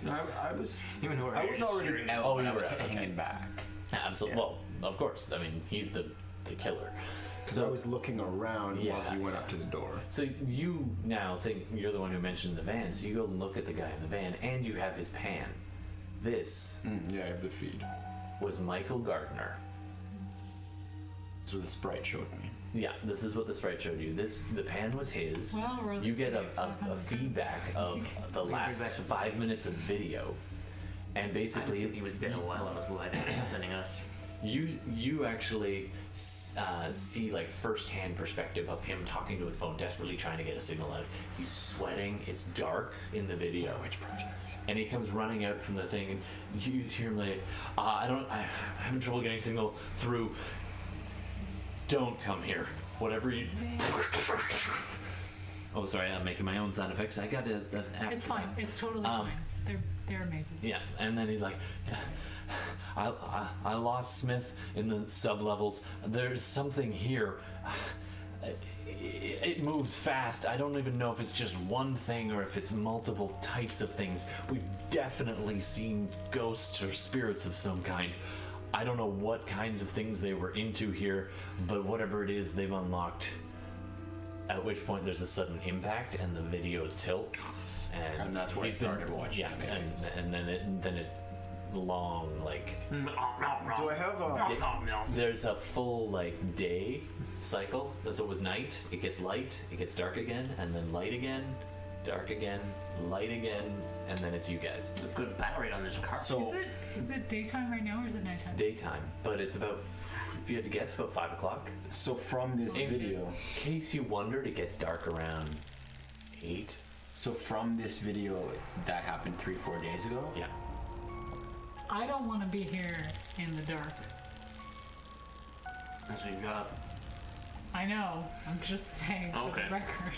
I was Even though I was already out, Oh, but you I were was out, okay. hanging back. Absolutely. Well, of course. I mean, he's the killer. So I was looking around Yeah. while he went up to the door. So you now think you're the one who mentioned the van, so you go look at the guy in the van, and you have his pan. This Yeah, I have the feed. was Michael Gardner. That's what the sprite showed me. Yeah, this is what the sprite showed you. The pan was his. Well, we're You get a listening at 500 feedback of the last back to 5 minutes of video, and I just said basically he was dead a while and was blood sending us. you actually see like first-hand perspective of him talking to his phone, desperately trying to get a signal out. He's sweating. It's dark in the video. Which project? And he comes running out from the thing, and you hear him like, I'm having trouble getting signal through. Don't come here. Whatever you. Oh, sorry, I'm making my own sound effects. I got to. It's fine. It's totally fine. They're amazing. Yeah, and then he's like, I lost Smith in the sub-levels. There's something here. It moves fast. I don't even know if it's just one thing or if it's multiple types of things. We've definitely seen ghosts or spirits of some kind. I don't know what kinds of things they were into here, but whatever it is, they've unlocked. At which point there's a sudden impact and the video tilts. And that's where I started watching. Yeah, and then it long like. Do I have a? There's a full like day cycle. So it was night. It gets light. It gets dark again, and then light again, dark again, light again, and then it's you guys. It's a good battery on this car. So Is it daytime right now or is it nighttime? Daytime, but it's about. If you had to guess, about 5 o'clock. so from this video. In case you wondered, it gets dark around 8. So from this video, that happened 3-4 days ago. Yeah. I don't want to be here in the dark. That's what you got. I know. I'm just saying for Okay. the record.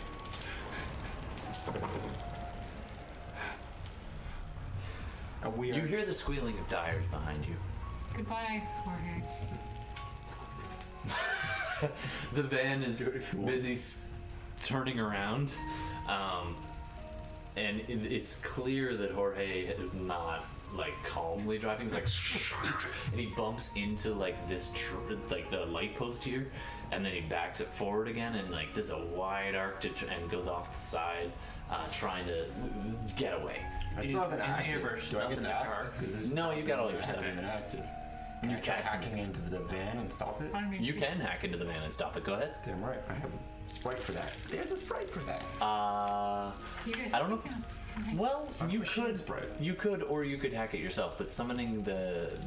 And we You are. hear the squealing of tires behind you. Goodbye, Jorge. The van is busy turning around, and it's clear that Jorge is not like calmly driving. He's like, and he bumps into like this like the light post here, and then he backs it forward again and like does a wide arc and goes off the side, trying to get away. I still haven't Any acted. of our Do I stuff get in to the act? car? 'Cause this is- No, you got all your I stuff. haven't even acted. Can You I try can't. hacking into the van and stop it? I mean, You can hack into the van and stop it. Go ahead. Damn right. I have a sprite for that. There's a sprite for that. You guys, I don't know. Okay. Well, you machine could, sprite. you could, or you could hack it yourself. But summoning the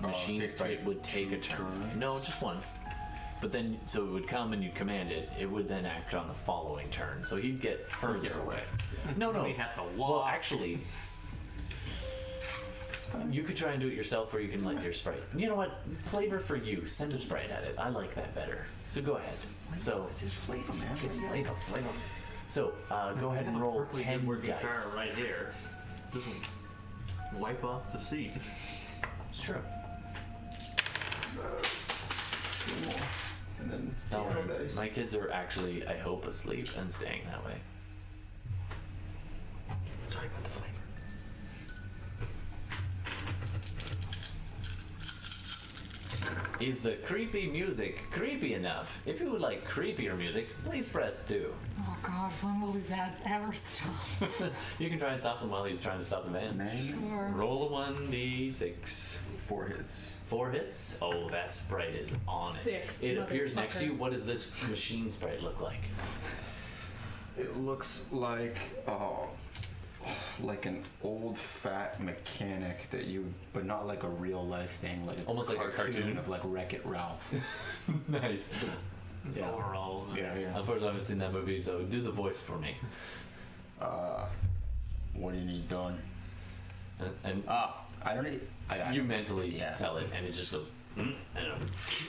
machine takes sprite two- would take a two turn. turns? No, just one. But then, so it would come and you command it. It would then act on the following turn. So he'd get further away. No, no. We have to Well, walk. actually, you could try and do it yourself, or you can let your sprite. You know what? Flavor for you. Send a sprite at it. I like that better. So go ahead. So It's his flavor, man. it's flavor. So go ahead and roll Perfectly 10 good working car dice. right here. Doesn't wipe off the seat. It's true. And then No, dice. my kids are actually, I hope, asleep and staying that way. Sorry about the flavor. Is the creepy music creepy enough? If you would like creepier music, please press 2. Oh God, when will these ads ever stop? You can try and stop him while he's trying to stop the van. Sure. Roll a 1d6. 4 hits. 4 hits? Oh, that sprite is on it. 6, It appears next to you. motherfucker. What does this machine sprite look like? It looks like an old fat mechanic that you, but not like a real life thing, like Almost like a cartoon. of like Wreck-It Ralph. Nice. Yeah. Overalls. yeah. Unfortunately, I haven't seen that movie, so do the voice for me. What do you need done? And I don't need. I you mentally yeah. sell it, and it just goes. And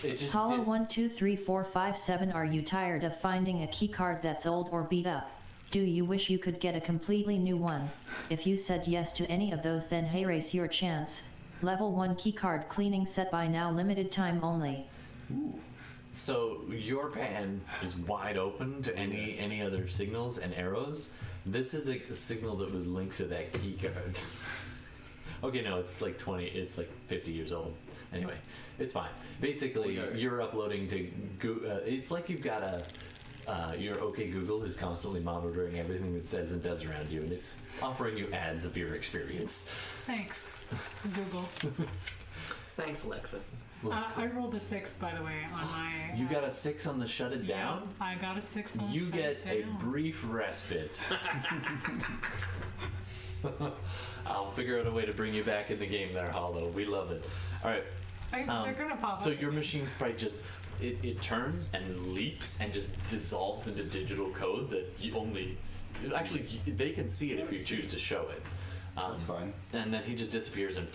it just. Hollow it's- 1 2 3 4 5 7. Are you tired of finding a keycard that's old or beat up? Do you wish you could get a completely new one? If you said yes to any of those, then hey, race your chance. Level 1 keycard cleaning set by now, limited time only. So your pan is wide open to any other signals and arrows. This is a signal that was linked to that key card. Okay, no, it's like 20. It's like 50 years old. Anyway, it's fine. Basically, you're uploading to Google. It's like you've got a. Your OK Google is constantly monitoring everything that says and does around you, and it's offering you ads of your experience. Thanks, Google. Thanks, Alexa. I rolled a 6, by the way, on my. You got a 6 on the shut it down? I got a 6 on You Shut get It a Down. brief respite. I'll figure out a way to bring you back in the game there, Hollow. We love it. All right. They're gonna pop So up. your machine sprite just it turns and leaps and just dissolves into digital code that you only actually they can see it if you choose to show it. That's fine. And then he just disappears and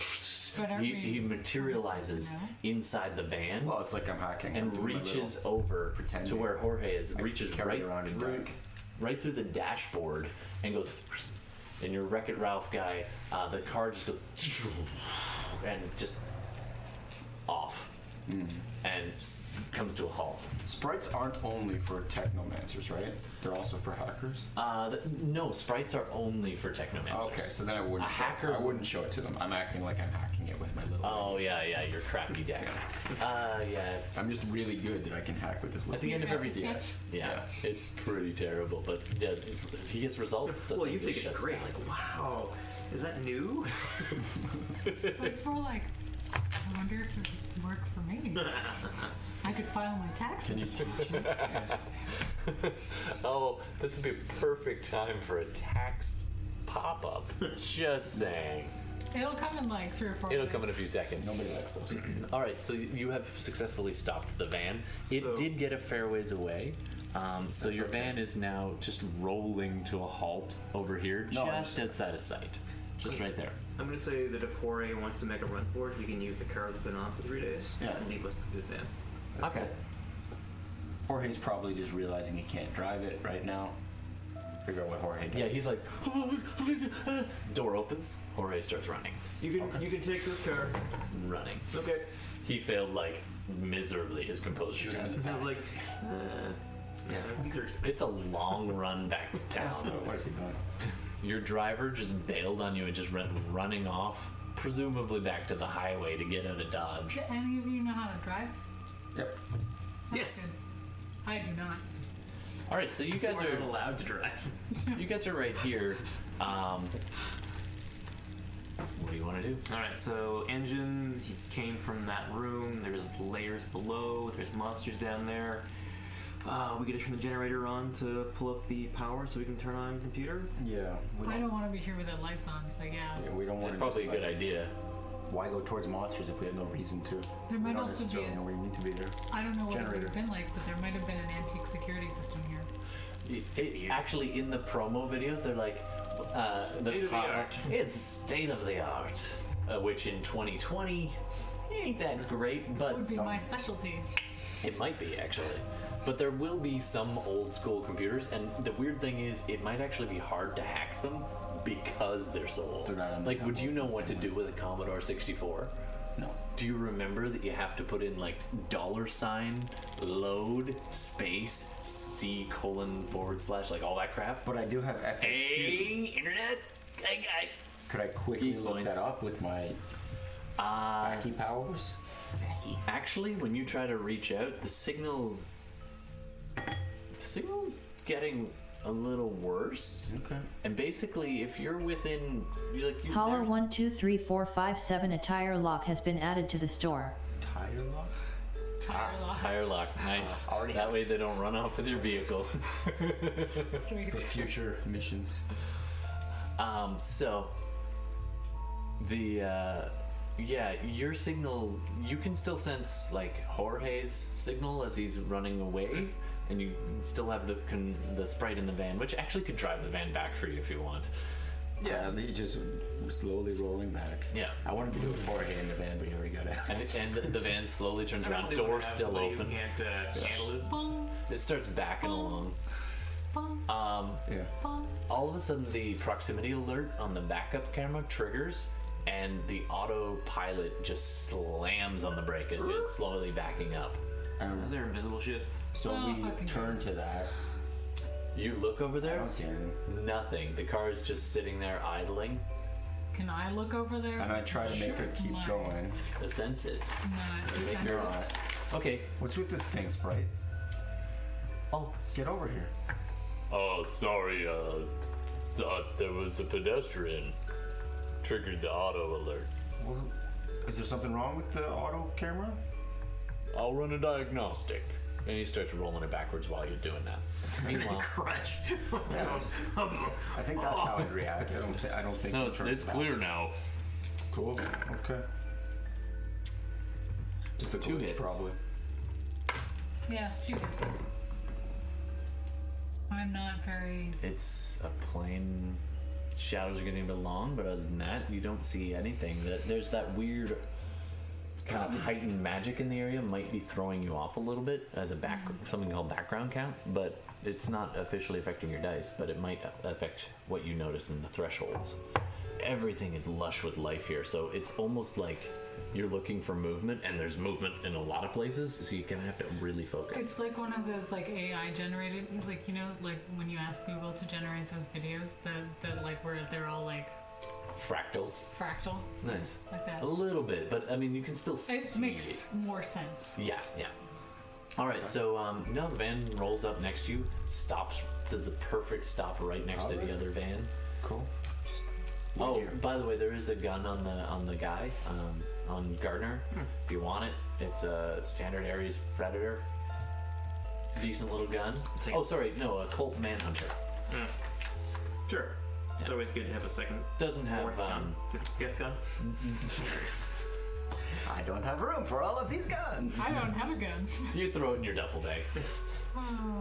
But aren't he we materializes supposed inside the van Well, it's like I'm hacking. and I'm doing my reaches little over pretend to where Jorge is. Reaches carry right around in through, back. right through the dashboard and goes. And your Wreck-It Ralph guy, the car just goes and just off and comes to a halt. Sprites aren't only for technomancers, right? They're also for hackers. No, sprites are only for technomancers. Okay, so then I wouldn't. hacker- I wouldn't show it to them. I'm acting like I'm hacking it with my little. Oh yeah, you're crafty deck. Yeah. I'm just really good that I can hack with this. At the end of every Etch-a-sketch? yeah, it's pretty terrible. But yeah, if he gets results, the Well, thing you think just it's shuts great. down. Like, wow, is that new? But it's more like, I wonder if it would work for me. I could file my taxes. Can you teach me? Oh, this would be a perfect time for a tax pop-up. Just saying. It'll come in like 3 or 4 It'll come in a minutes. few seconds. Nobody likes those. All right, so you have successfully stopped the van. It So- did get a fair ways away. So your van is now just rolling to a halt over here, No, just outside of sight. Just right there. I'm gonna say that if Jorge wants to make a run for it, he can use the car that's been on for 3 days Yeah. and leave us the good van. That's Okay. it. Jorge's probably just realizing he can't drive it right now. Figure out what Jorge does. Yeah, he's like, door opens. Jorge starts running. You can take this car. Running. Okay. He failed like miserably his composure test. I was like, Yeah. these are expensive. It's a long run back to town. What is he doing? Your driver just bailed on you and just went running off, presumably back to the highway to get out of Dodge. Do any of you know how to drive? Yep. That's Yes. good. I do not. All right, so you guys We're are not allowed to drive. you guys are right here. What do you want to do? All right, so engine, he came from that room. There's layers below. There's monsters down there. We get to turn the generator on to pull up the power so we can turn on computer. Yeah. I don't want to be here with the lights on, so yeah. Yeah, we don't want That's to. probably a good idea. Why go towards monsters if we have no reason to? There we might don't also be necessarily a- know where you need to be there. I don't know what it would Generator. have been like, but there might have been an antique security system here. Actually, in the promo videos, they're like, State of the art. It's state of the art, which in 2020 ain't that great, That but would be my specialty. it might be actually. But there will be some old school computers, and the weird thing is, it might actually be hard to hack them because they're so old. They're not Like, would you know what to same do with a Commodore 64? No. Do you remember that you have to put in like $load space C:// like all that crap? But I do have FAQ. Hey, internet! Could I quickly Geek look points. that up with my wacky powers? Actually, when you try to reach out, the signal's getting a little worse. Okay. And basically, if you're within, Hollow there- 1 2 3 4 5 7 a tire lock has been added to the store. Tire lock? Tire lock. Tire lock, nice. Already That have way they don't run off with your vehicle. Sweet. For future missions. So the your signal, you can still sense like Jorge's signal as he's running away, and you still have the sprite in the van, which actually could drive the van back for you if you want. Yeah, they just slowly rolling back. Yeah. I wanted to do it Jorge in the van, but he already got out. And the van slowly turns around, They wanna door's have still somebody who open. Can't handle it. Boom, It starts backing along. boom, Yeah. boom. All of a sudden, the proximity alert on the backup camera triggers, and the autopilot just slams on the brake as it's slowly backing up. Is there invisible shit? So Oh, we fucking turn to ghosts. that. You look over I there, don't see anything. nothing. The car is just sitting there idling. Can I look over there? And I try to make her keep Mine. going. The sense it. Not. Make her not. Okay. What's with this thing, Sprite? Oh, Get over here. oh, sorry. Thought there was a pedestrian. Triggered the auto alert. Well, is there something wrong with the auto camera? I'll run a diagnostic. And he starts rolling it backwards while you're doing that. Meanwhile, Crunch. I think that's how I'd react. I don't think. no, it turns it's back. clear now. Cool. Okay. Just a 2 glitch, hits. probably. Yeah, 2 hits. I'm not very. It's a plain. Shadows are getting a bit long, but other than that, you don't see anything. There's that weird kind of heightened magic in the area might be throwing you off a little bit as a something called background count, but it's not officially affecting your dice, but it might affect what you notice in the thresholds. Everything is lush with life here, so it's almost like you're looking for movement, and there's movement in a lot of places, so you kind of have to really focus. It's like one of those like AI generated, like you know, like when you ask Google to generate those videos, that like where they're all like Fractal. Nice. like that. A little bit, but I mean, you can still see It makes more sense. Yeah. All right, so no, the van rolls up next to you, stops, does a perfect stop right next to the other van. Cool. Oh, by the way, there is a gun on the guy, on Gardner. If you want it, it's a standard Ares Predator. Decent little gun. Oh, sorry, no, a Colt Manhunter. Sure. It's always good to have a second. Doesn't have fourth gun. Fifth gun. I don't have room for all of these guns. I don't have a gun. You throw it in your duffel bag.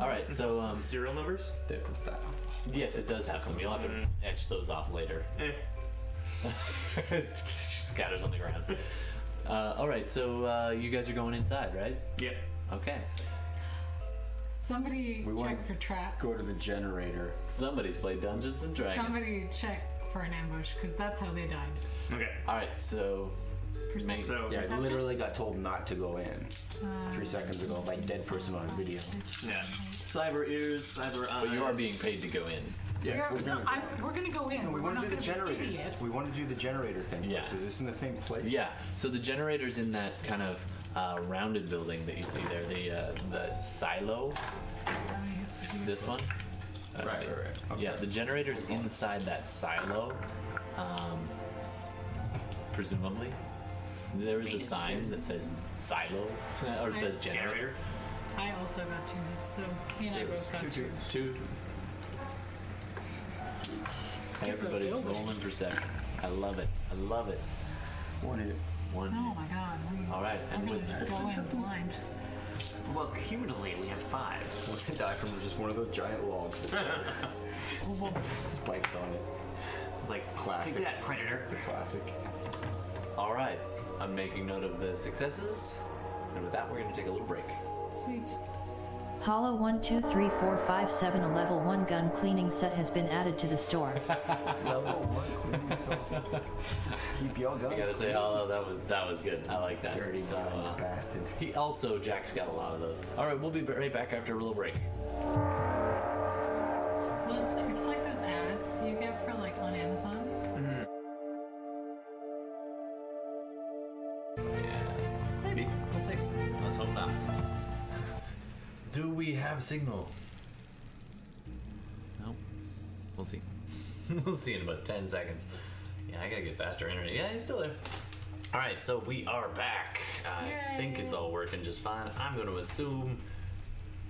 All right, so Serial numbers? Different style. yes, it does have some. You'll have to etch those off later. Scatters on the ground. All right, so you guys are going inside, right? Yeah. Okay. Somebody We want check for traps. Go to the generator. Somebody's played Dungeons and Dragons. Somebody check for an ambush because that's how they died. Okay. All right, so Perception. So Yeah, I Perception? literally got told not to go in 3 seconds ago by a dead person on video. yeah. Cyber ears, cyber eyes. but you are being paid to go in. Yes, We're gonna go in. We We're want to not do the gonna be generator. idiots. We want to do the generator thing Yeah. first. Is this in the same place? Yeah. So the generator's in that kind of rounded building that you see there, the silo. This one. Right. Okay. Yeah, the generator's inside that silo. Presumably, there is a sign that says silo or says generator. I also got 2 hits, so he and I both got 2. Two. Hey, It's a everybody, building. rolling perception. I love it. I love it. 1 hit. One. Oh my god. All right, I'm and gonna with just go in blind. Well, cumulatively, we have 5. What's to die from just one of those giant logs that has spikes on it. Like, Classic. take that, Predator. It's a classic. All right, I'm making note of the successes, and with that, we're going to take a little break. Sweet. Hollow 1 2 3 4 5 7 a level 1 gun cleaning set has been added to the store. Level 1 clean yourself. Keep your guns I gotta say, clean. oh, that was good. I like that. Dirty So, gun, you bastard. he also, Jack's got a lot of those. All right, we'll be right back after a little break. Well, it's like those ads you get for like on Amazon. Yeah, maybe. We'll see. Let's hope not. Do we have signal? No. We'll see. We'll see in about 10 seconds. Yeah, I gotta get faster internet. Yeah, he's still there. All right, so we are back. I think it's all working just fine. I'm going to assume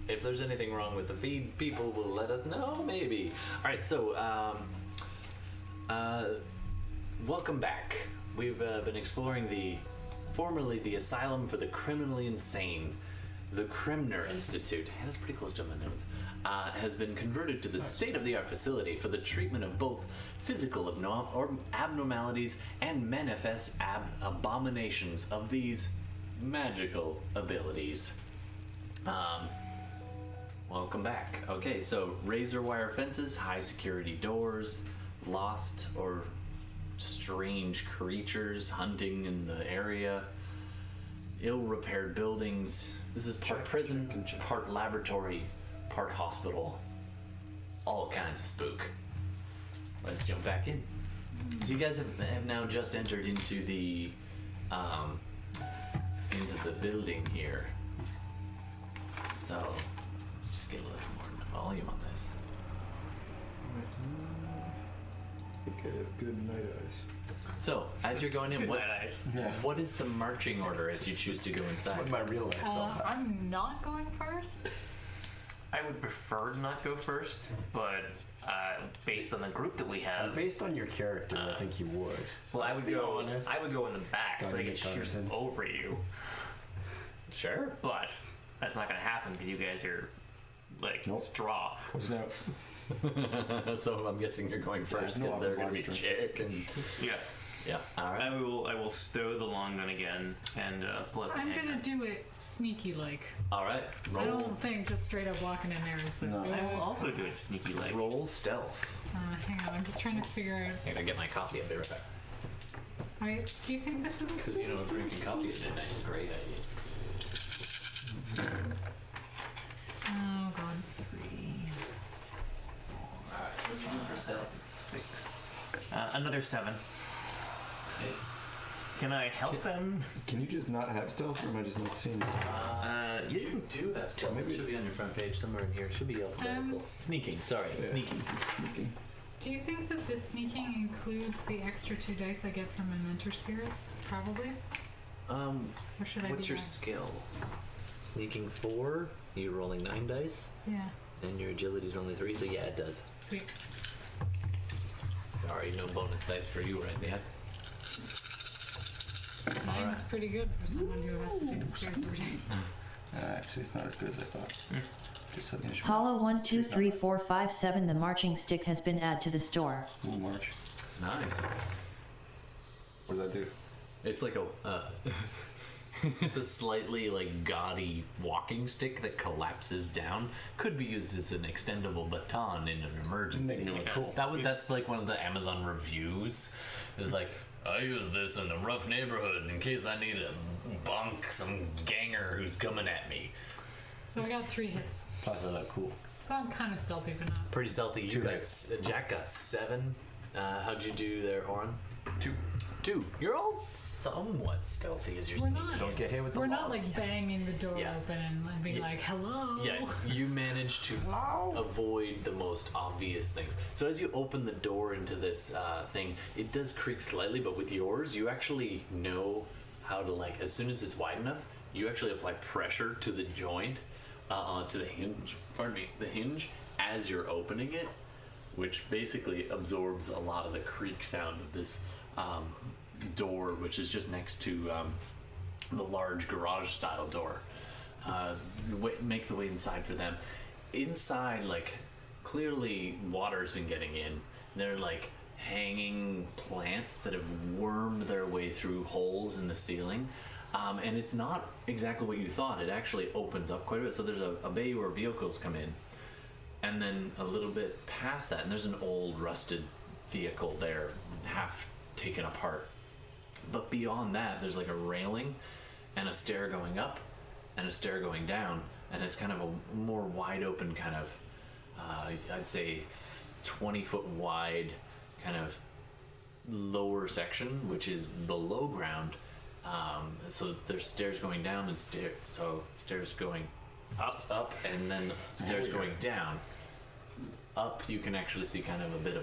if there's anything wrong with the feed, people will let us know, maybe. All right, so welcome back. We've been exploring formerly the Asylum for the Criminally Insane. The Kremner Institute, and that's pretty close to my notes, has been converted to the state-of-the-art facility for the treatment of both physical abnormalities and manifest abominations of these magical abilities. Welcome back. Okay, so razor wire fences, high security doors, lost or strange creatures hunting in the area, ill-repaired buildings. This is part prison, part laboratory, part hospital. All kinds of spook. Let's jump back in. So you guys have now just entered into the building here. So let's just get a little more volume on this. Okay, good night eyes. So as you're going in, Good what's, night, eyes. Yeah. what is the marching order as you choose to go inside? What my real life self has. I'm not going first. I would prefer to not go first, but based on the group that we have, Based on your character, I think you would. well, I Let's would be go. honest. I would go in the back so I Gotta could get shoot Carson. over you. Sure. but that's not gonna happen because you guys are like Nope. straw. Wasn't out. So I'm guessing you're going first no because they're other going to be bodies chick and Yeah. yeah. All right. I will stow the long gun again and pull out the I'm handgun. gonna do it sneaky like. All right. I Roll. don't think just straight up walking in there is No. I will also do it sneaky like. Roll stealth. hang on, I'm just trying to figure out. I gotta get my coffee. I'll be right back. Wait, do you think this is? Because you know, drinking coffee at midnight is a great idea. Oh god. 3, 4, for stealth. 6. Another 7. Nice. Can I help them? Can you just not have stealth, or am I just not seeing it? You do have stealth. Maybe it should be on your front page somewhere in here. It should be alphabetical. Sneaking. Sorry, Yeah, sneaking. this is sneaking. Do you think that this sneaking includes the extra 2 dice I get from my mentor spirit? Probably. Or should I What's be your wrong? skill? Sneaking 4. You're rolling 9 dice, Yeah. and your agility's only 3. So yeah, it does. Sweet. Sorry, no bonus dice for you right now. 9 Alright. is pretty good for someone who has to take the stairs every day. Actually, it's not as good as I thought. Just had an issue. Hollow 1 2 3 4 5 7. The marching stick has been added to the store. Ooh, March. Nice. What does that do? It's like a. It's a slightly like gaudy walking stick that collapses down. Could be used as an extendable baton in an emergency. Make it look cool. That's like one of the Amazon reviews. It's like, I use this in a rough neighborhood in case I need to bonk some ganger who's coming at me. So I got 3 hits. Plus, I look cool. So I'm kind of stealthy, but not. Pretty stealthy. You 2 got hits. Jack got 7. How'd you do there, Oren? 2. 2. You're all somewhat stealthy as you're We're sneaking. not. Don't get hit with the We're not log. like banging the door Yeah. open and being Yeah. like, hello. Yeah, you manage to avoid the most obvious things. So as you open the door into this thing, it does creak slightly, but with yours, you actually know how to, like, as soon as it's wide enough, you actually apply pressure to the joint, to the hinge, the hinge, as you're opening it, which basically absorbs a lot of the creak sound of this door, which is just next to the large garage-style door. Make the way inside for them. Inside, like, clearly water's been getting in. They're like hanging plants that have wormed their way through holes in the ceiling. And it's not exactly what you thought. It actually opens up quite a bit. So there's a bay where vehicles come in. And then a little bit past that, and there's an old rusted vehicle there, half taken apart. But beyond that, there's like a railing and a stair going up and a stair going down, and it's kind of a more wide open kind of, I'd say 20-foot wide kind of lower section, which is below ground. So there's stairs going down and stairs going up, and then stairs going down. Up, you can actually see kind of a bit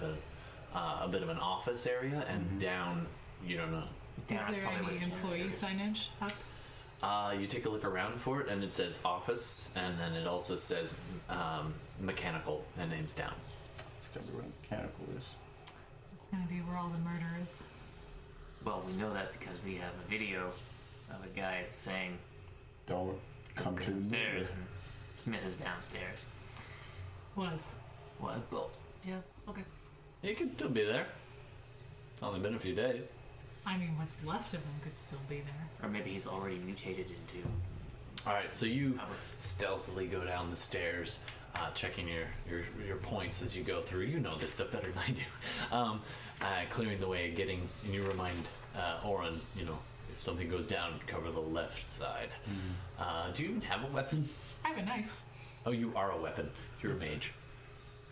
of an office area, and down, you don't know. Is Down is there probably any where the employee generator is. signage up? You take a look around for it, and it says office, and then it also says mechanical, and names down. It's gotta be where the mechanical is. It's gonna be where all the murder is. Well, we know that because we have a video of a guy saying, Don't come to the downstairs, door. and Smith is downstairs. Was. What? Well, yeah, okay. He could still be there. It's only been a few days. I mean, what's left of him could still be there. Or maybe he's already mutated into. All right, so you Roberts. stealthily go down the stairs, checking your points as you go through. You know this stuff better than I do. Clearing the way, and you remind Oren, you know, if something goes down, cover the left side. Do you even have a weapon? I have a knife. Oh, you are a weapon. You're a mage.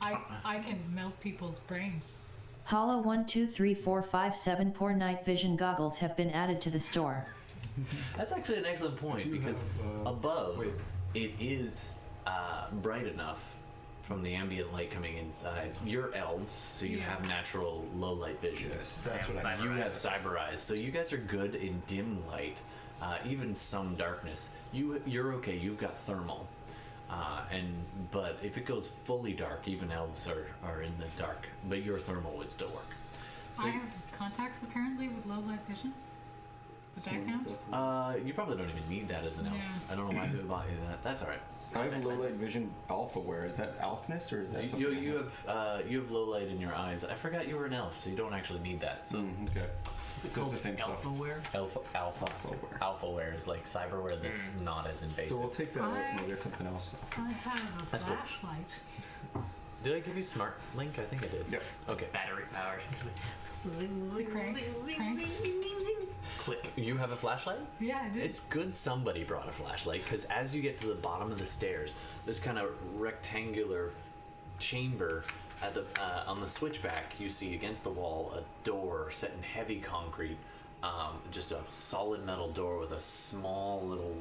I can melt people's brains. Hollow 1 2 3 4 5 7. Poor night vision goggles have been added to the store. That's actually an excellent point, because above it is bright enough from the ambient light coming inside. You're elves, so you Yeah. have natural low light vision. Yes, that's what I You have cyber eyes, so you guys are good in dim light, even some darkness. You're okay. You've got thermal, but if it goes fully dark, even elves are in the dark. But your thermal would still work. So I have contacts apparently with low light vision. Does that count? You probably don't even need that as an elf. Yeah. I don't know why people bought you that. That's all right. I have low light vision alpha wear. Is that elfness or is that something? You have low light in your eyes. I forgot you were an elf, so you don't actually need that. So Okay. Is it So called it's the same stuff. alpha wear? alphaware is like cyberware that's not as invasive. So we'll take that out and we'll get something else. I have a That's cool. flashlight. Did I give you smart link? I think I did. Yep. Okay. Battery powered. Is it crank? Crank? Click. You have a flashlight? Yeah, I did. It's good somebody brought a flashlight because as you get to the bottom of the stairs, this kind of rectangular chamber at the on the switchback, you see against the wall a door set in heavy concrete, just a solid metal door with a small little,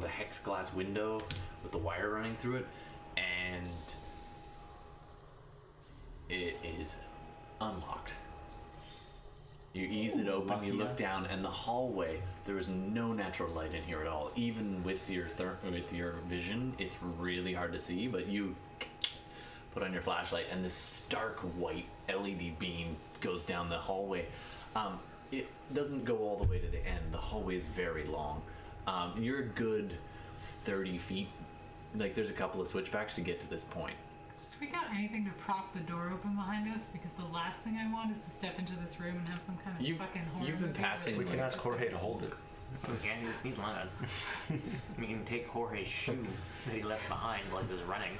the hex glass window with the wire running through it, and it is unlocked. You ease it open, you look down, and the hallway, there is no natural light in here at all. Even with your vision, it's really hard to see, but you put on your flashlight, and this stark white LED beam goes down the hallway. It doesn't go all the way to the end. The hallway is very long. You're a good 30 feet. Like, there's a couple of switchbacks to get to this point. We got anything to prop the door open behind us? Because the last thing I want is to step into this room and have some kind of fucking horror you've been movie passing- where We can we're ask just Jorge like- to hold it. Yeah, he's lying. We can take Jorge's shoe that he left behind while he was running.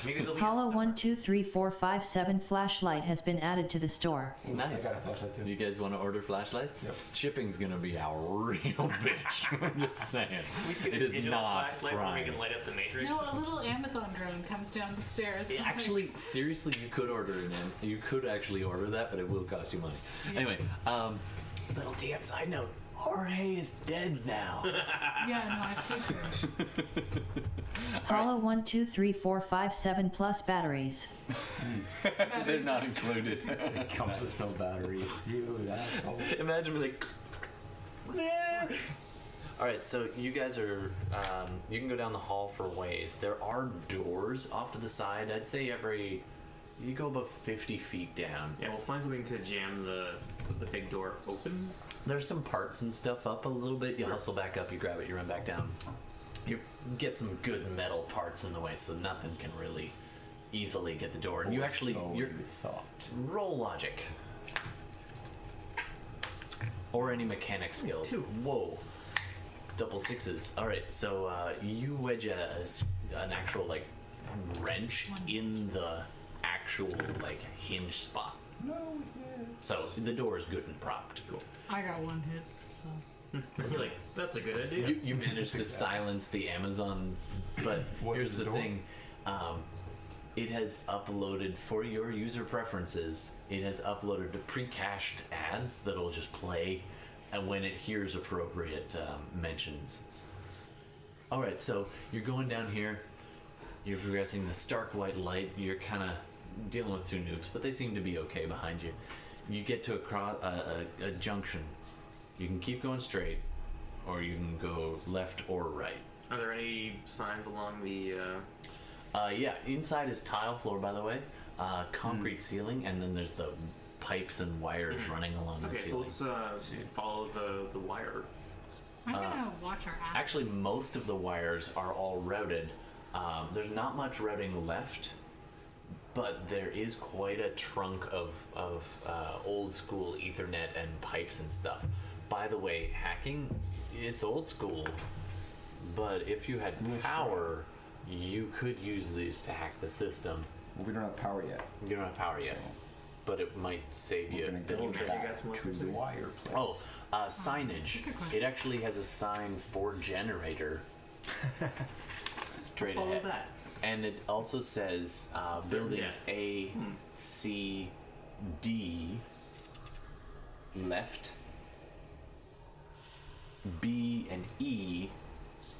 Maybe there'll be Hollow a 1 2 3 4 5 7 flashlight has been added to the store. Nice. I got a flashlight too. You guys want to order flashlights? Yep. Shipping's gonna be a real bitch. I'm just saying. We should get It a is digital not flashlight where we prime. can light up the matrix. No, a little Amazon drone comes down the stairs. Actually, seriously, you could order it in. You could actually order that, but it will cost you money. Anyway, little TM side note: Jorge is dead now. Yeah, no, I figured. Hollow 1 2 3 4 5 7 plus batteries. They're not included. It comes with no batteries. You asshole. Imagine me like. All right, so you guys are. You can go down the hall for ways. There are doors off to the side. I'd say you go about 50 feet down. Yeah, we'll find something to jam the big door open. There's some parts and stuff up a little bit. You hustle back up, you grab it, you run back down. You get some good metal parts in the way, so nothing can really easily get the door. And you actually So you're you thought. roll logic or any mechanic skills. 2. Whoa, double sixes. All right, so you wedge an actual like wrench in the actual like hinge spot. No. So the door is good and propped. Cool. I got one hit, so. You're like, that's a good idea. You managed to silence the Amazon, but What, here's the the door? thing. It has uploaded, for your user preferences, it has uploaded to pre-cached ads that'll just play and when it hears appropriate mentions. Alright, so you're going down here, you're progressing the stark white light, you're kind of dealing with 2 noobs, but they seem to be okay behind you. You get to a junction. You can keep going straight, or you can go left or right. Are there any signs along the? Yeah, inside is tile floor, by the way, concrete ceiling, and then there's the pipes and wires running along the Okay, so ceiling. let's follow the wire. I'm gonna watch our asses. Actually, most of the wires are all routed. There's not much routing left, but there is quite a trunk of old school Ethernet and pipes and stuff. By the way, hacking, it's old school, but if you had power, you could use these to hack the system. Well, we don't have power yet. You don't have power yet, but it might save We're you. gonna go Magic back got some to the electricity? wire place. Oh, signage. good question. It actually has a sign for generator. Straight Follow ahead. that. And it also says buildings death. A, C, D, left, B and E,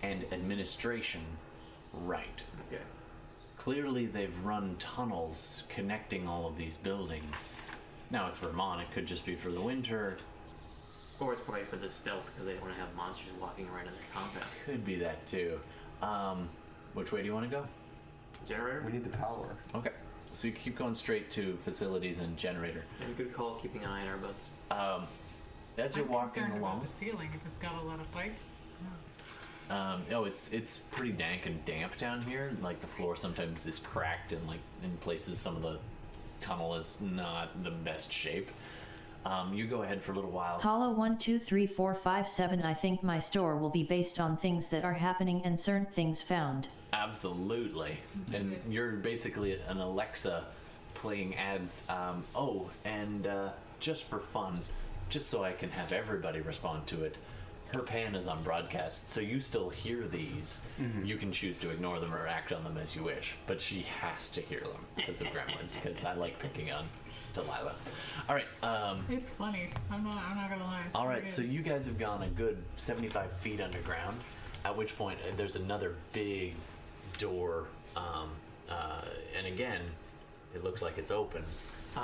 and administration, right. Okay. Clearly, they've run tunnels connecting all of these buildings. Now it's Vermont. It could just be for the winter. Or it's probably for the stealth because they don't want to have monsters walking around in their compound. Could be that too. Which way do you want to go? Generator. We need the power. Okay. So you keep going straight to facilities and generator. And good call keeping an eye on our butts. As you're I'm walking concerned along, about the ceiling if it's got a lot of pipes. it's pretty dank and damp down here. Like the floor sometimes is cracked, and like in places some of the tunnel is not the best shape. You go ahead for a little while. Hollow 1 2 3 4 5 7. I think my store will be based on things that are happening and certain things found. Absolutely. And you're basically an Alexa playing ads. Just for fun, just so I can have everybody respond to it, her pan is on broadcast, so you still hear these. You can choose to ignore them or act on them as you wish, but she has to hear them because of Gremlins, because I like picking on Delilah. All right. It's funny. I'm not gonna lie. It's All pretty right, good. so you guys have gone a good 75 feet underground, at which point there's another big door, and again, it looks like it's open.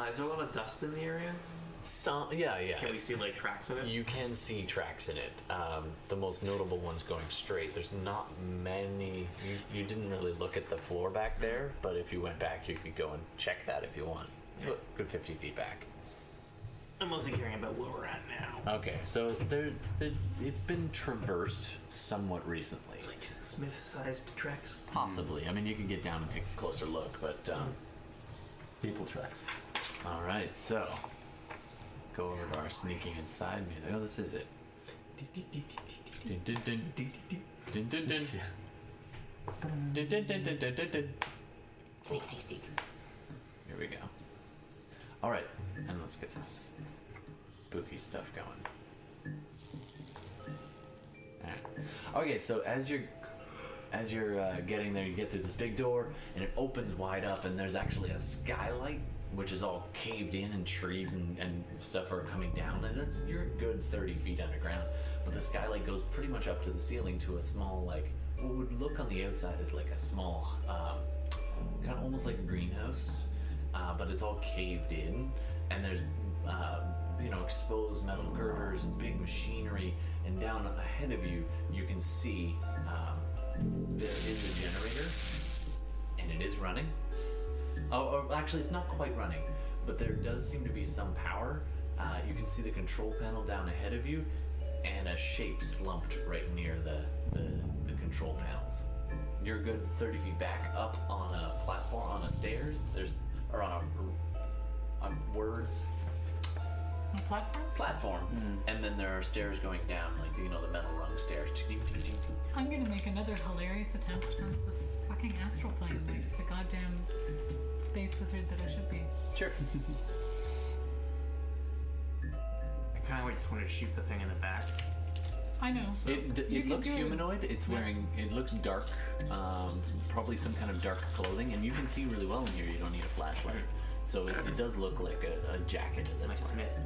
Is there a lot of dust in the area? Yeah. Can we see like tracks in it? You can see tracks in it. The most notable one's going straight. There's not many. You didn't really look at the floor back there, but if you went back, you could go and check that if you want. It's about a good 50 feet back. I'm mostly caring about where we're at now. Okay, so it's been traversed somewhat recently. Like Smith-sized tracks. Possibly. I mean, you can get down and take a closer look, but People tracks. all right. So go over to our sneaking inside music. Oh, this is it. Dun, dun, dun, dun, dun, dun, dun. Dun, dun, dun, dun, dun, dun, dun. Sneak, sneak, sneak. Here we go. All right, and let's get some spooky stuff going. All right. Okay, so as you're getting there, you get through this big door, and it opens wide up, and there's actually a skylight, which is all caved in, and trees and stuff are coming down, and you're a good 30 feet underground. But the skylight goes pretty much up to the ceiling to a small, like, what would look on the outside as like a small, kind of almost like a greenhouse, but it's all caved in, and there's exposed metal girders and big machinery, and down ahead of you you can see there is a generator, and it is running. Or actually it's not quite running, but there does seem to be some power. You can see the control panel down ahead of you, and a shape slumped right near the control panels. You're a good 30 feet back up on a platform, on a stairs. On words. A platform? And then there are stairs going down, like the metal rung stairs. I'm gonna make another hilarious attempt since the fucking astral plane, like the goddamn space wizard that I should be. Sure. I kind of just wanted to shoot the thing in the back. I know. It can looks do it. humanoid. It looks dark, probably some kind of dark clothing, and you can see really well in here. You don't need a flashlight, so it does look like a jacket. Like That's Smith.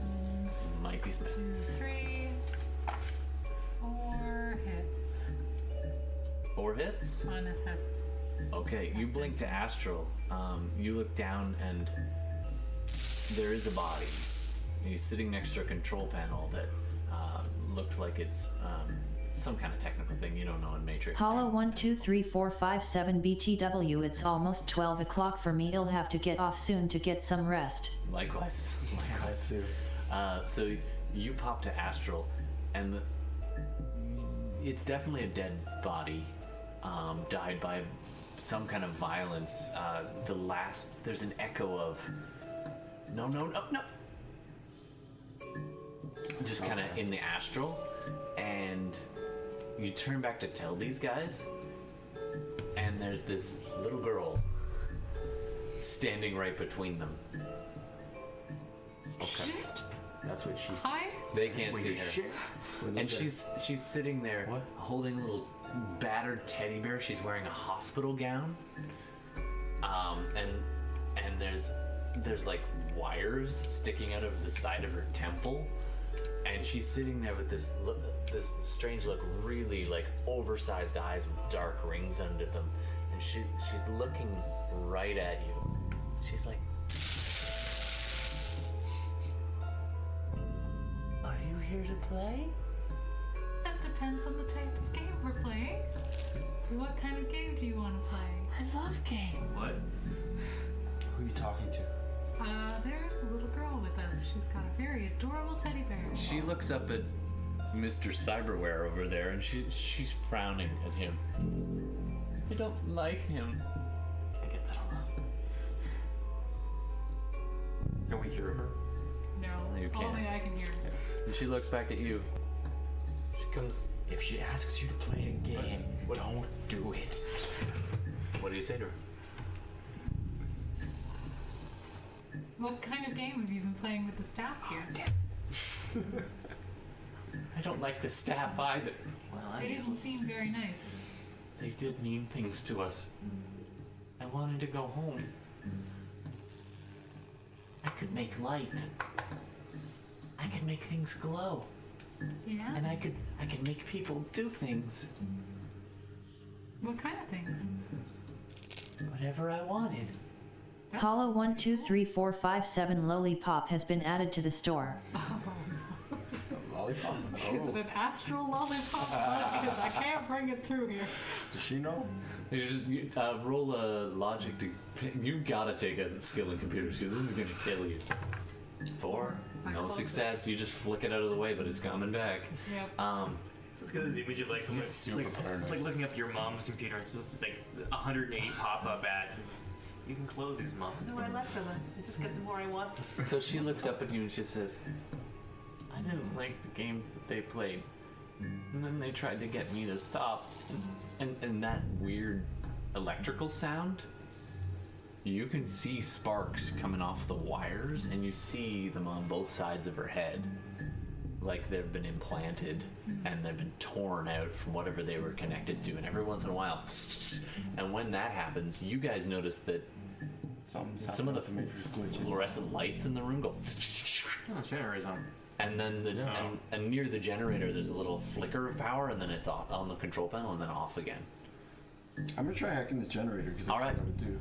Might be Smith. 2, 3, 4 hits 4 hits. on assess. Okay, you blink to astral. You look down, and there is a body. He's sitting next to a control panel that looks like it's some kind of technical thing you don't know in Matrix. Hollow 1 2 3 4 5 7 BTW. It's almost 12 o'clock for me. I'll have to get off soon to get some rest. Likewise. too. So you pop to astral, and it's definitely a dead body, died by some kind of violence. There's an echo of no, just kind of in the astral, and you turn back to tell these guys, and there's this little girl standing right between them. Okay. That's what she said. Hi. They can't see her. Shit. And she's sitting there What? holding a little battered teddy bear. She's wearing a hospital gown. And there's like wires sticking out of the side of her temple. And she's sitting there with this strange look, really like oversized eyes with dark rings under them. And she's looking right at you. She's like, "Are you here to play?" That depends on the type of game we're playing. What kind of game do you want to play? I love games. What? Who are you talking to? There's a little girl with us. She's got a very very adorable teddy bear. She looks up at Mr. Cyberware over there, and she's frowning at him. I don't like him. I get that a lot. Can we hear her? No, You can't. only I can hear. And she looks back at you. She comes. If she asks you to play a game, don't do it. What do you say to her? What kind of game have you been playing with the staff here? I don't like the staff either. Well, It doesn't seem very nice. They did mean things to us. I wanted to go home. I could make light. I could make things glow. Yeah? And I could make people do things. What kind of things? Whatever I wanted. Hollow 123457 Lollipop has been added to the store. Lollipop? Is it an astral lollipop? Because I can't bring it through here. Does she know? You roll a logic to. You gotta take a skill in computers because this is gonna kill you. 4. No success. You just flick it out of the way, but it's coming back. Yep. It's got this image of like someone super paranoid. it's like looking up your mom's computer. It's just like 180 pop-up ads. And just, you can close these, Mom. No, I like them. I just get the more I want. So she looks up at you and she says, I didn't like the games that they played. And then they tried to get me to stop. And that weird electrical sound, you can see sparks coming off the wires, and you see them on both sides of her head. Like they've been implanted and they've been torn out from whatever they were connected to. And every once in a while, and when that happens, you guys notice that some of the fluorescent lights in the room go. Oh, generator's on. And then and near the generator, there's a little flicker of power, and then it's off on the control panel, and then off again. I'm gonna try hacking this generator because All that's right. what I would do.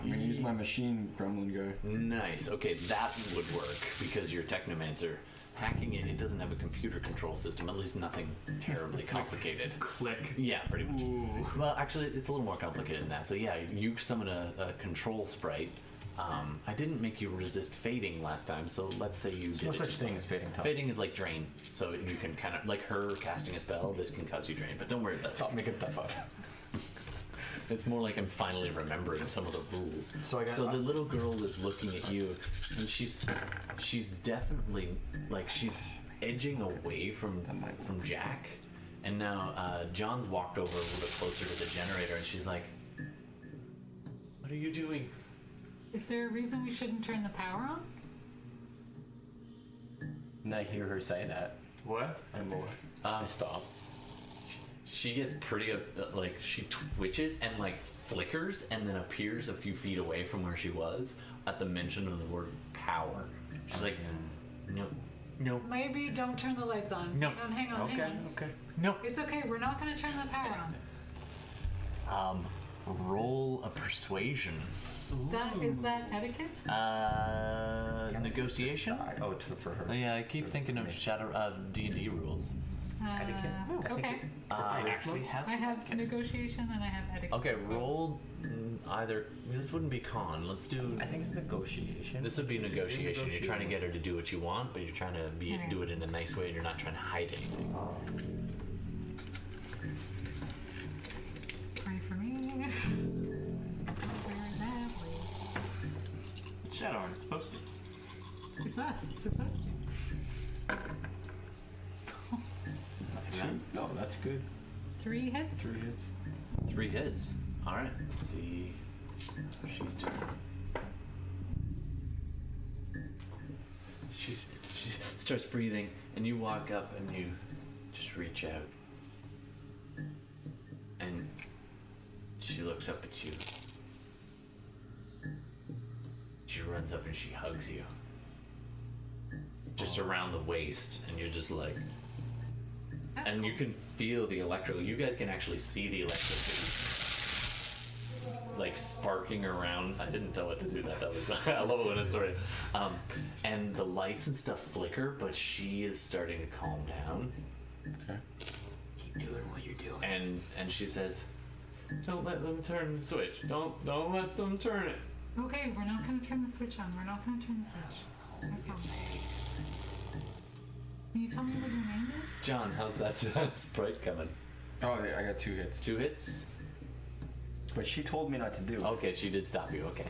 I'm gonna use my machine gremlin guy. Nice. Okay, that would work because you're a technomancer. Hacking it doesn't have a computer control system. At least nothing terribly complicated. Click. Yeah, pretty much. Ooh. Well, actually, it's a little more complicated than that. So yeah, you summon a control sprite. I didn't make you resist fading last time, so let's say you There's did no it. such thing as fading time. Fading is like drain, so you can kind of like her casting a spell. This can cause you drain, but don't worry about Stop making stuff up. it. It's more like I'm finally remembering some of the rules. So the little girl is looking at you, and she's definitely like she's edging away from Jack, and now John's walked over a little bit closer to the generator, and she's like, "What are you doing?" Is there a reason we shouldn't turn the power on? And I hear her say that. What? I'm more. I stop. She gets pretty like she twitches and like flickers and then appears a few feet away from where she was at the mention of the word power. She's like, no, Maybe don't turn the lights on. No. Hang on. Okay. no. It's okay. We're not going to turn the power on. Roll a persuasion. Is that etiquette? Negotiation. Oh, for her. Oh, yeah, I keep thinking of D&D rules. Okay. I actually have. I have negotiation and I have etiquette. Okay, roll either. This wouldn't be con. Let's do. I think it's negotiation. This would be negotiation. You're trying to get her to do what you want, but you're trying to do it in a nice way, and you're not trying to hide anything. Pray for me. It's not going very badly. Shadowrun, it's supposed to. It's supposed to. No, that's good. 3 hits? 3 hits. 3 hits. All right. Let's see how she's doing. She starts breathing, and you walk up and you just reach out, and she looks up at you. She runs up and she hugs you, just around the waist, and you're just like. And you can feel the electrical. You guys can actually see the electricity, like sparking around. I didn't tell it to do that. That was I love it when it's story. And the lights and stuff flicker, but she is starting to calm down. Okay. Keep doing what you're doing. And she says, "Don't let them turn the switch. Don't let them turn it." Okay, we're not going to turn the switch on. We're not going to turn the switch. Okay. you tell me what your name is? John, how's that sprite coming? Oh, yeah, I got 2 hits. 2 hits? But she told me not to do. Okay, she did stop you. Okay.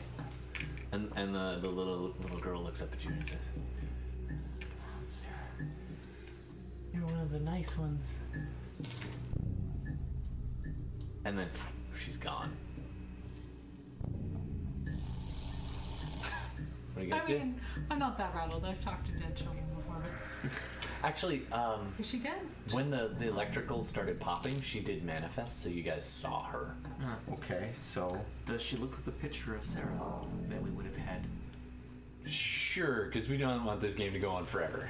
And the little girl looks up at you and says, "Sarah, you're one of the nice ones." And then she's gone. What do you guys I do? mean, I'm not that rattled. I've talked to dead children before, but Actually, is she dead? when the electrical started popping, she did manifest, so you guys saw her. Okay, so Does she look like the picture of Sarah that we would have had? Sure, because we don't want this game to go on forever.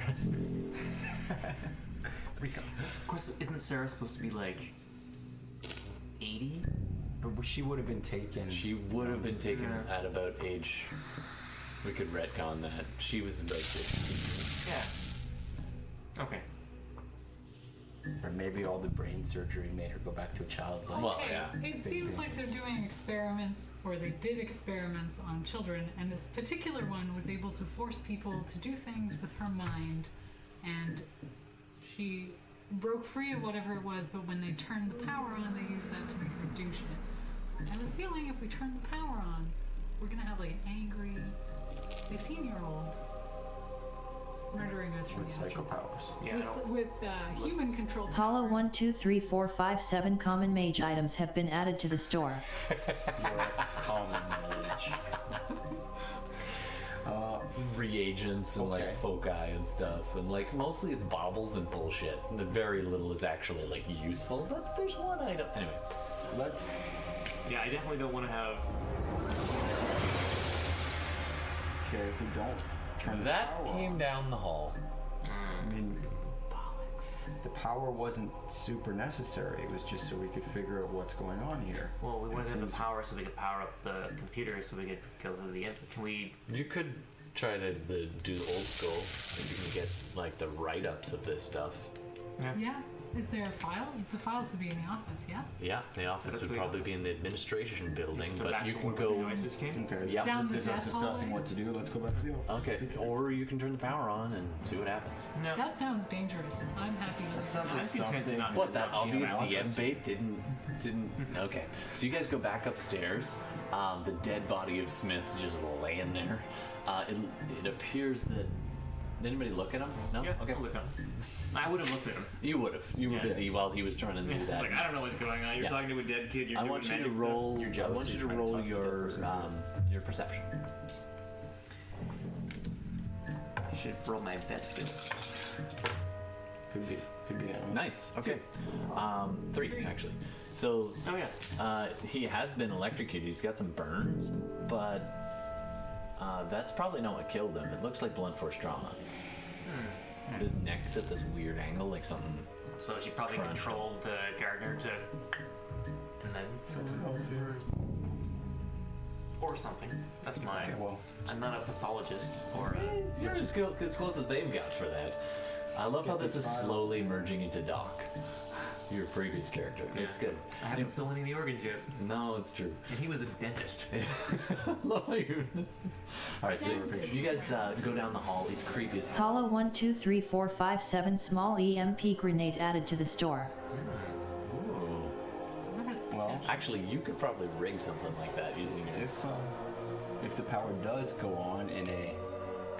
Of course, isn't Sarah supposed to be like 80? but she would have been taken. She would have been taken Yeah. at about age. We could retcon that. She was about 60. Yeah. Okay. Or maybe all the brain surgery made her go back to a childlike. Well, Okay, yeah. it seems like they're doing experiments, or they did experiments on children, and this particular one was able to force people to do things with her mind, and she broke free of whatever it was, but when they turned the power on, they used that to make her do shit. So I have a feeling if we turn the power on, we're gonna have like an angry 15-year-old murdering us from with the psycho astral. powers. Yeah. I don't- With human controlled Hollow powers. 1, 2, 3, 4, 5, 7 common mage items have been added to the store. Common knowledge. Reagents and Okay. like foci and stuff, and like mostly it's baubles and bullshit, and very little is actually like useful. But there's one item anyway. Let's. Yeah, I definitely don't want to have. Okay, if we don't turn the That power came on, down the hall. I mean, Bollocks. the power wasn't super necessary. It was just so we could figure out what's going on here. Well, we wanted to have the seems- power so we could power up the computer so we could go to the end. Can we? You could try to do the old school, if you can get like the write-ups of this stuff. Yeah. Is there a file? The files would be in the office, yeah? Yeah, the office that's would the probably office. be in the administration building, So but back you to can where the go. noises came. Okay, Yep. Down the this is us death discussing hallway? what to do. Let's go back to the office. Okay, or you can turn the power on and see what happens. No. That sounds dangerous. I'm happy with that. sounds I'm like content to something. not. What, that change obvious my DM answers. bait didn't okay. So you guys go back upstairs. The dead body of Smith just laying there. It appears that. Did anybody look at him? No? Yeah. Okay. I'll look at him. I would have looked at him. You would have. You were Yeah. busy while he was trying to do It's that. like I don't know what's going on. You're Yeah. talking to a dead kid. You're I doing want you to magic stuff. roll. You're I jealous, want you you're to trying to roll talk to the dead person. your perception. I should roll my vet skills. Could be now. Nice. Okay. 3 actually. So Oh yeah. he has been electrocuted. He's got some burns, but that's probably not what killed him. It looks like blunt force trauma. His neck's at this weird angle, like something. So she probably Crunched. controlled Gardner to, and then or something. That's my. Okay, well, I'm not a pathologist or. You're just go as close as they've got for that. I love how Get this the is files. slowly merging into Doc. You're a previous character. It's good. I haven't stolen any of the organs yet, No, it's true. and he was a dentist. Love how you. All right, so you guys go down the hall. It's creepy as hell. Hollow 1, 2, 3, 4, 5, 7 small EMP grenade added to the store. Ooh. That has Well, potential. Actually, you could probably rig something like that using your. if the power does go on in a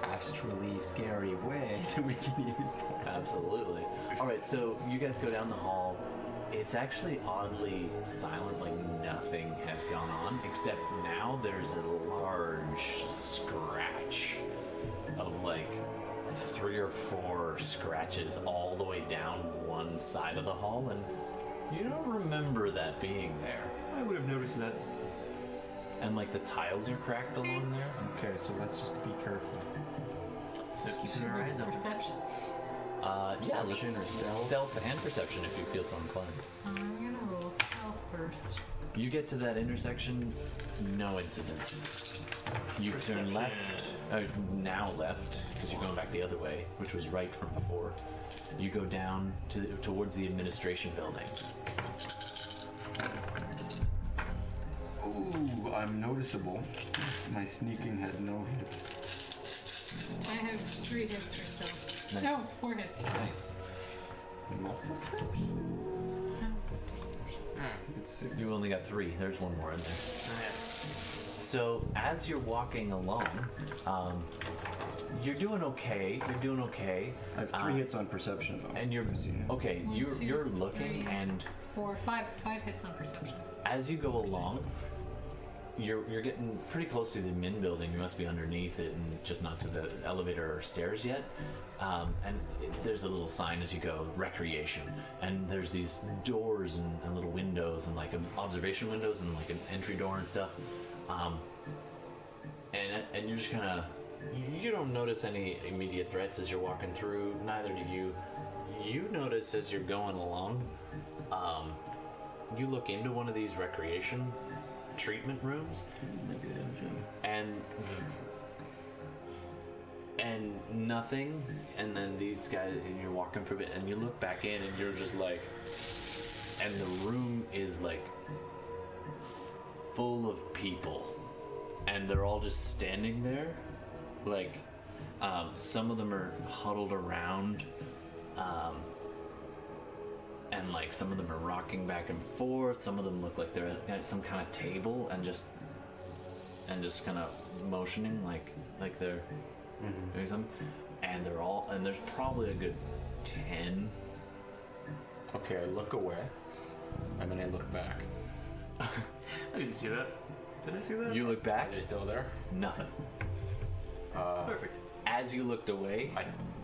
astrally scary way, then we can use that. Absolutely. All right, so you guys go down the hall. It's actually oddly silent, like nothing has gone on, except now there's a large scratch of like 3 or 4 scratches all the way down one side of the hall, and you don't remember that being there. I would have noticed that. And like the tiles are cracked along there. Okay, so let's just be careful. So keeping our eyes open. Perception. Yeah, Perception let's or stealth? stealth and perception if you feel so inclined. I'm gonna roll stealth first. You get to that intersection, no incidents. You turn left, now left, because you're going back the other way, which was right from before. You go down towards the administration building. Ooh, I'm noticeable. My sneaking had no hit. I have 3 hits for stealth. Nice. No, 4 hits. Nice. You only got 3. There's one more in there. So as you're walking along, you're doing okay. You're doing okay. I have 3 hits on perception though. And you're okay. One, You're two, you're looking, 3, and 4, 5 hits on perception. as you go along, you're getting pretty close to the admin building. You must be underneath it, and just not to the elevator or stairs yet. There's a little sign as you go, recreation, and there's these doors and little windows and like observation windows and like an entry door and stuff. And you're just kind of, you don't notice any immediate threats as you're walking through. Neither do you. You notice as you're going along. You look into one of these recreation treatment rooms, and nothing, and then these guys, and you're walking for a bit, and you look back in, and you're just like, and the room is like full of people, and they're all just standing there, like, some of them are huddled around, and like some of them are rocking back and forth. Some of them look like they're at some kind of table and just kind of motioning like they're doing something. And they're all, and there's probably a good 10. Okay, I look away, and then I look back. I didn't see that. Did I see that? You look back, Are they still there? nothing. Perfect. As you looked away,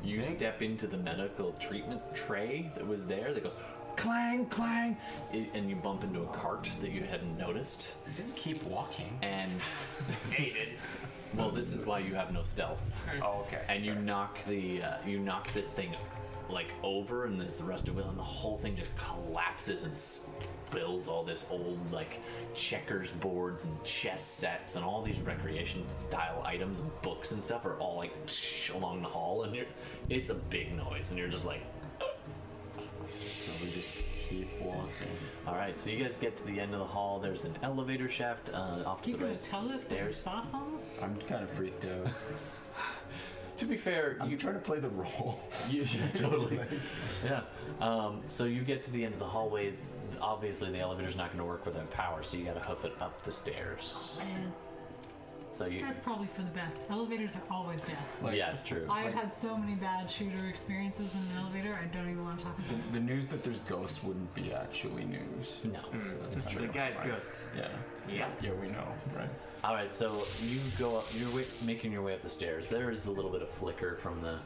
you think- step into the medical treatment tray that was there that goes clang, clang, and you bump into a cart that you hadn't noticed. I didn't keep walking. And, Hey, did. well, this is why you have no stealth. Oh, okay. And you okay. knock this thing like over, and there's the rest of it, and the whole thing just collapses and spills all this old like checkers boards and chess sets and all these recreation style items and books and stuff are all like along the hall, and it's a big noise, and you're just like, So we just keep walking. all right. So you guys get to the end of the hall. There's an elevator shaft off to You the gonna right. tell us that you stairs. saw something? I'm kind of freaked out. To be fair, I'm trying to play the role. You totally. Yeah. So you get to the end of the hallway. Obviously, the elevator's not going to work without power, so you got to hoof it up the stairs. So you. That's probably for the best. Elevators are always death. Like, Yeah, it's true. I've had so many bad shooter experiences in an elevator, I don't even want to talk about it. The news that there's ghosts wouldn't be actually news. No. That's The true. guy's Right. ghosts. Yeah. Yeah. Yeah, we know, right? All right. So you go up. You're making your way up the stairs. There is a little bit of flicker from the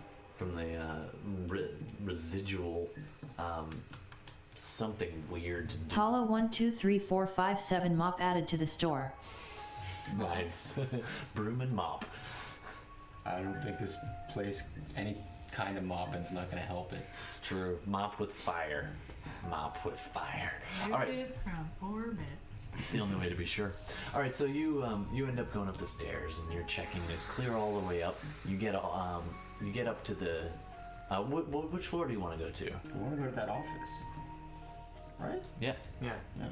residual something weird. Hollow 1 2 3 4 5 7 mop added to the store. Nice. Broom and mop. I don't think this place, any kind of mopping's not going to help it. It's true. Mop with fire. Mop with fire. All right. Shoot it from orbit. It's the only way to be sure. All right, so you end up going up the stairs, and you're checking. It's clear all the way up. You get up to the. Which floor do you want to go to? I want to go to that office. Right? Yeah. Yeah. Yeah.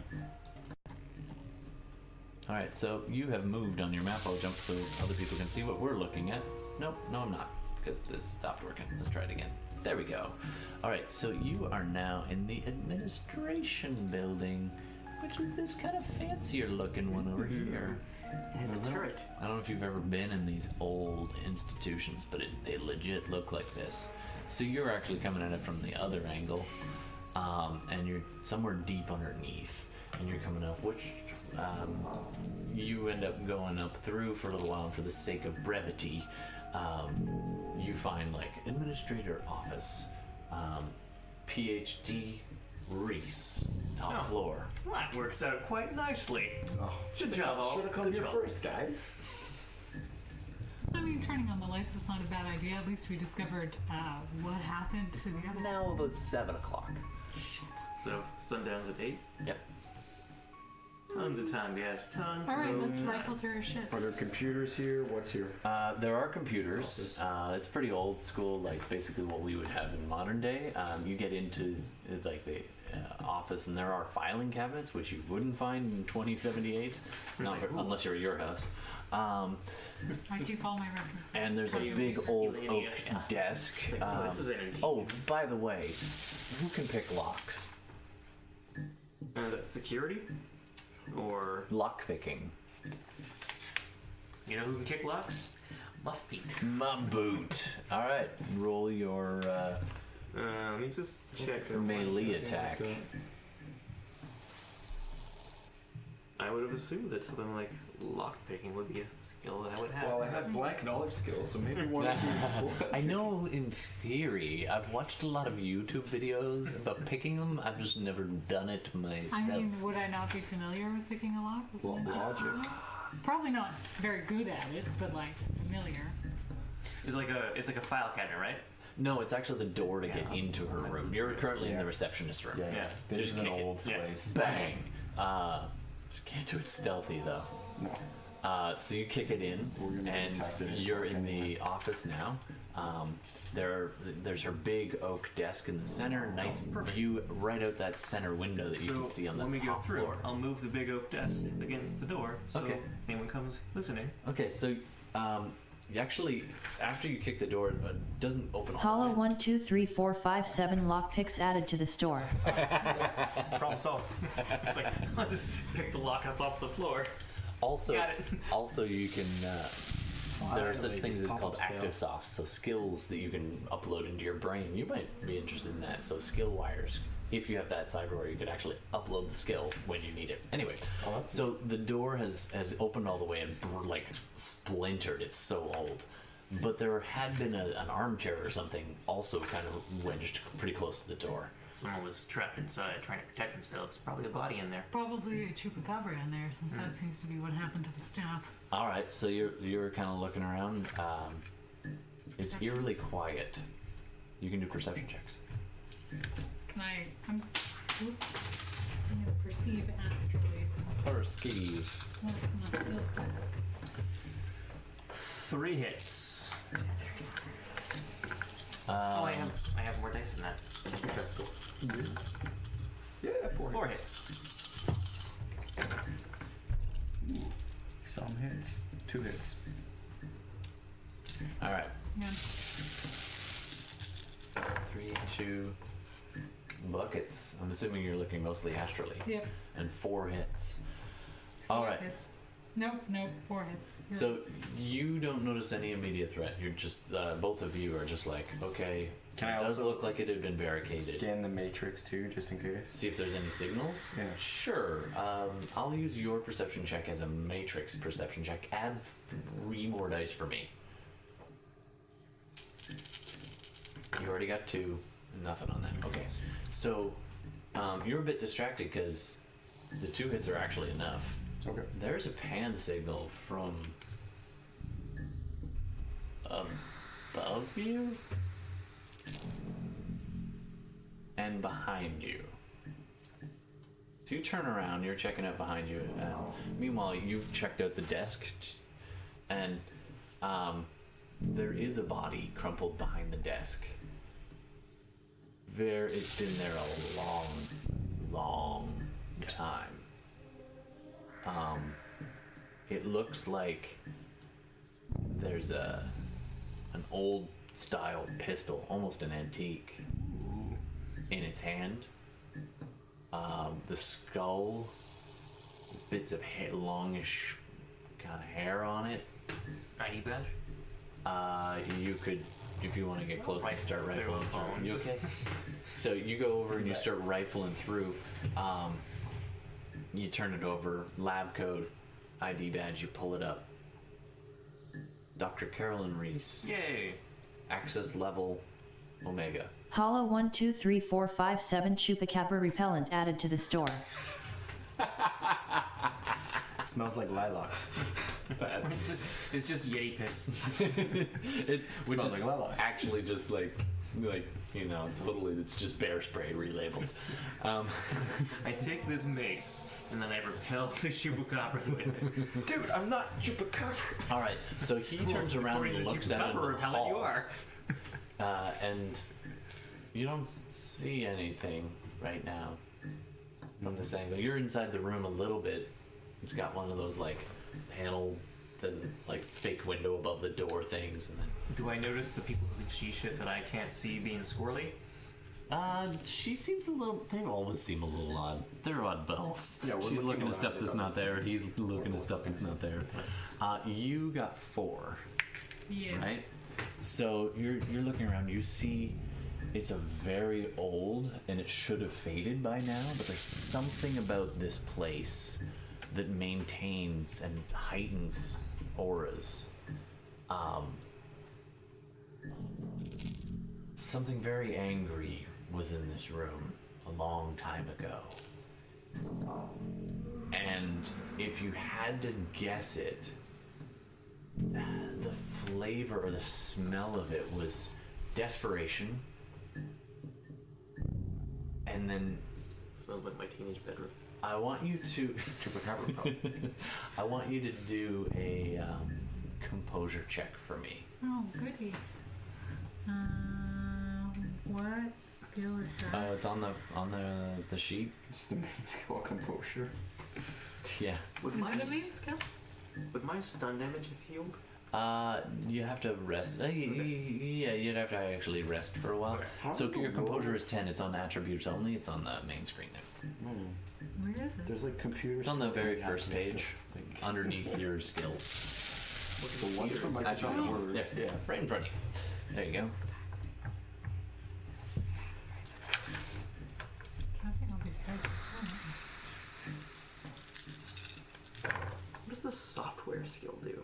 All right, so you have moved on your map. I'll jump so other people can see what we're looking at. Nope, no, I'm not, because this stopped working. Let's try it again. There we go. All right, so you are now in the administration building, which is this kind of fancier looking one over here. It has a turret. I don't know if you've ever been in these old institutions, but they legit look like this. So you're actually coming at it from the other angle, and you're somewhere deep underneath, and you're coming up, which you end up going up through for a little while, and for the sake of brevity, you find like administrator office, PhD Reese, top floor. Well, that works out quite nicely. Oh, Good job, all. Should have come Good here job. first, guys. I mean, turning on the lights is not a bad idea. At least we discovered what happened to the other. Now about 7 o'clock. So sundown's at 8. Yep. Tons of time, guys. Tons. All right, of let's time. rifle through our shit. Are there computers here? What's here? There are computers. It's pretty old school, like basically what we would have in modern day. You get into like the office, and there are filing cabinets, which you wouldn't find in 2078, not unless you're at your house. I keep all my references. And there's a big old oak desk. This is an antique. Oh, by the way, who can pick locks? Is that security? Or, Lock picking. you know who can kick locks? My feet. My boot. All right, roll your Let me just check. melee attack. I would have assumed that something like lockpicking would be a skill that I would have. Well, I have blank knowledge skills, so maybe one of you. I know in theory. I've watched a lot of YouTube videos about picking them. I've just never done it myself. I mean, would I not be familiar with picking a lock? Was it Logic. Probably not very good at it, but like familiar. It's like a file cabinet, right? No, it's actually the door to get into her room. You're currently in the receptionist room. Yeah, Yeah, this just is an kick it. old Yeah. place. Bang! Can't do it stealthy though. No. So you kick it in, We're gonna get and detected you're in anyway. the office now. There's her big oak desk in the center. Nice view right out that center window that you can see on the when we go top through, floor. I'll move the big oak desk against the door so Okay. anyone comes listening. Okay, so you actually, after you kick the door, it doesn't open all Hollow the way. 1 2 3 4 5 7 lockpicks added to the store. Problem solved. It's like, I'll just pick the lock up off the floor. Also, Got it. also you can. There are such Finally, things these called pop-ups active fail. softs, so skills that you can upload into your brain. You might be interested in that. So skill wires. If you have that cyberware, you could actually upload the skill when you need it. Anyway, so the door has opened all the way and like splintered. It's so old. But there had been an armchair or something also kind of wedged pretty close to the door. Someone was trapped inside trying to protect themselves. Probably a body in there. Probably a chupacabra in there, since that seems to be what happened to the staff. All right, so you're kind of looking around. It's eerily quiet. You can do perception checks. Can I'm gonna perceive astrally. Or ski. What's my skill set? 3 hits. Um, I have more dice than that. Yeah, 4 hits. Some hits. 2 hits. All right. Yeah. 3, 2 buckets. I'm assuming you're looking mostly astrally. Yep. And 4 hits. All 4 right. hits. Nope, 4 hits. You're So you don't notice any immediate threat. You're just both of you are just like, okay. Can I it does also look like it had been barricaded. Scan the matrix too, just in case. See if there's any signals. Yeah. Sure. I'll use your perception check as a matrix perception check. Add 3 more dice for me. You already got 2. Nothing on that. Okay. So you're a bit distracted because the 2 hits are actually enough. Okay. There's a pan signal from above you and behind you. So you turn around, you're checking out behind you. Meanwhile, you've checked out the desk, and there is a body crumpled behind the desk. It's been there a long, long time. It looks like there's an old style pistol, almost an antique, in its hand. The skull, bits of hair, longish kind of hair on it. ID badge? You could, if you want to get close and start Rifle through rifling the through. You bones. okay? So you go over and you start rifling through. You turn it over, lab code, ID badge, you pull it up. Dr. Carolyn Reese, Yay! access level Omega. Hollow 1 2 3 4 5 7 Chupacabra repellent added to the store. Smells like lilacs. It's just yay piss. Which Smells is like lilacs. actually just like totally, it's just bear spray relabeled. I take this mace and then I repel the chupacabras with it. Dude, I'm not Chupacabra. All right, so he turns around According and to the looks out into chupacabra the repellent, hall. you are. And you don't see anything right now. from this angle. You're inside the room a little bit. It's got one of those like panel, like fake window above the door things, and then. Do I notice the people who can see shit that I can't see being squirrely? She seems a little. They always seem a little odd. They're oddballs. Yeah, we're She's looking looking at stuff around that's the not there. He's looking at stuff that's not there. You got 4, Yeah. right? So you're looking around. You see, it's a very old, and it should have faded by now. But there's something about this place that maintains and heightens auras. Something very angry was in this room a long time ago. And if you had to guess it, the flavor or the smell of it was desperation. And then Smells like my teenage bedroom. I want you to Chupacabra probably. I want you to do a composure check for me. Oh, goody. What skill is that? It's on the sheet. It's the main skill composure. Yeah. Would Is my, it a main skill? would my stun damage have healed? You have to rest. Yeah, you'd have to actually rest for a while. Okay. How So do your you composure roll? is 10. It's on attributes only. It's on the main screen there. Where is it? There's like computers. It's on the very that first happens to, page, like, underneath your skills. the ones from That's Microsoft on Word. there, Yeah. right in front of you. There you go. Counting all these dice is so much. What does the software skill do?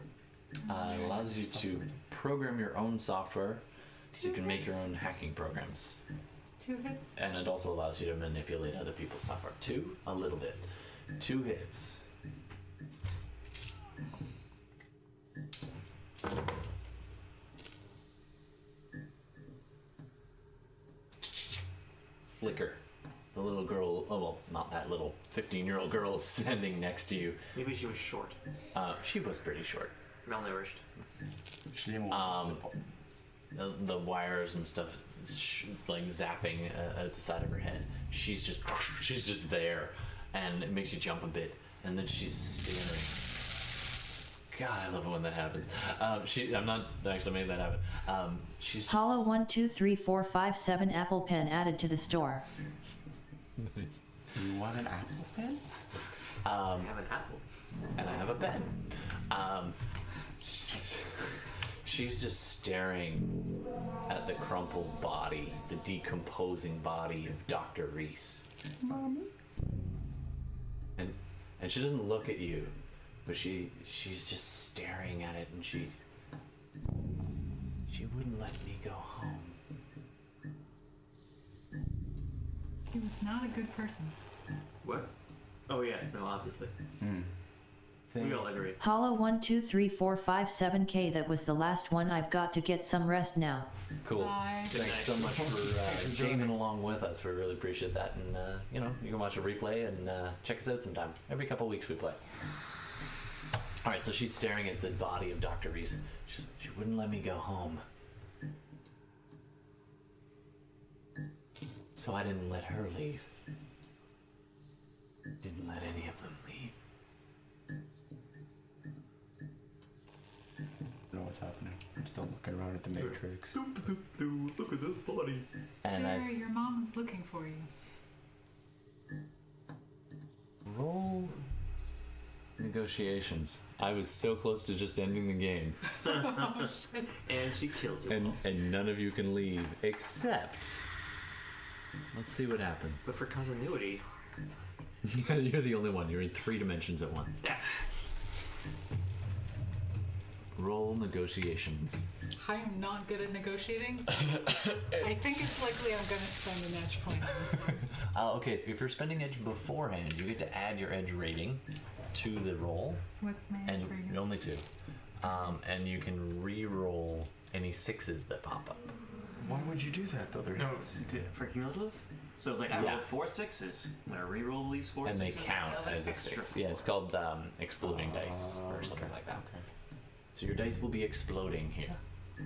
It allows you to program your own software, so you can make your own hacking programs. 2 hits? And it also allows you to manipulate other people's software. 2, a little bit. 2 hits. Flicker. The little girl, oh well, not that little, 15-year-old girl standing next to you. Maybe she was short. She was pretty short. Malnourished. She didn't want The wires and stuff, like zapping at the side of her head. She's just there, and it makes you jump a bit. And then she's staring. God, I love it when that happens. I'm not actually made that happen. She's just, Hollow 1 2 3 4 5 7 Apple Pen added to the store. You want an Apple Pen? I have an apple. and I have a pen. She's just staring at the crumpled body, the decomposing body of Dr. Reese. Mommy? And she doesn't look at you, but she's just staring at it, and she wouldn't let me go home. He was not a good person. What? Oh yeah, no, obviously. We all agree. Hollow 1 2 3 4 5 7K. That was the last one. I've got to get some rest now. Cool. Bye. Thanks so much for gaming along with us. We really appreciate that. And, you can watch a replay and check us out sometime. Every couple weeks we play. All right, so she's staring at the body of Dr. Reese. She wouldn't let me go home. So I didn't let her leave. Didn't let any of them leave. I don't know what's happening. I'm still looking around at the Matrix. Look at this body. And Sir, I your mom is looking for you. roll negotiations. I was so close to just ending the game. Oh, shit. And she kills you. And none of you can leave except. Let's see what happens. But for continuity, You're the only one. You're in 3 dimensions at once. yeah. Roll negotiations. I am not good at negotiating. So I think it's likely I'm going to spend an edge point on this one. Okay, if you're spending edge beforehand, you get to add your edge rating to the roll, What's my edge and rating? only 2. And you can re-roll any 6s that pop up. Why would you do that though? No, it's for cumulative. So like I Yeah. rolled 4 6s. I'm gonna re-roll these 4 And they 6s. count Another as a extra 6. 4. Yeah, it's called exploding dice or something like that. So your dice will be exploding here.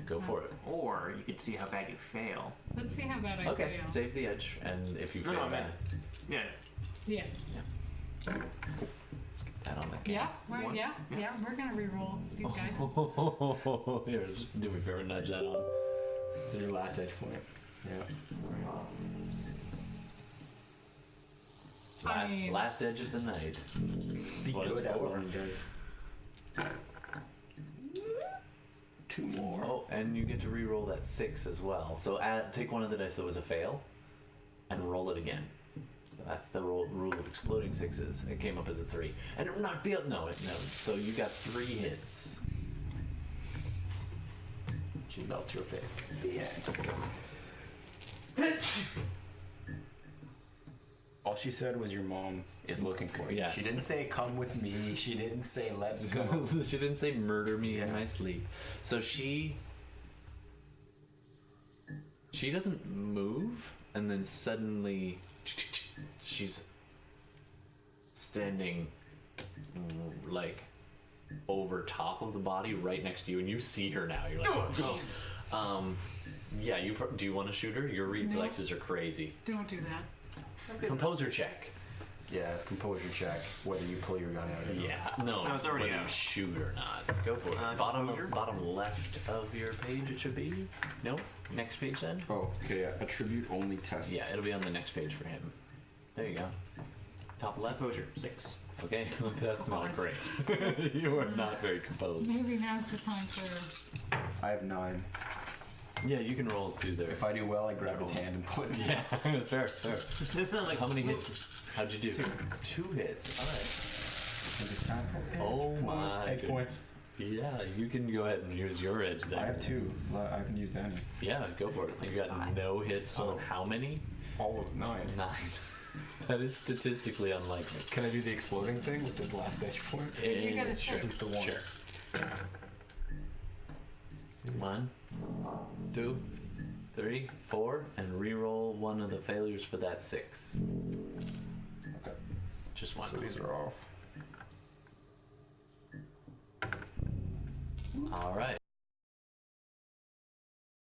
Go for it. Or you could see how bad you fail. Let's see how bad I Okay, feel. save the edge, and if you fail No, that, yeah. Yeah. that on the game. Yeah, we're, One. yeah, we're gonna re-roll these guys. Here, just do me a favor, nudge that on. This is your last edge point. Yeah. I mean- Last edge of the night. That's what it's Good at for. one, guys. 2 more. Oh, and you get to re-roll that 6 as well. So take one of the dice that was a fail, and roll it again. So that's the rule of exploding 6s. It came up as a 3, and it knocked the no. So you got 3 hits. She melts your face. All she said was your mom is looking for you. Yeah. She didn't say come with me. She didn't say let's go. She didn't say murder me in Yeah. my sleep. So she doesn't move, and then suddenly she's standing like over top of the body right next to you, and you see her now. You're like, yeah, do you want to shoot her? Your reflexes are crazy. Don't do that. Composer check. Yeah, composure check. Whether you pull your gun out or not. Yeah, no, No, it's already whether you out. shoot or not. Go for it. Composure? Bottom left of your page it should be. No, next page then. Oh, okay. Yeah. Attribute only tests. Yeah, it'll be on the next page for him. There you go. Top left. Composure 6. Okay, that's not Font. great. You are not very composed. Maybe now's the time for. I have 9. Yeah, you can roll 2 there. If I do well, I grab his hand and pull it. Yeah, fair. Like, How many hits? How'd you do? 2 hits. All right. Oh my. Egg points. Yeah, you can go ahead and use your edge there. I have 2. I haven't used any. Yeah, go for it. You got no hits on how many? All of 9. 9. That is statistically unlikely. Can I do the exploding thing with this last edge point? You got a sure. 6. The one. Sure. 1, 2, 3, 4, and re-roll one of the failures for that 6. Okay. Just one. So these are off. All right.